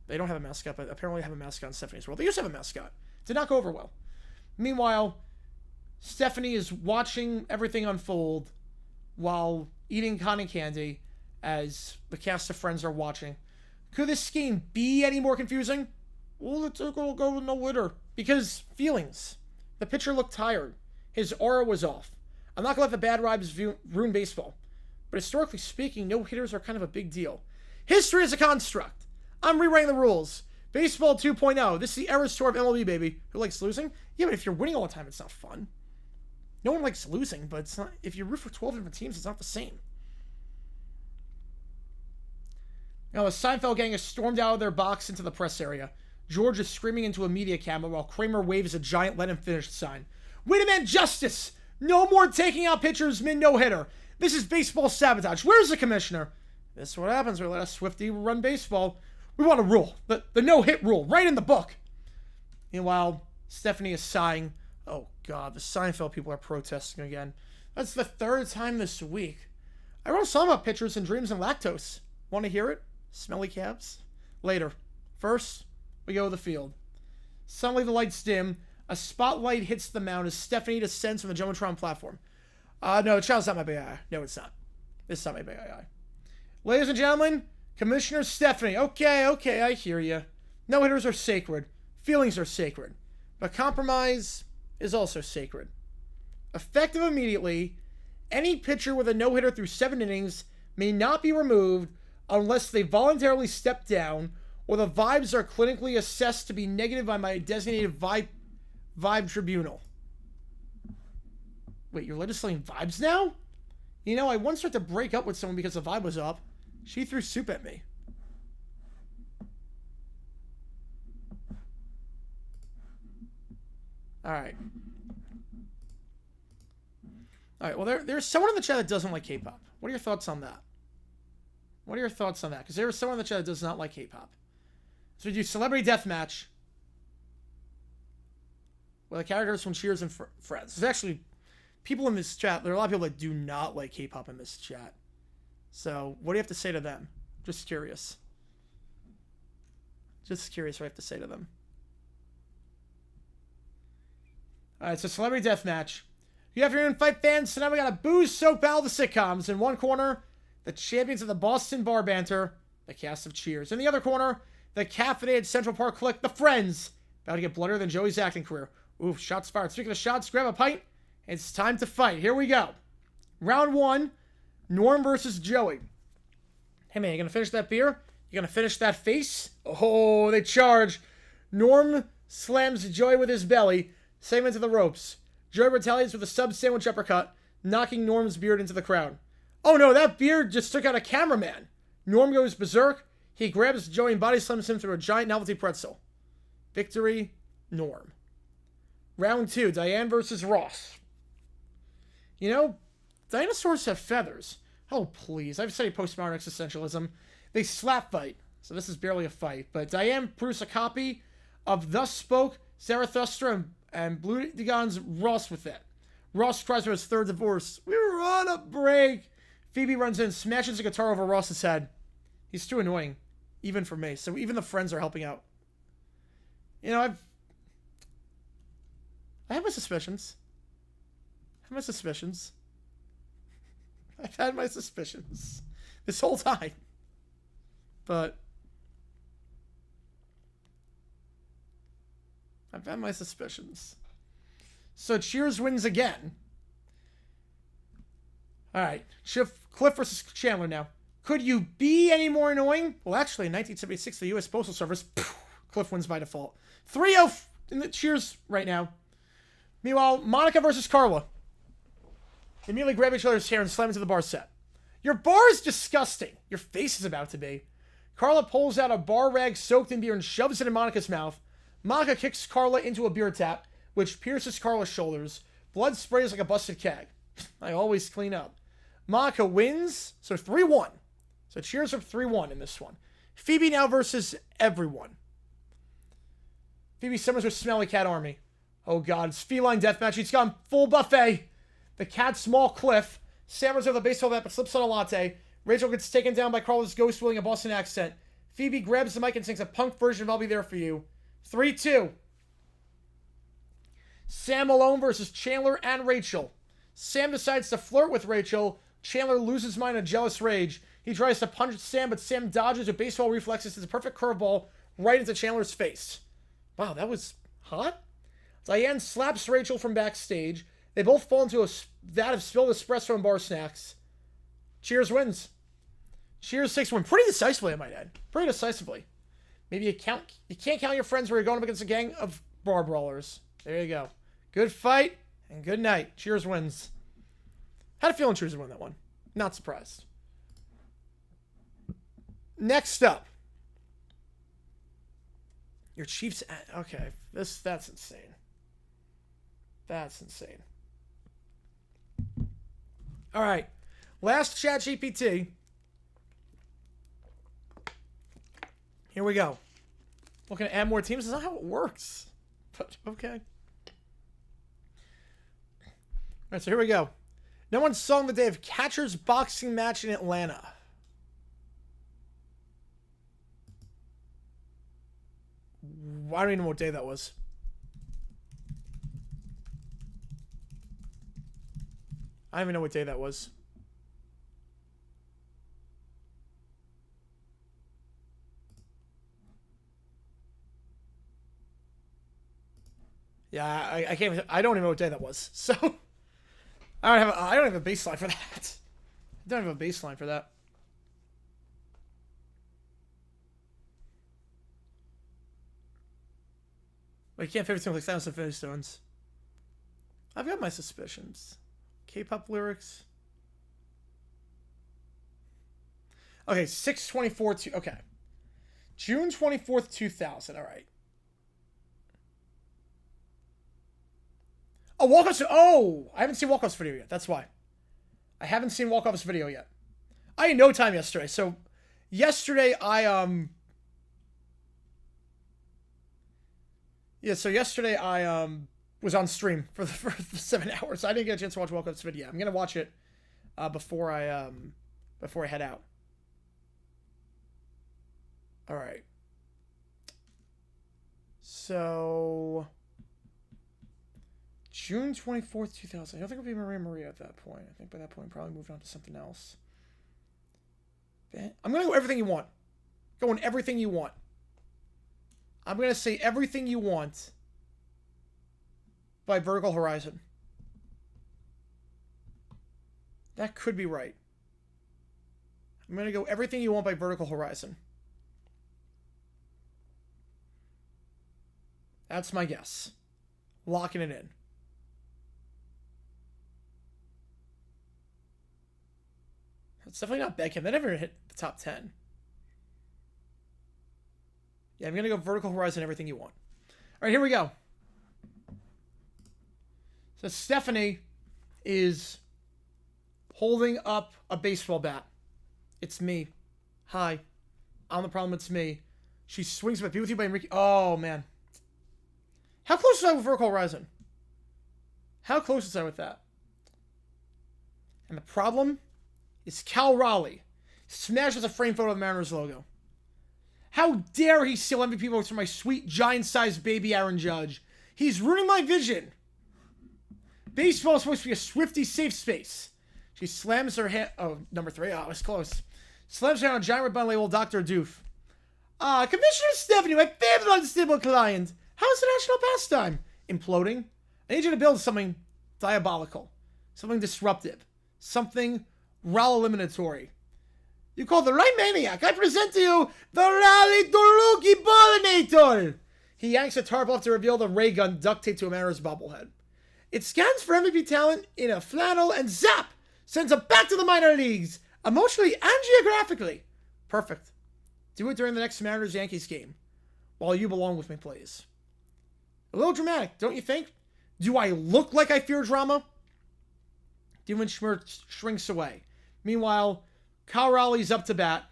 They don't have a mascot, but apparently have a mascot in Stephanie's World. They used to have a mascot. Did not go over well. Meanwhile, Stephanie is watching everything unfold while eating cotton candy as the cast of Friends are watching. Could this scheme be any more confusing? Well, let's go with no-hitter. Because feelings. The pitcher looked tired. His aura was off. I'm not going to let the bad vibes ruin baseball. But historically speaking, no-hitters are kind of a big deal. History is a construct. I'm rewriting the rules. Baseball 2.0. This is the Eras Tour of MLB, baby. Who likes losing? Yeah, but if you're winning all the time, it's not fun. No one likes losing, but it's not. If you root for 12 different teams, it's not the same. Now, the Seinfeld gang has stormed out of their box into the press area. George is screaming into a media camera while Kramer waves a giant "let him finish" sign. We demand justice! No more taking out pitchers mid-no-hitter. This is baseball sabotage. Where's the commissioner? This is what happens when we let a Swiftie run baseball. We want a rule. The no-hit rule. Right in the book. Meanwhile, Stephanie is sighing. Oh, God. The Seinfeld people are protesting again. That's the 3rd time this week. I wrote a song about pitchers and dreams and lactose. Want to hear it? Smelly calves? Later. First, we go to the field. Suddenly the lights dim. A spotlight hits the mound as Stephanie descends from the Jumbotron platform. No, the child's not my BII. No, it's not. This is not my BII. Ladies and gentlemen, Commissioner Stephanie. Okay, I hear you. No-hitters are sacred. Feelings are sacred. But compromise is also sacred. Effective immediately, any pitcher with a no-hitter through 7 innings may not be removed unless they voluntarily step down or the vibes are clinically assessed to be negative by my designated vibe tribunal. Wait, you're legislating vibes now? You know, I once tried to break up with someone because the vibe was up. She threw soup at me. Alright, well, there's someone in the chat that doesn't like K-pop. What are your thoughts on that? Because there is someone in the chat that does not like K-pop. So we do Celebrity Deathmatch with the characters from Cheers and Friends. There's actually people in this chat. There are a lot of people that do not like K-pop in this chat. So what do you have to say to them? Just curious. What do you have to say to them. Alright, so Celebrity Deathmatch. Good afternoon, Fight fans. Tonight we got a booze-soaked battle of the sitcoms. In one corner, the champions of the Boston Bar Banter, the cast of Cheers. In the other corner, the caffeinated Central Park clique, the Friends. About to get bloodier than Joey's acting career. Oof, shots fired. Speaking of shots, grab a pint. It's time to fight. Here we go. Round 1, Norm versus Joey. Hey, man, you gonna finish that beer? You gonna finish that face? Oh, they charge. Norm slams Joey with his belly, same into the ropes. Joey retaliates with a sub-sandwich uppercut, knocking Norm's beard into the crowd. Oh no, that beard just took out a cameraman. Norm goes berserk. He grabs Joey and body slams him through a giant novelty pretzel. Victory, Norm. Round 2, Diane versus Ross. You know, dinosaurs have feathers. Oh, please. I've studied postmodern existentialism. They slap fight. So this is barely a fight. But Diane produced a copy of Thus Spoke Zarathustra and Blue Dagon's Ross with it. Ross cries for his 3rd divorce. We were on a break. Phoebe runs in, smashes a guitar over Ross's head. He's too annoying, even for me. So even the Friends are helping out. You know, I have my suspicions. I've had my suspicions this whole time. But I've had my suspicions. So Cheers wins again. All right. Cliff versus Chandler now. Could you be any more annoying? Well, actually, in 1976, the U.S. Postal Service, Cliff wins by default. 3-0 in the cheers right now. Meanwhile, Monica versus Carla. They immediately grab each other's hair and slam into the bar set. Your bar is disgusting. Your face is about to be. Carla pulls out a bar rag soaked in beer and shoves it in Monica's mouth. Monica kicks Carla into a beer tap, which pierces Carla's shoulders. Blood sprays like a busted keg. I always clean up. Monica wins, so 3-1. So cheers up 3-1 in this one. Phoebe now versus everyone. Phoebe summons her smelly cat army. Oh god, it's feline deathmatch. He's gone full buffet. The cat small Cliff stammers over the baseball bat but slips on a latte. Rachel gets taken down by Carla's ghost wielding a Boston accent. Phoebe grabs the mic and sings a punk version of I'll Be There For You. 3-2. Sam Malone versus Chandler and Rachel. Sam decides to flirt with Rachel. Chandler loses mind in a jealous rage. He tries to punch Sam, but Sam dodges with baseball reflexes. It's a perfect curveball right into Chandler's face. Wow, that was hot. Diane slaps Rachel from backstage. They both fall into a vat of spilled espresso and bar snacks. Cheers wins. Cheers 6-1. Pretty decisively, I might add. Pretty decisively. Maybe you can't count your friends where you're going up against a gang of bar brawlers. There you go. Good fight and good night. Cheers wins. Had a feeling Cheers would win that one. Not surprised. Next up. Your Chiefs. Okay. That's insane. That's insane. All right. Last ChatGPT. Here we go. Looking to add more teams. That's not how it works. But okay. All right, so here we go. No one saw the day of catcher's boxing match in Atlanta. I don't even know what day that was. I don't even know what day that was. Yeah, I can't. I don't even know what day that was. So I don't have a baseline for that. I don't have a baseline for that. Well, you can't favorite something like Silence of Infinity Stones. I've got my suspicions. K-pop lyrics. Okay, 6/24. Okay, June 24th, 2000. All right. Oh, Walkoff's. Oh, I haven't seen Walkoff's video yet. That's why. I haven't seen Walkoff's video yet. I had no time yesterday. So, yesterday Yeah, so yesterday I was on stream for the 7 hours. I didn't get a chance to watch Walkoff's video. I'm gonna watch it before I head out. All right. So. June 24th, 2000. I don't think it'll be Maria at that point. I think by that point, probably moved on to something else. I'm going to go Everything You Want. Going Everything You Want. I'm going to say Everything You Want by Vertical Horizon. That could be right. I'm going to go Everything You Want by Vertical Horizon. That's my guess. Locking it in. It's definitely not Beckham. They never hit the top 10. Yeah, I'm going to go Vertical Horizon, Everything You Want. All right, here we go. So Stephanie is holding up a baseball bat. It's me. Hi. I'm the problem. It's me. She swings with Be With You by Enrique. Oh, man. How close was I with Vertical Horizon? How close was I with that? And the problem is Cal Raleigh smashes a frame photo of the Mariners logo. How dare he steal MVP votes from my sweet giant-sized baby Aaron Judge? He's ruining my vision. Baseball is supposed to be a Swiftie safe space. She slams her hand. Oh, number 3. Oh, it was close. Slams her hand on a giant red button labeled Dr. Doof. Commissioner Stephanie, my favorite unstable client. How's the national pastime? Imploding. I need you to build something diabolical. Something disruptive. something Raleigh eliminatory. You call the right maniac. I present to you the Raleigh Doluki Ballinator. He yanks a tarp off to reveal the ray gun duct taped to a Mariners bobblehead. It scans for MVP talent in a flannel and zap! Sends him back to the minor leagues, emotionally and geographically. Perfect. Do it during the next Mariners-Yankees game, while you belong with me, please. A little dramatic, don't you think? Do I look like I fear drama? Devin Schmertz shrinks away. Meanwhile, Kyle Raleigh's up to bat,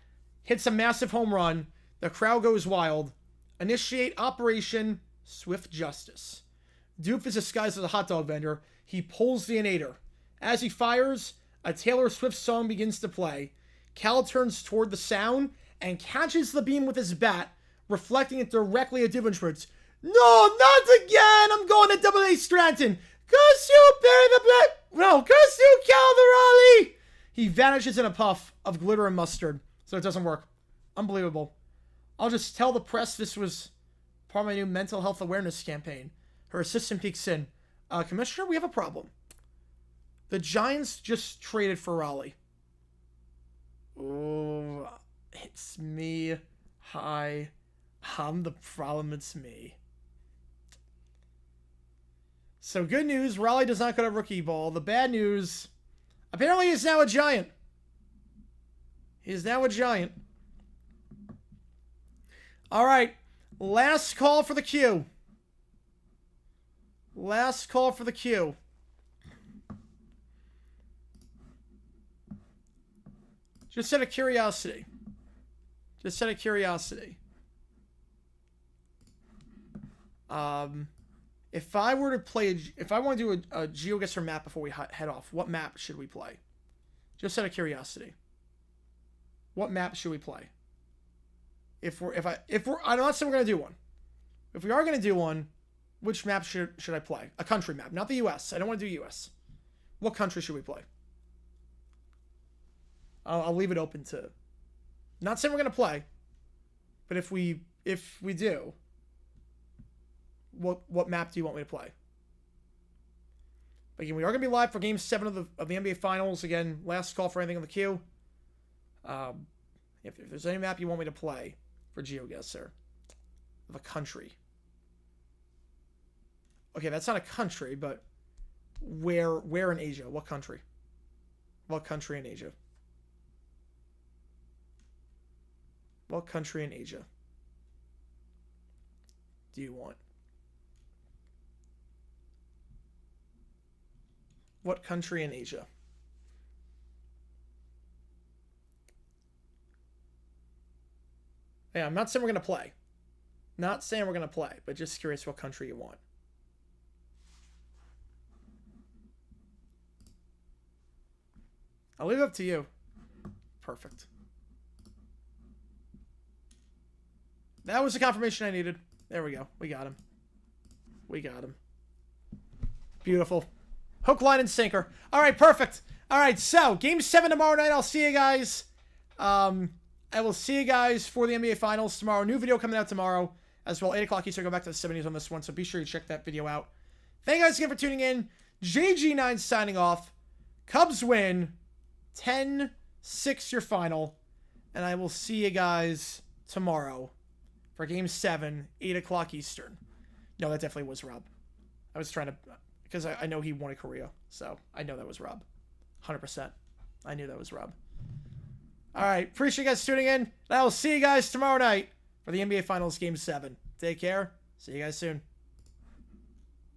hits a massive home run, the crowd goes wild. Initiate Operation Swift Justice. Doof is disguised as a hot dog vendor. He pulls the inator. As he fires, a Taylor Swift song begins to play. Cal turns toward the sound and catches the beam with his bat, reflecting it directly at Devin Schmertz. No, not again! I'm going to Double A Stratton! Curse you, Barry the Black! No, curse you, Cal the Raleigh! He vanishes in a puff of glitter and mustard, so it doesn't work. Unbelievable. I'll just tell the press this was part of my new mental health awareness campaign. Her assistant peeks in. Commissioner, we have a problem. The Giants just traded for Raleigh. Oh, it's me. Hi. I'm the problem, it's me. So good news, Raleigh does not go to rookie ball. The bad news, apparently he's now a Giant. He's now a Giant. All right, last call for the queue. Last call for the queue. Just out of curiosity. Just out of curiosity. If I were to play, if I want to do a GeoGuessr map before we head off, what map should we play? Just out of curiosity. What map should we play? I'm not saying we're gonna do one. If we are gonna do one, which map should I play? A country map, not the U.S. I don't want to do U.S. What country should we play? I'll leave it open to. Not saying we're gonna play, but if we do, what map do you want me to play? But again, we are gonna be live for Game 7 of the NBA Finals. Again, last call for anything on the queue. If there's any map you want me to play for GeoGuessr of a country. Okay, that's not a country, but where in Asia? What country? What country in Asia? What country in Asia do you want? What country in Asia? Yeah, I'm not saying we're going to play. Not saying we're going to play, but just curious what country you want. I'll leave it up to you. Perfect. That was the confirmation I needed. There we go. We got him. We got him. Beautiful. Hook, line, and sinker. All right, perfect. All right, so Game 7 tomorrow night. I'll see you guys. I will see you guys for the NBA Finals tomorrow. New video coming out tomorrow as well. 8 o'clock Eastern. Go back to the 70s on this one, so be sure you check that video out. Thank you guys again for tuning in. JG9 signing off. Cubs win. 10-6 your final. And I will see you guys tomorrow for Game 7, 8 o'clock Eastern. No, that definitely was Rob. I was trying to, because I know he wanted Korea, so I know that was Rob. 100%. I knew that was Rob. All right, appreciate you guys tuning in. I will see you guys tomorrow night for the NBA Finals Game 7. Take care. See you guys soon.